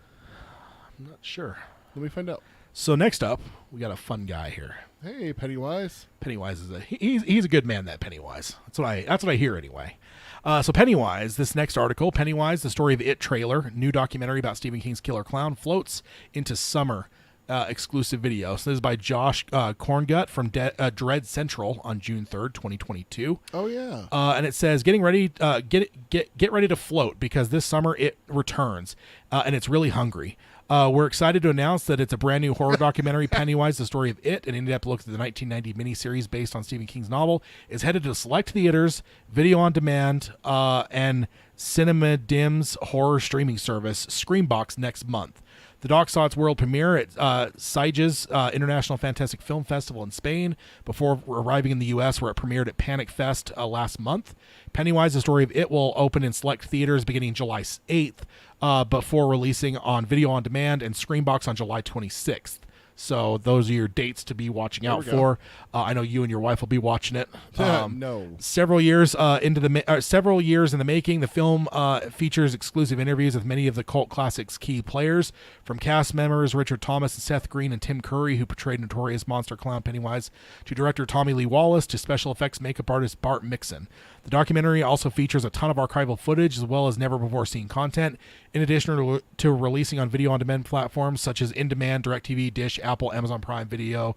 I'm not sure. Let me find out. So next up, we got a fun guy here. Hey, Pennywise. Pennywise is he's a good man. That Pennywise. That's what I hear anyway. So Pennywise, this next article, Pennywise, the story of It trailer, new documentary about Stephen King's Killer Clown, floats into summer. Exclusive video. So this is by Josh Corngut from Dread Central on June 3rd, 2022. Oh yeah. And it says, get ready to float because this summer it returns, and it's really hungry. We're excited to announce that it's a brand new horror documentary, Pennywise, the story of It, an in-depth look at the 1990 miniseries based on Stephen King's novel, is headed to select theaters, video on demand, and Cinema Dim's horror streaming service, Screambox, next month. The doc saw its world premiere at Sitges International Fantastic Film Festival in Spain before arriving in the U.S., where it premiered at Panic Fest last month. Pennywise, the story of It, will open in select theaters beginning July 8th before releasing on video on demand and Screambox on July 26th. So those are your dates to be watching out for. I know you and your wife will be watching it. No. Several years in the making, the film features exclusive interviews with many of the cult classic's key players, from cast members Richard Thomas and Seth Green and Tim Curry, who portrayed notorious monster clown Pennywise, to director Tommy Lee Wallace, to special effects makeup artist Bart Mixon. The documentary also features a ton of archival footage as well as never-before-seen content, in addition to releasing on video-on-demand platforms such as In-Demand, DirecTV, Dish, Apple, Amazon Prime Video,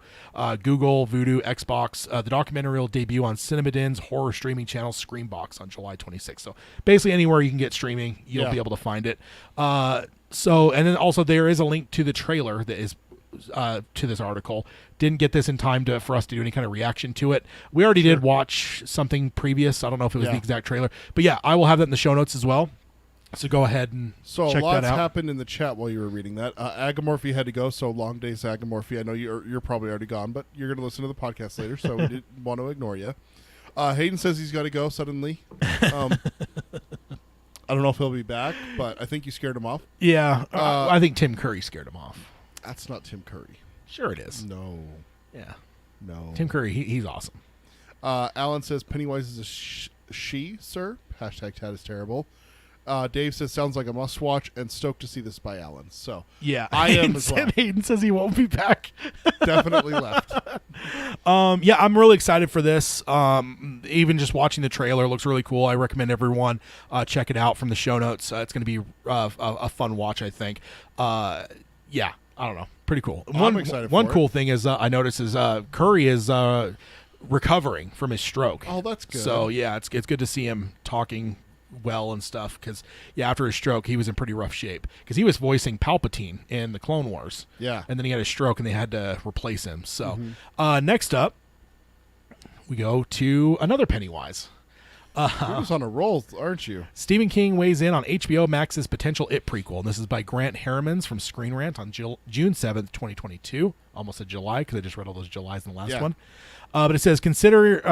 Google, Vudu, Xbox. The documentary will debut on Cinemadin's horror streaming channel Screambox on July 26th. So basically anywhere you can get streaming, you'll be able to find it. And then also there is a link to the trailer that is to this article. Didn't get this in time for us to do any kind of reaction to it. We already did watch something previous. I don't know if it was the exact trailer, but yeah, I will have that in the show notes as well. So go ahead and check that out. Lots happened in the chat while you were reading that. Agamorphy had to go, so long days Agamorphy. I know you're probably already gone, but you're going to listen to the podcast later, so we didn't want to ignore you. Hayden says he's got to go suddenly. I don't know if he'll be back, but I think you scared him off. Yeah, I think Tim Curry scared him off. That's not Tim Curry. Sure it is. No. Yeah. No. Tim Curry, he's awesome. Alan says Pennywise is a she, sir. Hashtag Tad is terrible. Dave says sounds like a must watch and stoked to see this by Alan. So yeah, I am as well. Hayden says he won't be back. Definitely left. Yeah, I'm really excited for this. Even just watching the trailer looks really cool. I recommend everyone check it out from the show notes. It's going to be a fun watch, I think. Yeah, I don't know, pretty cool. I'm excited. One cool thing is I noticed is Curry is recovering from his stroke. Oh, that's good. So yeah, it's good to see him talking well and stuff, because after his stroke he was in pretty rough shape, because he was voicing Palpatine in the Clone Wars, and then he had a stroke and they had to replace him. So next up we go to another Pennywise. You're just on a roll, aren't you? Stephen King weighs in on HBO Max's potential It prequel, and this is by Grant Harrimans from Screen Rant on June 7th, 2022. Almost a July, because I just read all those Julys in the last one. But it says, consider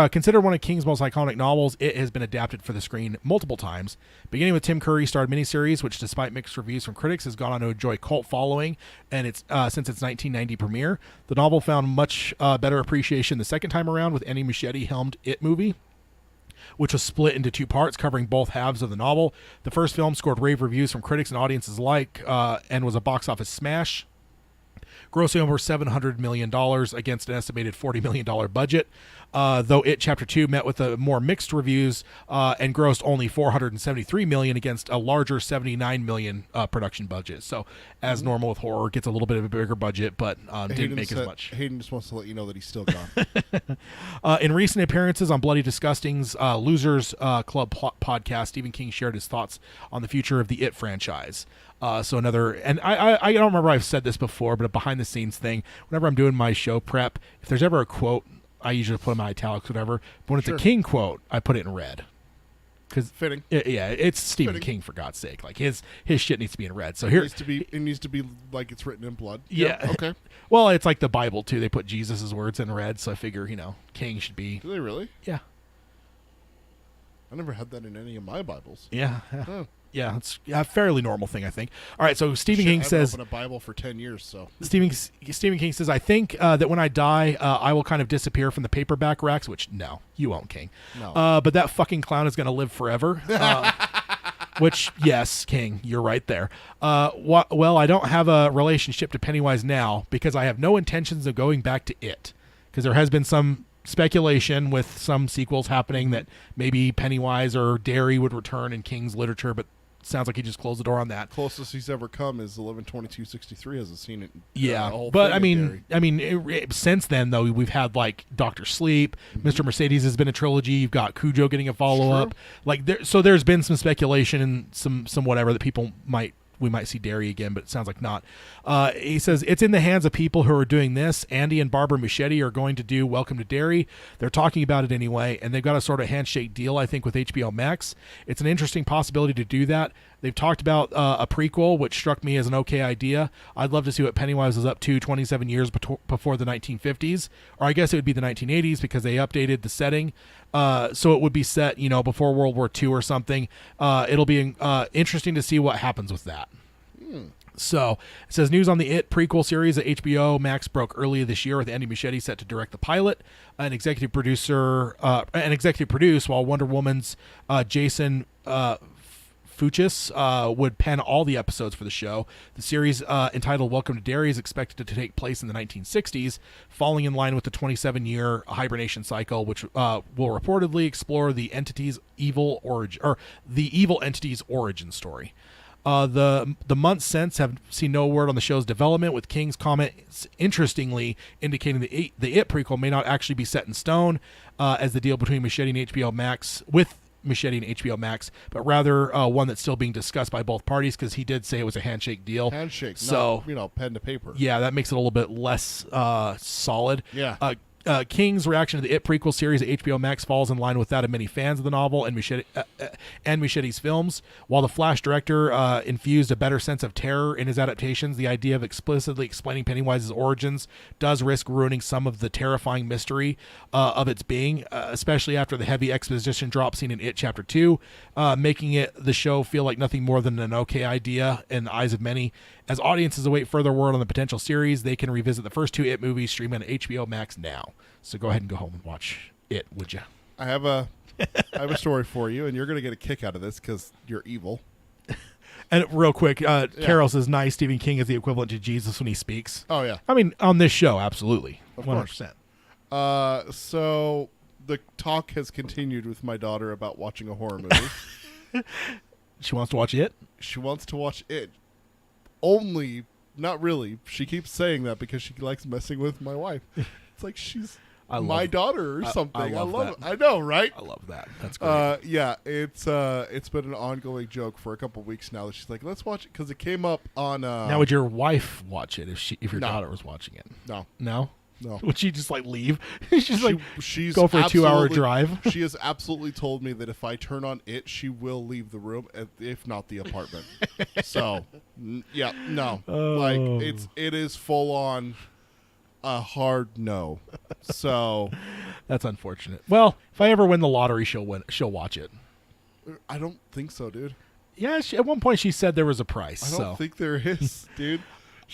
one of King's most iconic novels. It has been adapted for the screen multiple times, beginning with Tim Curry starred miniseries, which, despite mixed reviews from critics, has gone on to enjoy cult following, and it's since its 1990 premiere. The novel found much better appreciation the second time around with Andy Muschietti helmed It movie, which was split into two parts covering both halves of the novel. The first film scored rave reviews from critics and audiences alike, and was a box office smash, grossing over $700 million against an estimated $40 million budget. though It Chapter 2 met with a more mixed reviews and grossed only $473 million against a larger $79 million production budget. So, as normal with horror, it gets a little bit of a bigger budget, but didn't make as much. Hayden just wants to let you know that he's still gone. In recent appearances on Bloody Disgusting's Losers Club podcast, Stephen King shared his thoughts on the future of the It franchise. So another, and I don't remember I've said this before, but a behind the scenes thing. Whenever I'm doing my show prep, if there's ever a quote, I usually put them in italics, whatever. But when it's a King quote, I put it in red. Because fitting. It's Stephen Fitting. King, for God's sake. Like his shit needs to be in red. So here it needs to be like it's written in blood. Yeah. Yep, okay. Well, it's like the Bible too. They put Jesus' words in red, so I figure King should be. Do they really? Yeah. I never had that in any of my Bibles. Yeah. Oh. Yeah, it's a fairly normal thing, I think. All right, so Stephen King says... I've opened a Bible for 10 years, so... Stephen King says, I think that when I die, I will kind of disappear from the paperback racks, which, no, you won't, King. No. But that fucking clown is going to live forever. Which, yes, King, you're right there. Well, I don't have a relationship to Pennywise now because I have no intentions of going back to it. Because there has been some speculation with some sequels happening that maybe Pennywise or Derry would return in King's literature, but sounds like he just closed the door on that. Closest he's ever come is 11/22/63. Hasn't seen it. Yeah, but I mean, since then though, we've had like Dr. Sleep, Mr. Mercedes has been a trilogy. You've got Cujo getting a follow up. Like so there's been some speculation and some whatever that we might see Derry again, but it sounds like not. He says, it's in the hands of people who are doing this. Andy and Barbara Muschietti are going to do Welcome to Derry. They're talking about it anyway, and they've got a sort of handshake deal, I think, with HBO Max. It's an interesting possibility to do that. They've talked about a prequel, which struck me as an okay idea. I'd love to see what Pennywise was up to 27 years before the 1950s, or I guess it would be the 1980s because they updated the setting. So it would be set, before World War II or something. It'll be interesting to see what happens with that. So it says news on the It prequel series at HBO Max broke earlier this year with Andy Muschietti set to direct the pilot, and executive produce while Wonder Woman's Jason Fuchs would pen all the episodes for the show. The series entitled Welcome to Derry is expected to take place in the 1960s, falling in line with the 27-year hibernation cycle, which will reportedly explore the evil entity's origin story. The months since have seen no word on the show's development, with King's comments interestingly indicating the It prequel may not actually be set in stone as the deal between Muschietti and HBO Max but rather one that's still being discussed by both parties, because he did say it was a handshake deal. So pen to paper. Yeah, that makes it a little bit less solid. Yeah. King's reaction to the It prequel series at HBO Max falls in line with that of many fans of the novel and Muschietti's films. While the Flash director infused a better sense of terror in his adaptations, the idea of explicitly explaining Pennywise's origins does risk ruining some of the terrifying mystery of its being, especially after the heavy exposition drop seen in It Chapter 2, making the show feel like nothing more than an okay idea in the eyes of many. As audiences await further word on the potential series, they can revisit the first two It movies streaming on HBO Max now. So go ahead and go home and watch It, would you? I have a story for you, and you're going to get a kick out of this because you're evil. And real quick, Carol says, nice, Stephen King is the equivalent to Jesus when he speaks. Oh, yeah. I mean, on this show, absolutely. Of 100%. Course. So the talk has continued with my daughter about watching a horror movie. She wants to watch It? She wants to watch It. Only, not really. She keeps saying that because she likes messing with my wife. It's like she's my daughter or something. I love it. I know, right? I love that. That's great. Yeah, it's been an ongoing joke for a couple of weeks now that she's like, let's watch it, because it came up on. Now, would your wife watch it if your daughter was watching it? No. No? No. Would she just leave? She's go for a 2-hour drive. She has absolutely told me that if I turn on It, she will leave the room, if not the apartment. So, yeah, no. Oh. It is full on a hard no. So that's unfortunate. Well, if I ever win the lottery, she'll watch it. I don't think so, dude. Yeah, at one point she said there was a price. I don't think there is, dude.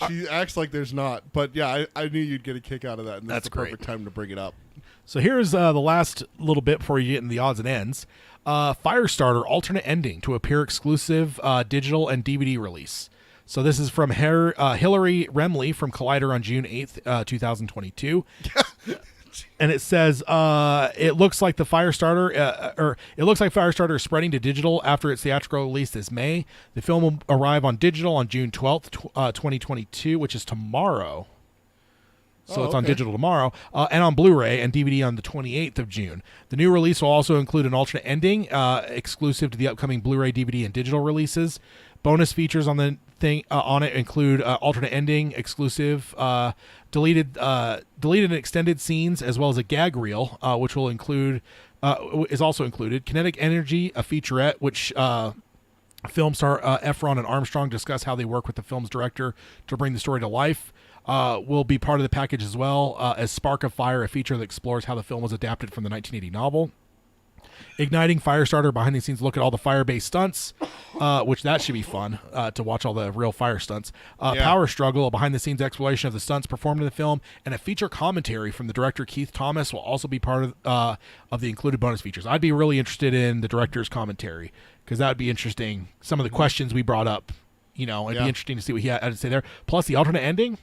She acts like there's not, but yeah, I knew you'd get a kick out of that, and that's the perfect time to bring it up. So here's the last little bit before you get in the odds and ends. Firestarter alternate ending to appear exclusive digital and DVD release. So this is from Hillary Remley from Collider on June 8th, 2022. And it says it looks like the Firestarter, it looks like Firestarter is spreading to digital after its theatrical release this May. The film will arrive on digital on June 12th, 2022, which is tomorrow. So it's on digital tomorrow, and on Blu-ray and DVD on the 28th of June. The new release will also include an alternate ending, exclusive to the upcoming Blu-ray, DVD, and digital releases. Bonus features on the thing on it include alternate ending, exclusive, deleted and extended scenes, as well as a gag reel, which will include is also included. Kinetic Energy, a featurette, which film star Efron and Armstrong discuss how they work with the film's director to bring the story to life. Will be part of the package as well as Spark of Fire, a feature that explores how the film was adapted from the 1980 novel. Igniting Firestarter, behind-the-scenes look at all the fire-based stunts, which that should be fun to watch all the real fire stunts. Power Struggle, a behind-the-scenes exploration of the stunts performed in the film, and a feature commentary from the director Keith Thomas will also be part of the included bonus features. I'd be really interested in the director's commentary, because that would be interesting. Some of the questions we brought up, it'd be interesting to see what he had to say there. Plus, the alternate ending.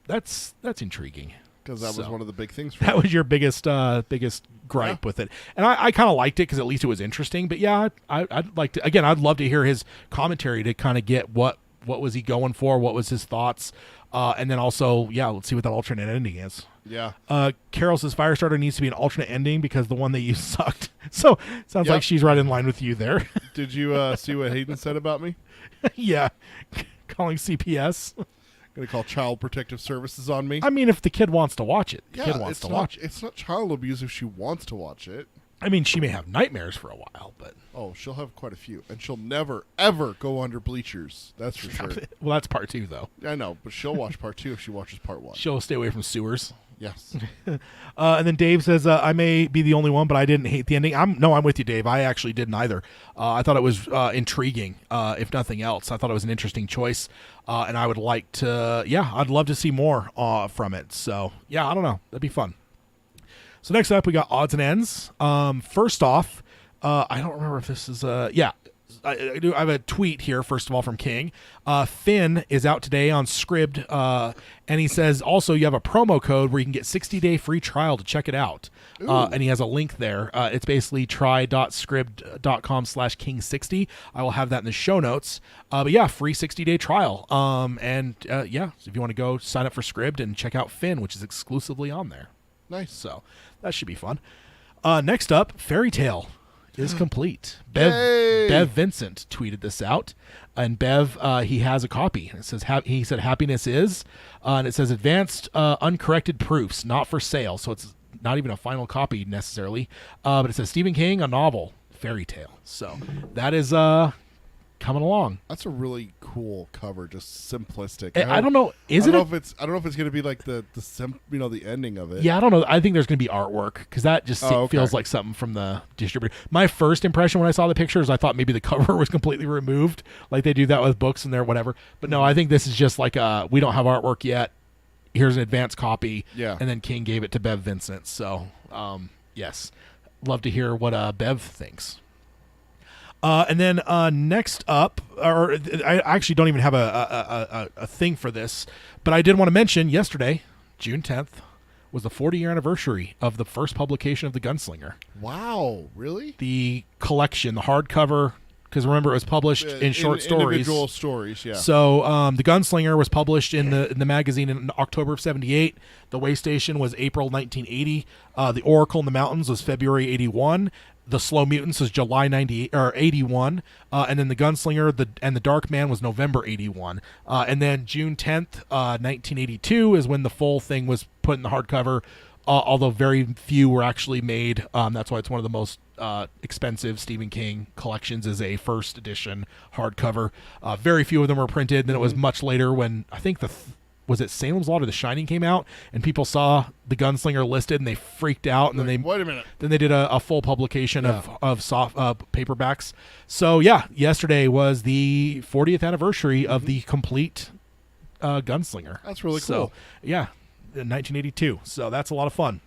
That's intriguing, because that was one of the big things. For that was your biggest gripe with it, and I kind of liked it because at least it was interesting. But yeah, I'd like to again. I'd love to hear his commentary to kind of get what was he going for, what was his thoughts, and then also let's see what that alternate ending is. Yeah. Carol says Firestarter needs to be an alternate ending because the one they used sucked. So sounds like she's right in line with you there. Did you see what Hayden said about me? Yeah, calling CPS. Going to call Child Protective Services on me. I mean, if the kid wants to watch it, the kid wants to watch it. It's not child abuse if she wants to watch it. I mean, she may have nightmares for a while, but... Oh, she'll have quite a few. And she'll never, ever go under bleachers. That's for sure. Well, that's part 2, though. I know, but she'll watch part 2 if she watches part 1. She'll stay away from sewers. Yes. And then Dave says, I may be the only one, but I didn't hate the ending. I'm with you, Dave. I actually didn't either. I thought it was intriguing, if nothing else. I thought it was an interesting choice. And I would like to, I'd love to see more from it. So, I don't know. That'd be fun. So next up, we got odds and ends. First off, I don't remember if this is, I have a tweet here, first of all, from King. Finn is out today on Scribd, and he says also you have a promo code where you can get 60-day free trial to check it out. And he has a link there. It's basically try.scribd.com/king60. I will have that in the show notes. But free 60-day trial. So if you want to go sign up for Scribd and check out Finn, which is exclusively on there. Nice. So that should be fun. Next up, Fairy Tale is complete. Bev Vincent tweeted this out, and Bev he has a copy. It says he said happiness is, and it says advanced uncorrected proofs, not for sale. So it's not even a final copy necessarily, but it says Stephen King, a novel, Fairy Tale. So that is coming along. That's a really cool cover, just simplistic. I don't know. I don't know if it's going to be like the ending of it. Yeah, I don't know. I think there's going to be artwork because that just feels like something from the distributor. My first impression when I saw the pictures, I thought maybe the cover was completely removed, like they do that with books and their whatever. But no, I think this is just like we don't have artwork yet. Here's an advanced copy. Yeah. And then King gave it to Bev Vincent. So, yes, love to hear what Bev thinks. And then next up, or I actually don't even have a thing for this, but I did want to mention yesterday, June 10th, was the 40-year anniversary of the first publication of The Gunslinger. Wow, really? The collection, the hardcover, because remember it was published in short stories. Individual stories, yeah. So The Gunslinger was published in the magazine in October of 78. The Way Station was April 1980. The Oracle in the Mountains was February 81. The Slow Mutants was July 81, and then The Gunslinger and the Dark Man was November 81, and then June 10th, 1982 is when the full thing was put in the hardcover. Although very few were actually made, that's why it's one of the most expensive Stephen King collections is a first edition hardcover. Very few of them were printed. Then it was much later when I think was it Salem's Lot or The Shining came out, and people saw The Gunslinger listed and they freaked out, and then wait a minute. Then they did a full publication of soft paperbacks. So yesterday was the 40th anniversary of the complete Gunslinger. That's really cool. So, in 1982. So that's a lot of fun.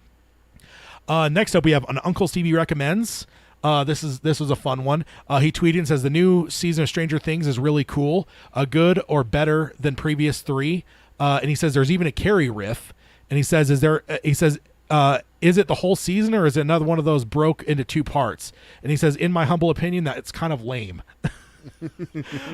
Next up, we have an Uncle Stevie Recommends. This was a fun one. He tweeted and says the new season of Stranger Things is really cool, good or better than previous 3. And he says there's even a Carrie riff. And he says, is it the whole season or is it another one of those broke into 2 parts? And he says, in my humble opinion, that it's kind of lame.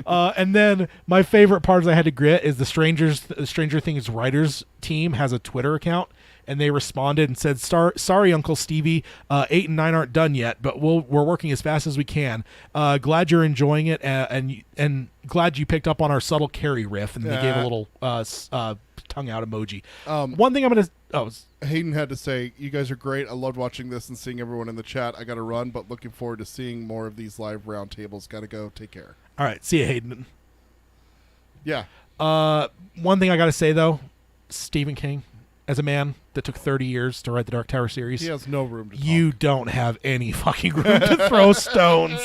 And then my favorite part I had to grit is the Stranger Things writers team has a Twitter account, and they responded and said, sorry, Uncle Stevie, 8 and 9 aren't done yet, but we're working as fast as we can. Glad you're enjoying it, and glad you picked up on our subtle Carrie riff. And they gave a little tongue out emoji. One thing I'm going to... Hayden had to say, you guys are great. I loved watching this and seeing everyone in the chat. I got to run, but looking forward to seeing more of these live roundtables. Got to go. Take care. All right. See you, Hayden. Yeah. One thing I got to say, though, Stephen King, as a man that took 30 years to write the Dark Tower series, he has no room to talk. You don't have any fucking room to throw stones.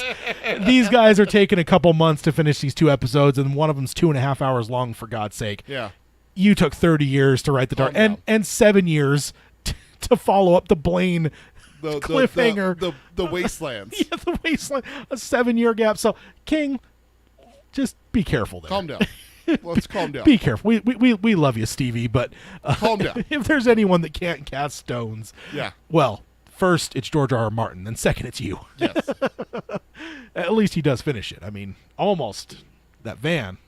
These guys are taking a couple months to finish these 2 episodes, and one of them's 2.5 hours long, for God's sake. Yeah. You took 30 years to write the Dark, and 7 years to follow up the Blaine cliffhanger. The Wastelands. Yeah, the Wasteland. A 7-year gap. So, King, just be careful there. Calm down. Let's calm down. Be careful. We love you, Stevie, but calm down. If there's anyone that can't cast stones, well, first it's George R.R. Martin, then second it's you. Yes. At least he does finish it. I mean, almost that van,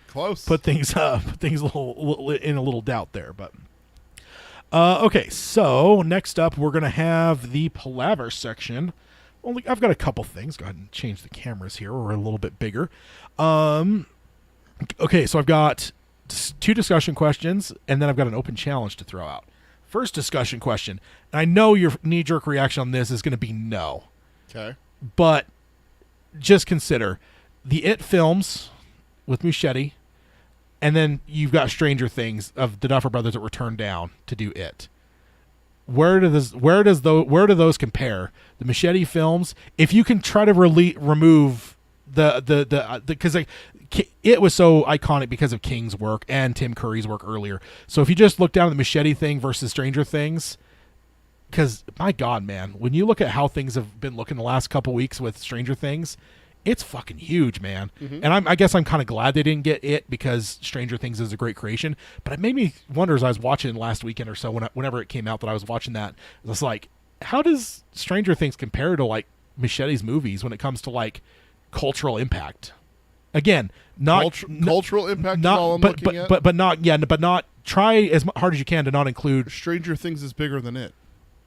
close. Put things a little in a little doubt there, but okay. So next up, we're gonna have the Palaver section. Well, I've got a couple things. Go ahead and change the cameras here. We're a little bit bigger. Okay, so I've got 2 discussion questions, and then I've got an open challenge to throw out. First discussion question, and I know your knee-jerk reaction on this is going to be no. Okay. But just consider the It films with Muschietti, and then you've got Stranger Things of the Duffer Brothers that were turned down to do It. Where do those compare? The Muschietti films, if you can try to remove because it was so iconic because of King's work and Tim Curry's work earlier. So if you just look down at the Muschietti thing versus Stranger Things, because my God, man, when you look at how things have been looking the last couple weeks with Stranger Things, it's fucking huge, man. Mm-hmm. And I guess I'm kind of glad they didn't get It, because Stranger Things is a great creation. But it made me wonder as I was watching last weekend or so, whenever it came out that I was watching that, it was like, how does Stranger Things compare to like Muschietti's movies when it comes to like cultural impact? Again, not cultural impact. Not, is all I'm but looking at. but not try as hard as you can to not include. Stranger Things is bigger than It.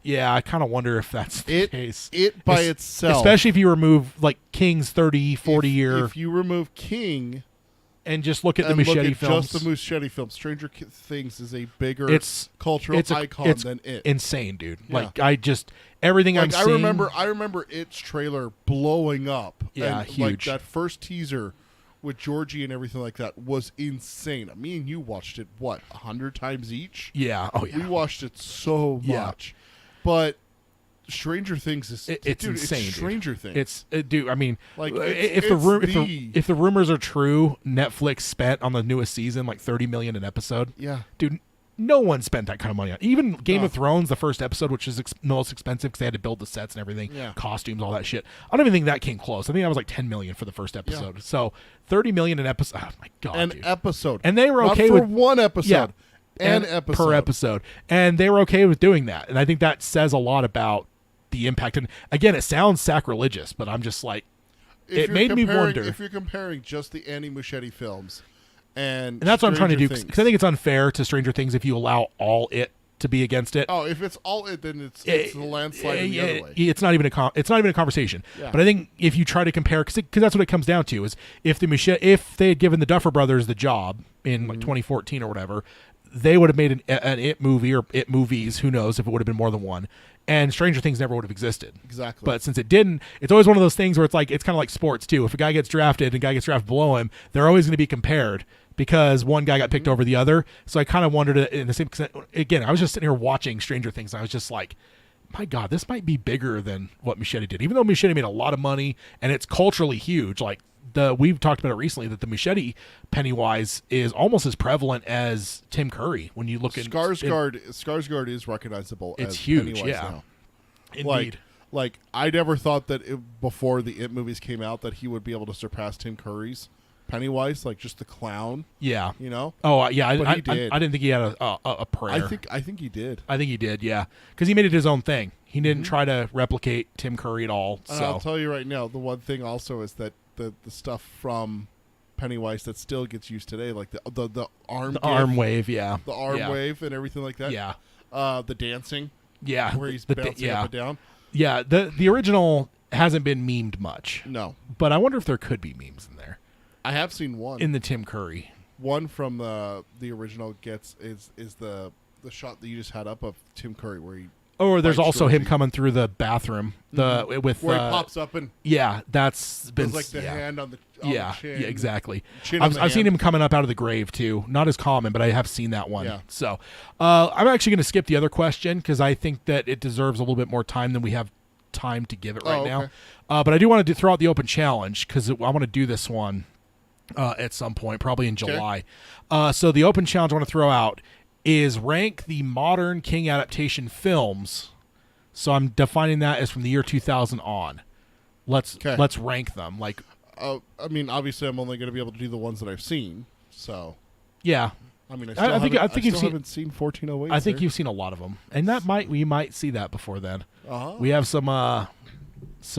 Yeah, I kind of wonder if that's the case. It by itself, especially if you remove like King's 30, 40 year. If you remove King and just look at the Muschietti films, just the Muschietti films, Stranger Things is a bigger cultural icon than It. Insane, dude. Yeah. Like everything like I'm seeing. I remember It's trailer blowing up. Yeah, and huge. Like that first teaser with Georgie and everything like that was insane. Me and you watched it 100 times each. Yeah. Oh yeah. We watched it so much, but Stranger Things is it's insane. It's Stranger Things. Dude. I mean, like if the rumors are true, Netflix spent on the newest season like $30 million an episode. Yeah, dude. No one spent that kind of money on. Even Game of Thrones, the first episode, which is most expensive because they had to build the sets and everything, costumes, all that shit. I don't even think that came close. I think that was like $10 million for the first episode. Yeah. So $30 million an episode. Oh my God, episode. And they were Not okay for with one episode. Yeah, an episode per episode, and they were okay with doing that. And I think that says a lot about the impact. And again, it sounds sacrilegious, but I'm just like, it made me wonder if you're comparing just the Andy Muschietti films. And that's what I'm trying to do, because I think it's unfair to Stranger Things if you allow all It to be against it. Oh, if it's all It, then it's a landslide the other way. It's not even a conversation. Yeah. But I think if you try to compare, because that's what it comes down to, is if they had given the Duffer Brothers the job in like 2014 or whatever, they would have made an It movie or It movies. Who knows if it would have been more than one. And Stranger Things never would have existed. Exactly. But since it didn't, it's always one of those things where it's kind of like sports too. If a guy gets drafted and a guy gets drafted below him, they're always going to be compared because one guy got picked over the other. So I kind of wondered, in the same extent, again, I was just sitting here watching Stranger Things, and I was just like, my God, this might be bigger than what Muschietti did. Even though Muschietti made a lot of money and it's culturally huge, like we've talked about it recently, that the Muschietti Pennywise is almost as prevalent as Tim Curry when you look at Skarsgård is recognizable. It's as huge, Pennywise now. Indeed. Like I never thought that before the It movies came out that he would be able to surpass Tim Curry's Pennywise, like just the clown. Yeah. You know. Oh yeah. But he did. I didn't think he had a prayer. I think he did. I think he did. Yeah, because he made it his own thing. He didn't try to replicate Tim Curry at all. And So I'll tell you right now, the one thing also is that the stuff from Pennywise that still gets used today, like the arm, arm wave. Yeah. the arm Yeah. wave, and everything like that. Yeah. The dancing, Yeah. where he's bouncing up and down. Yeah. The original hasn't been memed much, No, but I wonder if there could be memes in there I have seen one. in the Tim Curry. One from the original is the shot that you just had up of Tim Curry where he Or there's Fights also him Dorothy. coming through the bathroom. With where he pops up and Yeah, that's been there's like the yeah. hand on the Yeah, chin. yeah, exactly. Chin on I've the seen hand. him coming up out of the grave too. Not as common, but I have seen that one. Yeah. So I'm actually going to skip the other question because I think that it deserves a little bit more time than we have time to give it right okay. now. But I do want to throw out the open challenge because I want to do this one at some point, probably in July. So the open challenge I want to throw out is rank the modern King adaptation films. So I'm defining that as from the year 2000 on. Let's rank them. Like, I mean, obviously, I'm only going to be able to do the ones that I've seen. So, yeah, I mean, I think you've seen. haven't seen 1408. I think you've seen a lot of them, and we might see that before then. Uh-huh. We have some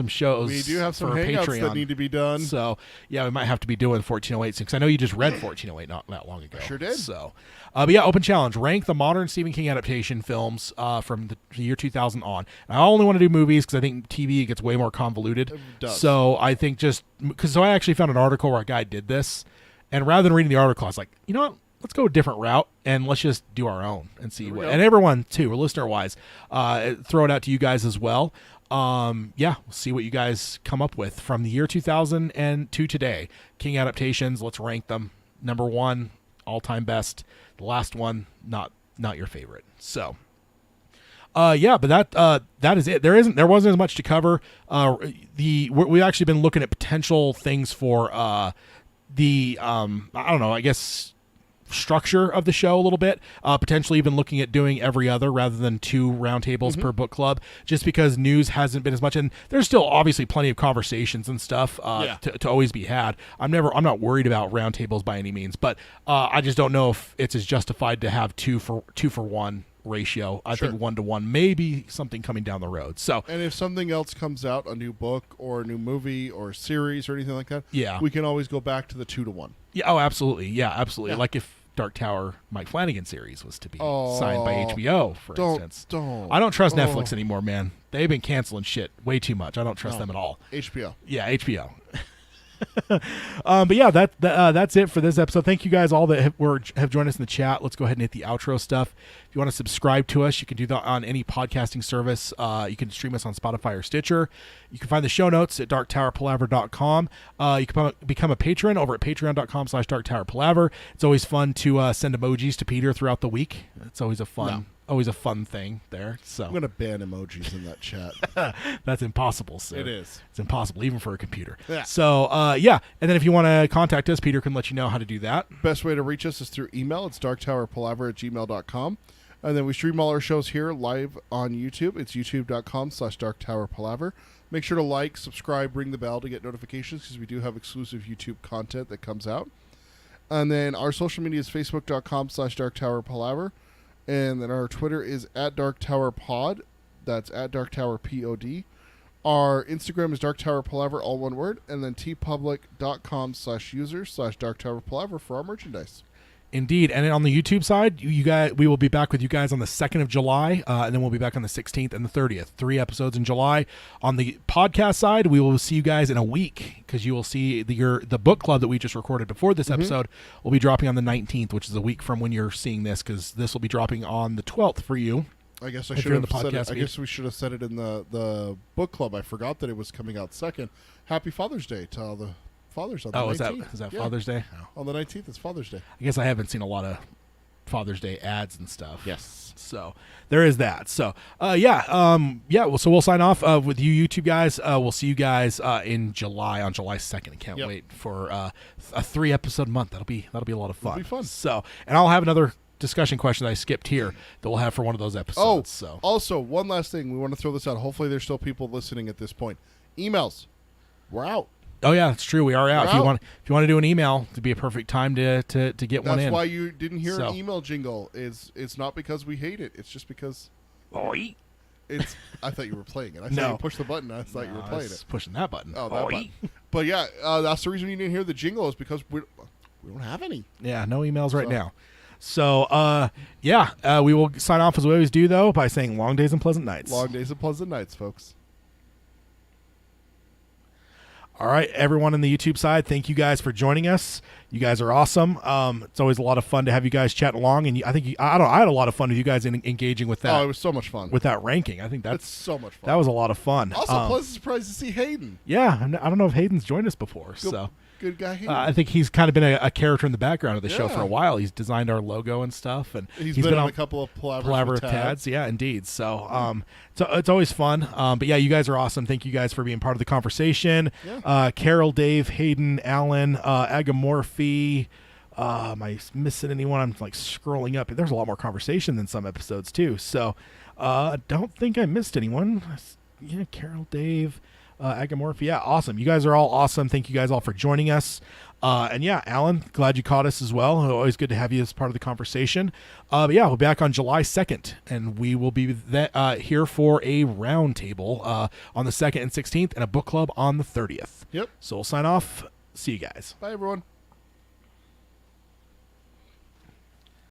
shows. We do have some for hangouts Patreon. that need to be done. So yeah, we might have to be doing 1408 because I know you just read 1408 not that long ago. Sure did. So, but yeah, open challenge: rank the modern Stephen King adaptation films from the year 2000 on. And I only want to do movies because I think TV gets way more convoluted. It does. So I think I actually found an article where a guy did this, and rather than reading the article, I was like, you know what? Let's go a different route and let's just do our own and see what. go. And everyone too, listener wise, throw it out to you guys as well. We'll see what you guys come up with from the year 2000 and to today. King adaptations, let's rank them. Number 1, all-time best. The last one, not your favorite. So, but that is it. There wasn't as much to cover. We've actually been looking at potential things for I don't know, I guess structure of the show a little bit, potentially even looking at doing every other rather than 2 roundtables per book club, just because news hasn't been as much, and there's still obviously plenty of conversations and stuff to always be had. I'm not worried about roundtables by any means, but I just don't know if it's as justified to have 2 for 1 ratio. I think 1 to 1 may be something coming down the road. So, and if something else comes out, a new book or a new movie or series or anything like that, we can always go back to the 2 to 1. Yeah. Oh, absolutely. Yeah, absolutely. Yeah. Like if Dark Tower Mike Flanagan series was to be signed by HBO, for instance. I don't trust Netflix anymore, man. They've been canceling shit way too much. I don't trust them at all. HBO. Yeah, HBO. But yeah, that's it for this episode. Thank you guys all that have joined us in the chat. Let's go ahead and hit the outro stuff. If you want to subscribe to us, you can do that on any podcasting service. You can stream us on Spotify or Stitcher. You can find the show notes at darktowerpalaver.com. You can become a patron over at patreon.com/darktowerpalaver. It's always fun to send emojis to Peter throughout the week. It's always a fun thing there. So I'm going to ban emojis in that chat. that's impossible, sir. It is. It's impossible, even for a computer. Yeah. So, and then if you want to contact us, Peter can let you know how to do that. Best way to reach us is through email. It's darktowerpalaver@gmail.com. And then we stream all our shows here live on YouTube. It's youtube.com/darktowerpalaver. Make sure to like, subscribe, ring the bell to get notifications because we do have exclusive YouTube content that comes out. And then our social media is facebook.com/darktowerpalaver. And then our Twitter is @darktowerpod. That's @darktowerpod. Our Instagram is darktowerpalaver, all one word. And then tpublic.com/users/darktowerpalaver for our merchandise. Indeed. And then on the YouTube side, you guys, we will be back with you guys on the 2nd of July, and then we'll be back on the 16th and the 30th. 3 episodes in July. On the podcast side, we will see you guys in a week because you will see the book club that we just recorded before this episode will be dropping on the 19th, which is a week from when you're seeing this, because this will be dropping on the 12th for you. I guess I If should you're in have the said it. podcast I feed. guess we should have said it in the book club. I forgot that it was coming out second. Happy Father's Day to all the fathers on the 19th. Is that Yeah. Father's Day? Oh. On the 19th, it's Father's Day. I guess I haven't seen a lot of Father's Day ads and stuff. Yes. So there is that. So well, so we'll sign off with you YouTube guys. We'll see you guys in July, on July 2nd. I can't wait for a 3 episode month. That'll be a lot of fun. It'll be fun. So, and I'll have another discussion question that I skipped here that we'll have for one of those episodes. Also, one last thing. We want to throw this out. Hopefully there's still people listening at this point. Emails. We're out. Oh yeah, it's true. We are out. We're If you out. want to do an email, it'd be a perfect time to get one That's in. why you didn't hear So. an email jingle. It's not because we hate it. It's just because Oi. it's. I thought you were playing it. I saw No. you push the button. I thought you were I playing was it. pushing that button. Oh, that button. But yeah, that's the reason you didn't hear the jingle is because we don't have any. Yeah, no emails right So. now. So, we will sign off as we always do, though, by saying long days and pleasant nights. Long days and pleasant nights, folks. All right, everyone on the YouTube side, thank you guys for joining us. You guys are awesome. It's always a lot of fun to have you guys chat along, and I had a lot of fun with you guys engaging with that. Oh, it was so much fun. With that ranking. I think It's so much fun. that was a lot of fun. Also, pleasant surprise to see Hayden. Yeah, I don't know if Hayden's joined us before, so. Good guy Hayden. I think he's kind of been a character in the background of the show Yeah. for a while. He's designed our logo and stuff, and he's been on a couple of Palaver with Tads. Yeah, indeed. So, so it's always fun. But yeah, you guys are awesome. Thank you guys for being part of the conversation. Yeah. Carol, Dave, Hayden, Alan, Agamorphy. Am I missing anyone? I'm like scrolling up. There's a lot more conversation than some episodes too. So, I don't think I missed anyone. Yeah, Carol, Dave. Agamorph, yeah, awesome. You guys are all awesome. Thank you guys all for joining us. And yeah, Alan, glad you caught us as well. Always good to have you as part of the conversation. But yeah, we'll be back on July 2nd, and we will be here for a roundtable on the 2nd and 16th, and a book club on the 30th. Yep. So we'll sign off. See you guys. Bye, everyone.